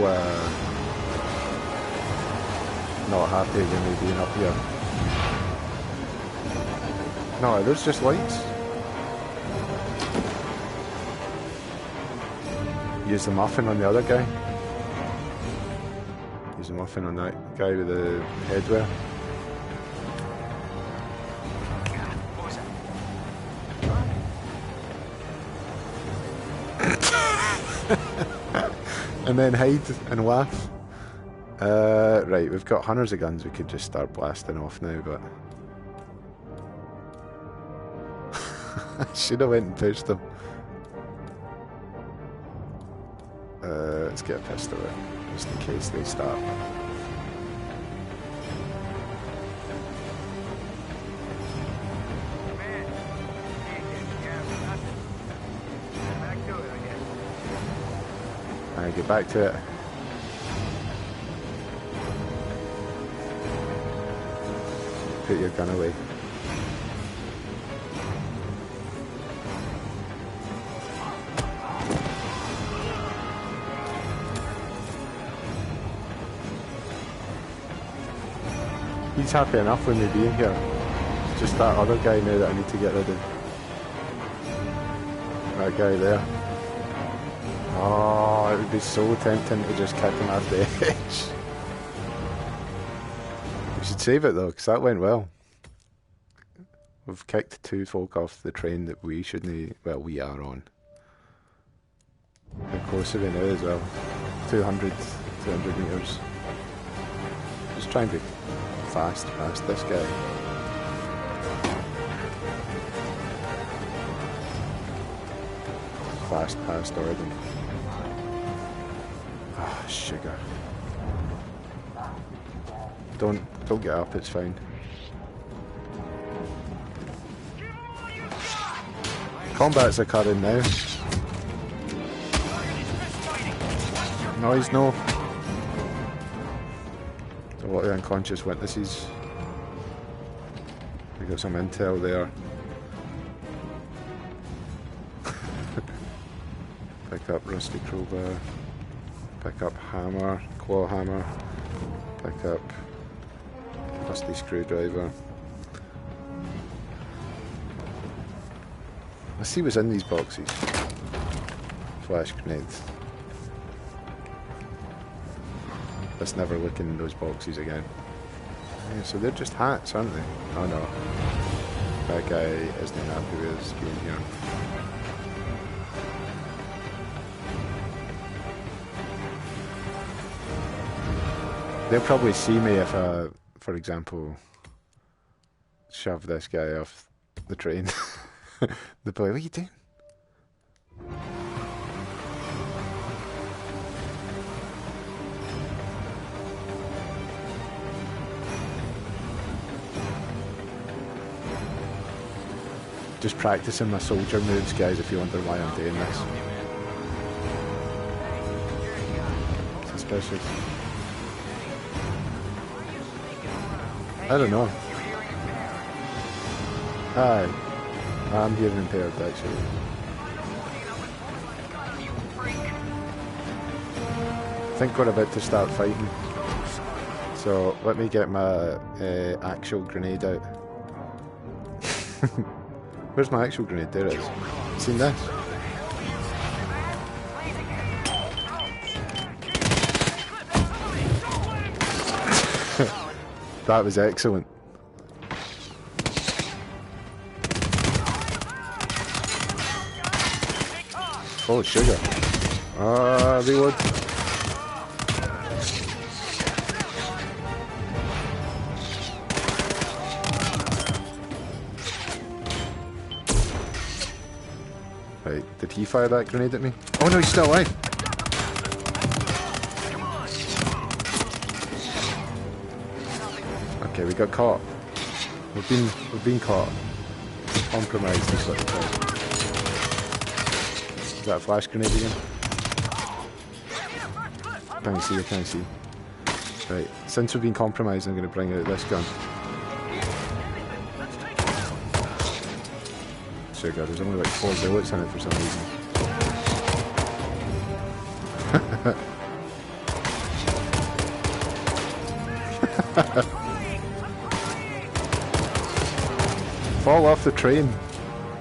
not happy with me being up here. No, there's just lights. Use the muffin on the other guy. Use the muffin on that guy with the headwear. And then hide and laugh. Right, we've got hundreds of guns we could just start blasting off now, but... I should have went and pushed them. Let's get a pistol out, just in case they start. Alright, get back to it. Put your gun away. He's happy enough with me being here. It's just that other guy now that I need to get rid of. That guy there. Oh, it would be so tempting to just kick him off the edge. We should save it though, because that went well. We've kicked 2 folk off the train that we shouldn't, well, we are on. How close are we now as well? 200 metres. Just try and be fast past this guy. Fast past Orden. Ah, sugar. Don't get up, it's fine. Combat's occurring now. Noise, no. A lot of unconscious witnesses. We got some intel there. Pick up rusty crowbar. Pick up hammer, claw hammer. Pick up rusty screwdriver. Let's see what's in these boxes. Flash grenades. Let's never look in those boxes again. Yeah, so they're just hats, aren't they? Oh no. That guy isn't happy with his game here. They'll probably see me if I, for example, shove this guy off the train. They'll be like, what are you doing? Just practicing my soldier moves, guys, if you wonder why I'm doing this. Suspicious. I don't know. Hi. I'm hearing impaired, actually. I think we're about to start fighting. So, let me get my actual grenade out. Where's my actual grenade? There it is. Seen this? That was excellent. Oh, sugar. Reload. Right, did he fire that grenade at me? Oh no, he's still alive! Okay, we got caught. We've been caught. Compromised and sort of thing. Is that a flash grenade again? I can't see. Right, since we've been compromised, I'm going to bring out this gun. Sugar, there's only like 4 bullets in it for some reason. Fall off the train.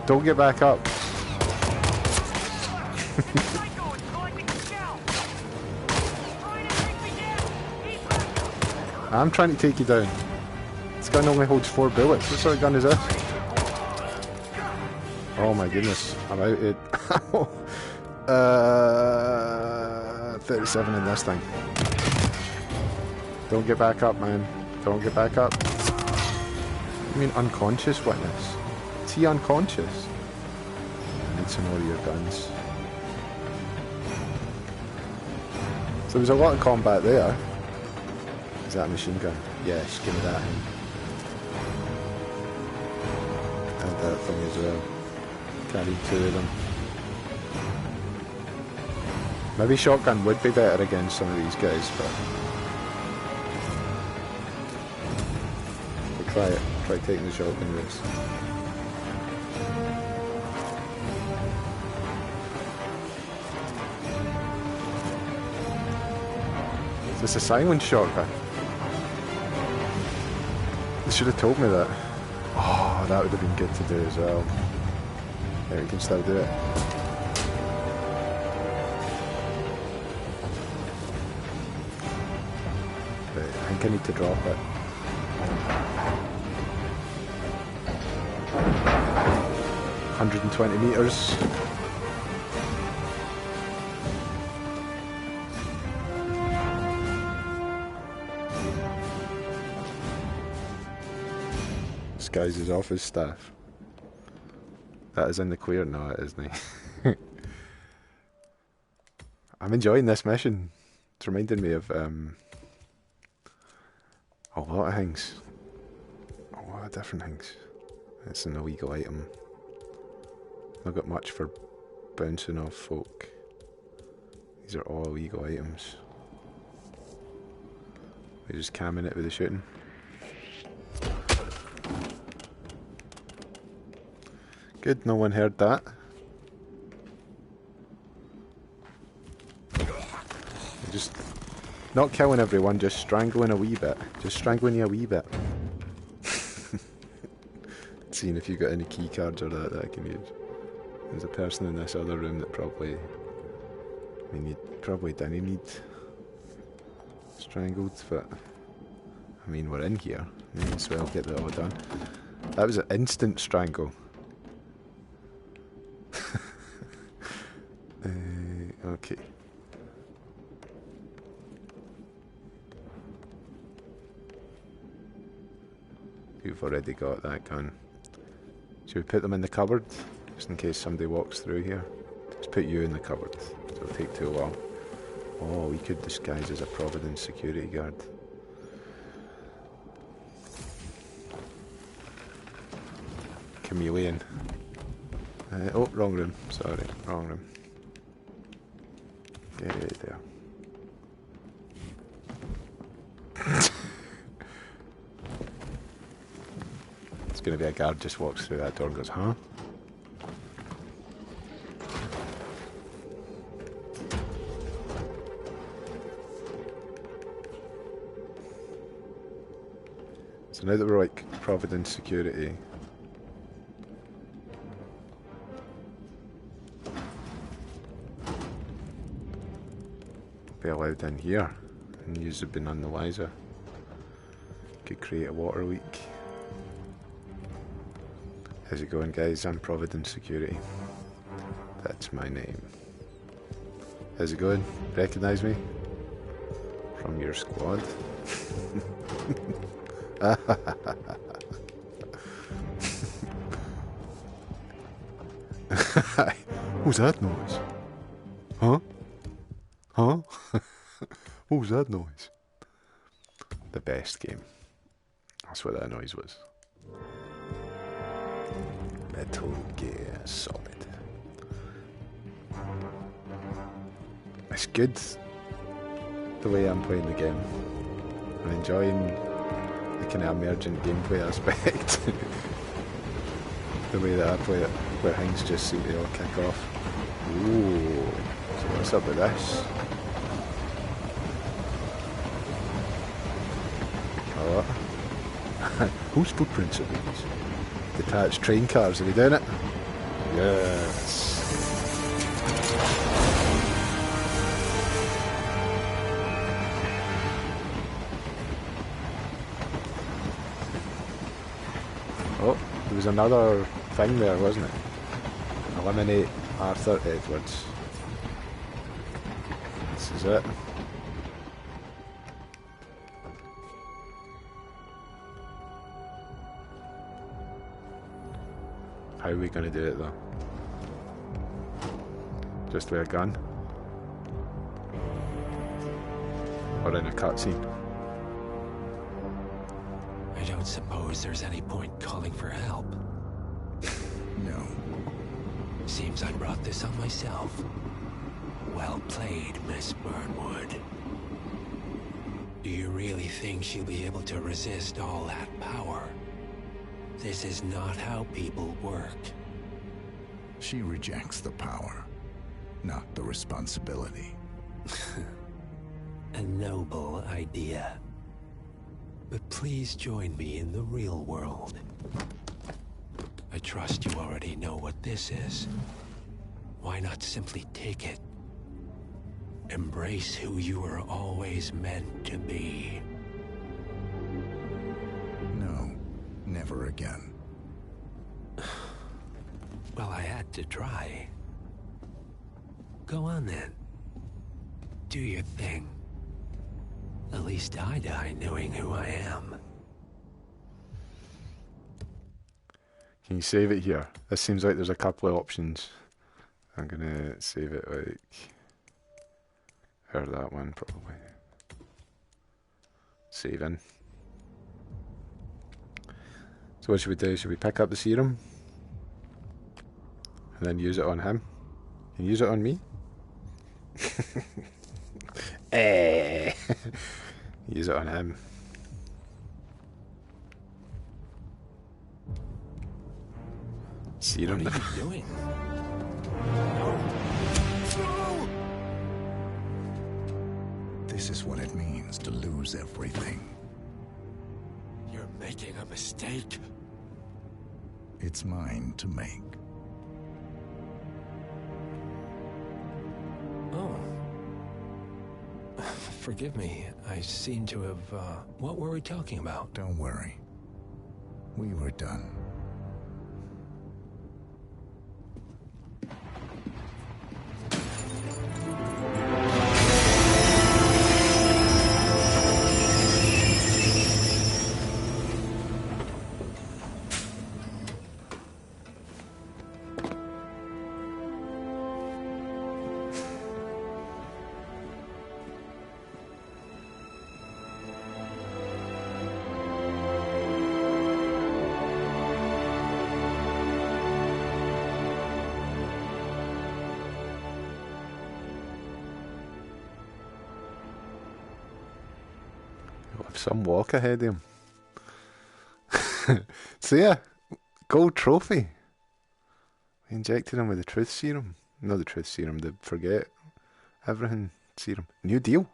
Don't get back up. I'm trying to take you down. This gun only holds 4 bullets. What sort of gun is this? Oh my goodness, I'm out it. 37 in this thing. Don't get back up, man. Don't get back up. You mean unconscious witness? Is he unconscious? I need some more of your guns. So there's a lot of combat there. Is that a machine gun? Yes, give me that. And that thing as well. Carried 2 of them. Maybe shotgun would be better against some of these guys, but we'll try it. Try taking the shotgun risk. Is this a silent shotgun? They should have told me that. Oh, that would have been good to do as well. Yeah, we can still do it. But I think I need to drop it. $120 meters. This guy's his office staff. That is in the clear? No, it isn't. I'm enjoying this mission. It's reminding me of a lot of things. A lot of different things. It's an illegal item. Not got much for bouncing off folk. These are all illegal items. We're just camming it with the shooting. Good, no one heard that. Just not killing everyone, just strangling a wee bit. Just strangling you a wee bit. Seeing if you got any key cards or that I can use. There's a person in this other room that probably, I mean, you probably didn't need strangled, but I mean, we're in here. May as well get that all done. That was an instant strangle. Okay. You've already got that gun. Should we put them in the cupboard? Just in case somebody walks through here. Let's put you in the cupboard. It'll take too long. Oh, we could disguise as a Providence security guard. Chameleon. Oh, wrong room. Sorry, wrong room. Get it there. It's going to be a guard just walks through that door and goes, huh? So now that we're like Providence security, be allowed in here, and yous have been none the wiser. Could create a water leak. How's it going, guys? I'm Providence Security. That's my name. How's it going? Recognise me? From your squad? What was that noise? Huh? Huh? What was that noise? The best game. That's what that noise was. Metal Gear Solid. It's good the way I'm playing the game. I'm enjoying the kind of emergent gameplay aspect. The way that I play it, where things just seem to all kick off. Ooh, so what's up with this? Oh, whose footprints are these? Detached train cars, are we doing it? Yes. Oh, there was another thing there, wasn't it? Eliminate Arthur Edwards. This is it. How are we going to do it though? Just with a gun? Or in a cutscene? I don't suppose there's any point calling for help. No. Seems I brought this on myself. Well played, Miss Burnwood. Do you really think she'll be able to resist all that power? This is not how people work. She rejects the power, not the responsibility. A noble idea. But please join me in the real world. I trust you already know what this is. Why not simply take it? Embrace who you were always meant to be. No, never again. Well, I had to try. Go on then. Do your thing. At least I die knowing who I am. Can you save it here? This seems like there's a couple of options. I'm gonna save it like... or that one, probably. Save in. So what should we do? Should we pick up the serum? And then use it on him? Can you use it on me? Eh. Use it on him. Serum. What are you doing? This is what it means to lose everything. You're making a mistake. It's mine to make. Oh. Forgive me. I seem to have, what were we talking about? Don't worry. We were done. Some walk ahead of him. So yeah, gold trophy. We injected him with the truth serum. Not the truth serum, the forget everything serum. New deal.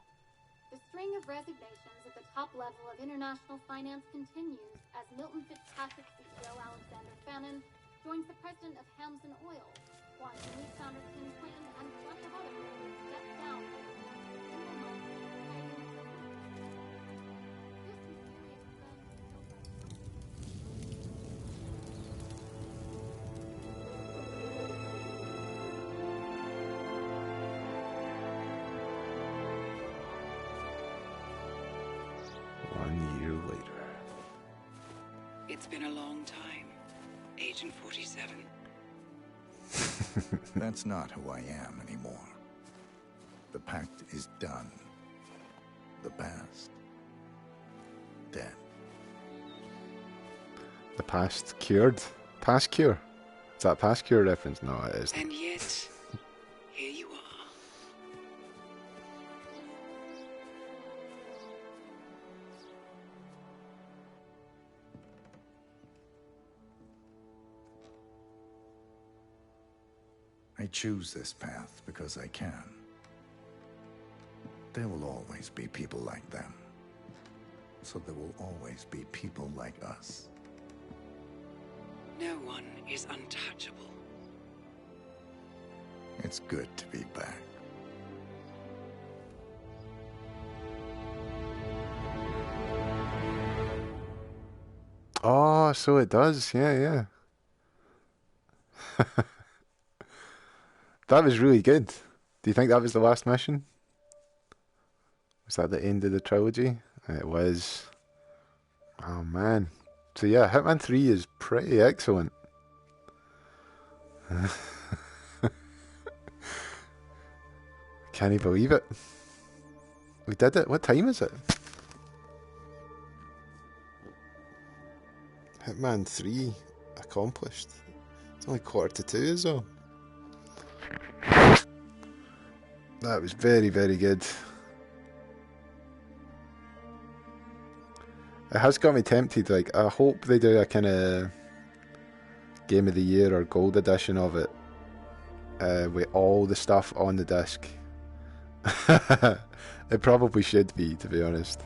The string of resignations at the top level of international finance continues as Milton Fitzpatrick CEO Alexander Fannin joins the president of Hamson Oil, while newly founder Tim Quinn and a bunch of other people step down. It's been a long time, Agent 47. That's not who I am anymore. The pact is done. The past, dead. The past cured? Past cure? Is that past cure reference? No, it isn't. And yet, here you are. I choose this path because I can. There will always be people like them. So there will always be people like us. No one is untouchable. It's good to be back. Oh, so it does. Yeah. That was really good. Do you think that was the last mission? Was that the end of the trilogy? It was. Oh man. So yeah, Hitman 3 is pretty excellent. Can't you believe it? We did it. What time is it? Hitman 3 accomplished. It's only 1:45 as well. That was very, very good. It has got me tempted. Like, I hope they do a kind of Game of the Year or Gold Edition of it with all the stuff on the disc. It probably should be, to be honest.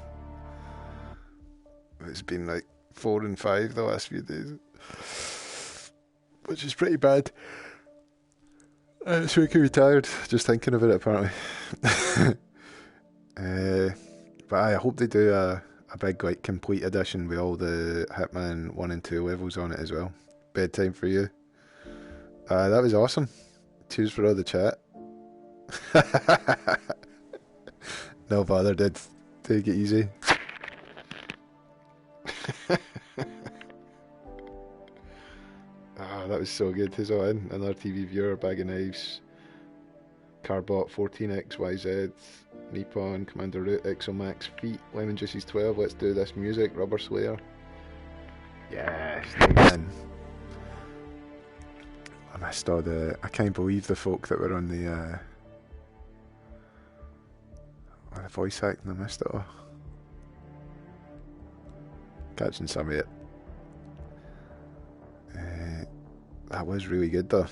It's been like 4 and 5 the last few days, which is pretty bad. It's making me tired just thinking of it, apparently. But I hope they do a big, like, complete edition with all the Hitman 1 and 2 levels on it as well. Bedtime for you. That was awesome. Cheers for all the chat. No bother, dude. Take it easy. That was so good. Who's all in? Another TV viewer, bag of knives, Carbot 14XYZ, Nippon, Commander Root, Exomax, Feet, Lemon Juices 12, Let's Do This Music, Rubber Slayer. Yes, man. I missed all the. I can't believe the folk that were on the voice acting. I missed it all. Catching some of it. That was really good though.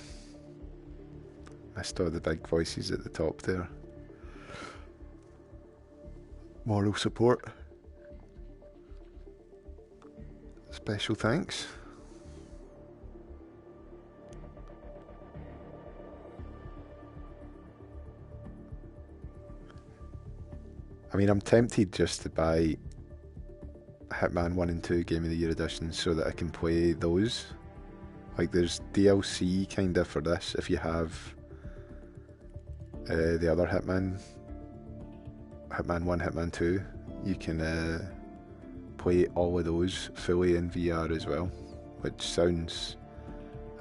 Missed all the big voices at the top there. Moral support. Special thanks. I mean, I'm tempted just to buy Hitman 1 and 2 Game of the Year editions so that I can play those. Like, there's DLC kind of for this if you have the other Hitman 1, Hitman 2. You can play all of those fully in VR as well, which sounds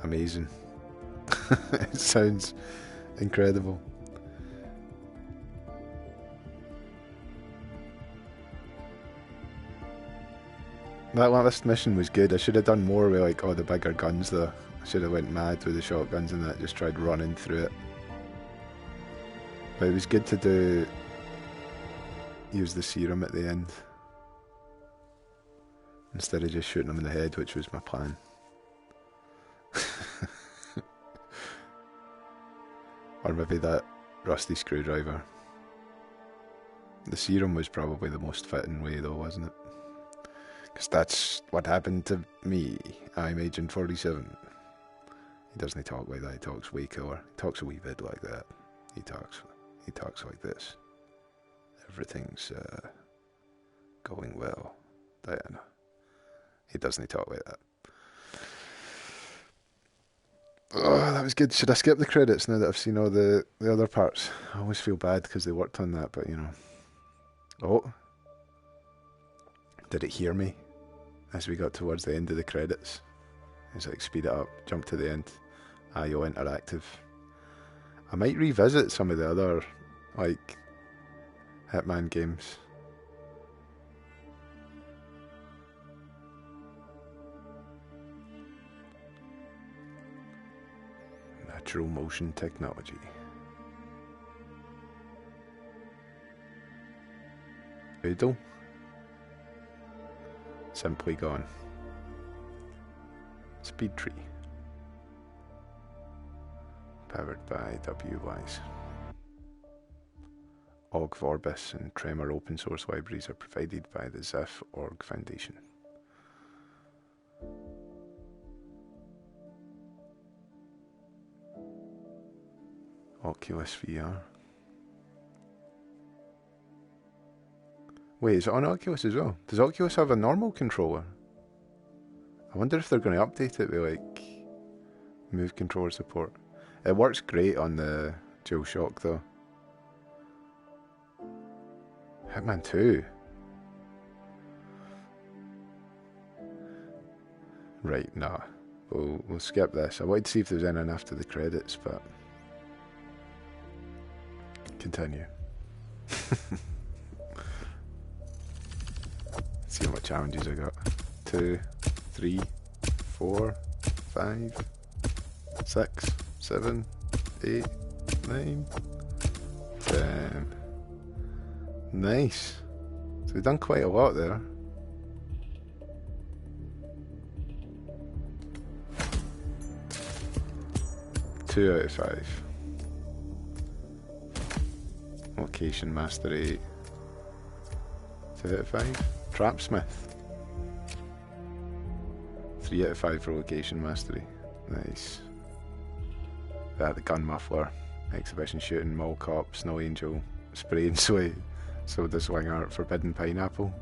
amazing. It sounds incredible. That last mission was good. I should have done more with, like, all the bigger guns though. I should have went mad with the shotguns and that, just tried running through it. But it was good to use the serum at the end instead of just shooting them in the head, which was my plan. Or maybe that rusty screwdriver. The serum was probably the most fitting way though, wasn't it? Because that's what happened to me. I'm Agent 47. He doesn't talk like that. He talks way cooler. He talks a wee bit like that. He talks like this. Everything's going well, Diana. He doesn't talk like that. Oh, that was good. Should I skip the credits now that I've seen all the other parts? I always feel bad because they worked on that, but you know. Oh. Did it hear me as we got towards the end of the credits? It's like, speed it up, jump to the end. IO Interactive. I might revisit some of the other, like, Hitman games. Natural motion technology. Oodle. Simply Gone. Speed Tree. Powered by WWise. OGG Vorbis and Tremor open source libraries are provided by the ZIF Org Foundation. Oculus VR. Wait, is it on Oculus as well? Does Oculus have a normal controller? I wonder if they're going to update it with, like, move controller support. It works great on the DualShock though. Hitman 2. Right, nah. We'll skip this. I wanted to see if there was anything after the credits, but... Continue. See how much challenges I got. 2, 3, 4, 5, 6, 7, 8, 9, 10. Nice. So we've done quite a lot there. Two out of 5. Location Mastery. 2 out of 5. Trapsmith. 3 out of 5 for Location Mastery. Nice. The gun muffler. Exhibition shooting, mall cop, snow angel, spray and sway, soda swinger, forbidden pineapple,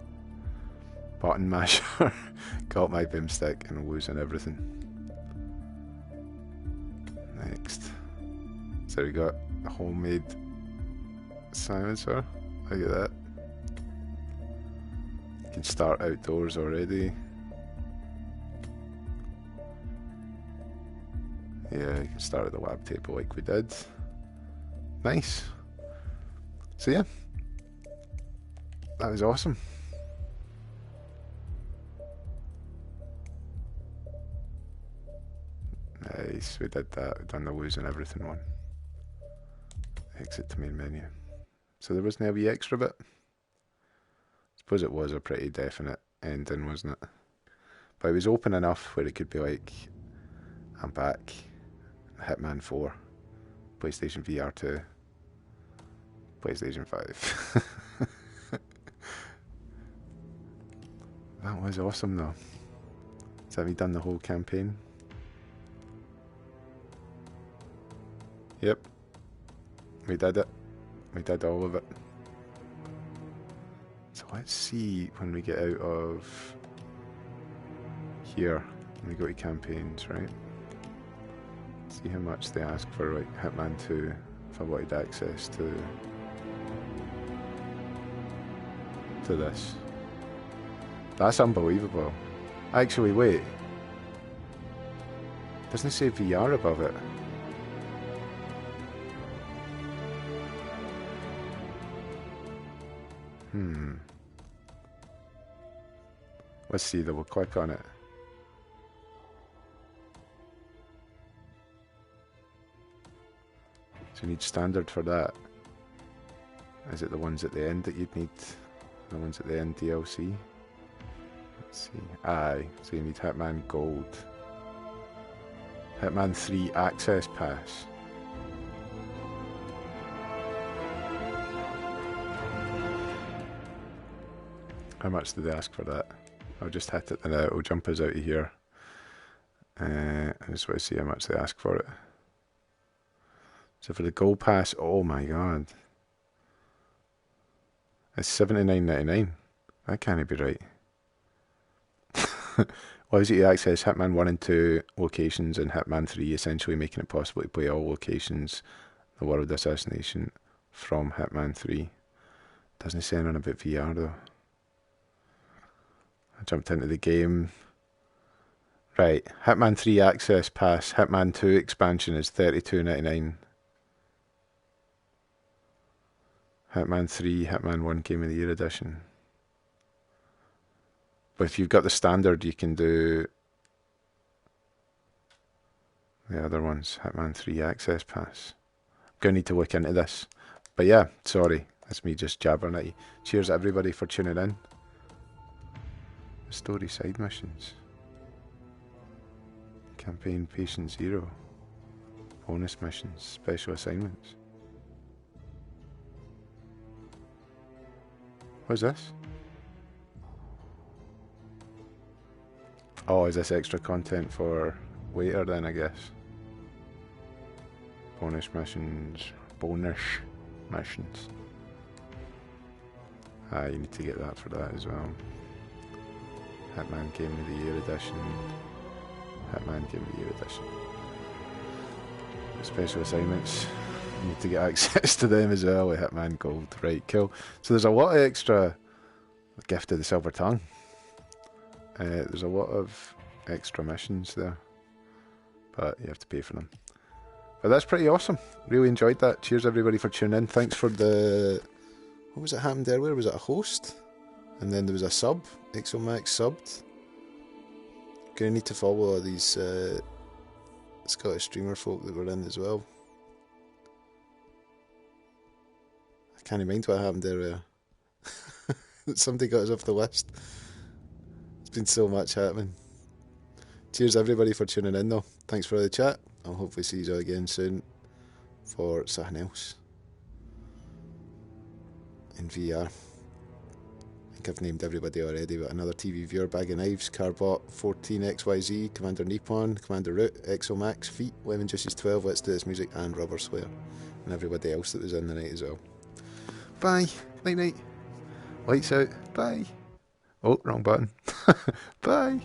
button masher, got my boomstick and losing everything. Next. So we got a homemade silencer. Look at that. You can start outdoors already. Yeah, you can start at the lab table like we did. Nice. So yeah, that was awesome. Nice, we did that. We've done the losing everything one. Exit to main menu. So there wasn't a wee extra bit. I suppose it was a pretty definite ending, wasn't it? But it was open enough where it could be like, I'm back. Hitman 4. PlayStation VR 2. PlayStation 5. That was awesome though. So have you done the whole campaign? Yep. We did it. We did all of it. So let's see when we get out of here. When we go to campaigns, right? See how much they ask for like Hitman 2 if I wanted access to this. That's unbelievable. Actually, wait. Doesn't it say VR above it? Let's see, we'll click on it. So you need standard for that. Is it the ones at the end that you'd need? The ones at the end DLC? Let's see. Aye, so you need Hitman Gold. Hitman 3 Access Pass. How much did they ask for that? I'll just hit it and it'll jump us out of here. I just want to see how much they ask for it. So for the Gold Pass, oh my god. It's $79.99. That can't be right. Allows you to access Hitman 1 and 2 locations and Hitman 3, essentially making it possible to play all locations the world assassination from Hitman 3. Doesn't say anything about VR though. I jumped into the game. Right, Hitman 3 Access Pass, Hitman 2 expansion is $32.99. Hitman 3, Hitman 1 Game of the Year edition. But if you've got the standard, you can do the other ones. Hitman 3 Access Pass. I'm going to need to look into this. But yeah, sorry. That's me just jabbering at you. Cheers everybody for tuning in. Story side missions. Campaign Patient Zero. Bonus missions. Special assignments. What's this? Oh, is this extra content for later then, I guess? Bonus missions. Bonus missions. You need to get that for that as well. Hitman Game of the Year edition. Hitman Game of the Year edition. Special assignments. You need to get access to them as well with Hitman Gold. Right, cool. So there's a lot of extra... Gift of the Silver Tongue. There's a lot of extra missions there. But you have to pay for them. But that's pretty awesome. Really enjoyed that. Cheers everybody for tuning in. Thanks for the... What was it happened earlier? Was it a host? And then there was a sub. Exomax subbed. Gonna need to follow all these Scottish streamer folk that were in as well. I can't mind what happened earlier. Somebody got us off the list. It's been so much happening. Cheers everybody for tuning in though. Thanks for the chat. I'll hopefully see you all again soon for something else in VR. I think I've named everybody already, but another TV viewer, Bag of Knives, Carbot, 14XYZ, Commander Nippon, Commander Root, Exomax, Feet, Lemon Juices 12, Let's Do This Music, and Rubber Slayer. And everybody else that was in the night as well. Bye. Night night. Lights out. Bye. Oh, wrong button. Bye.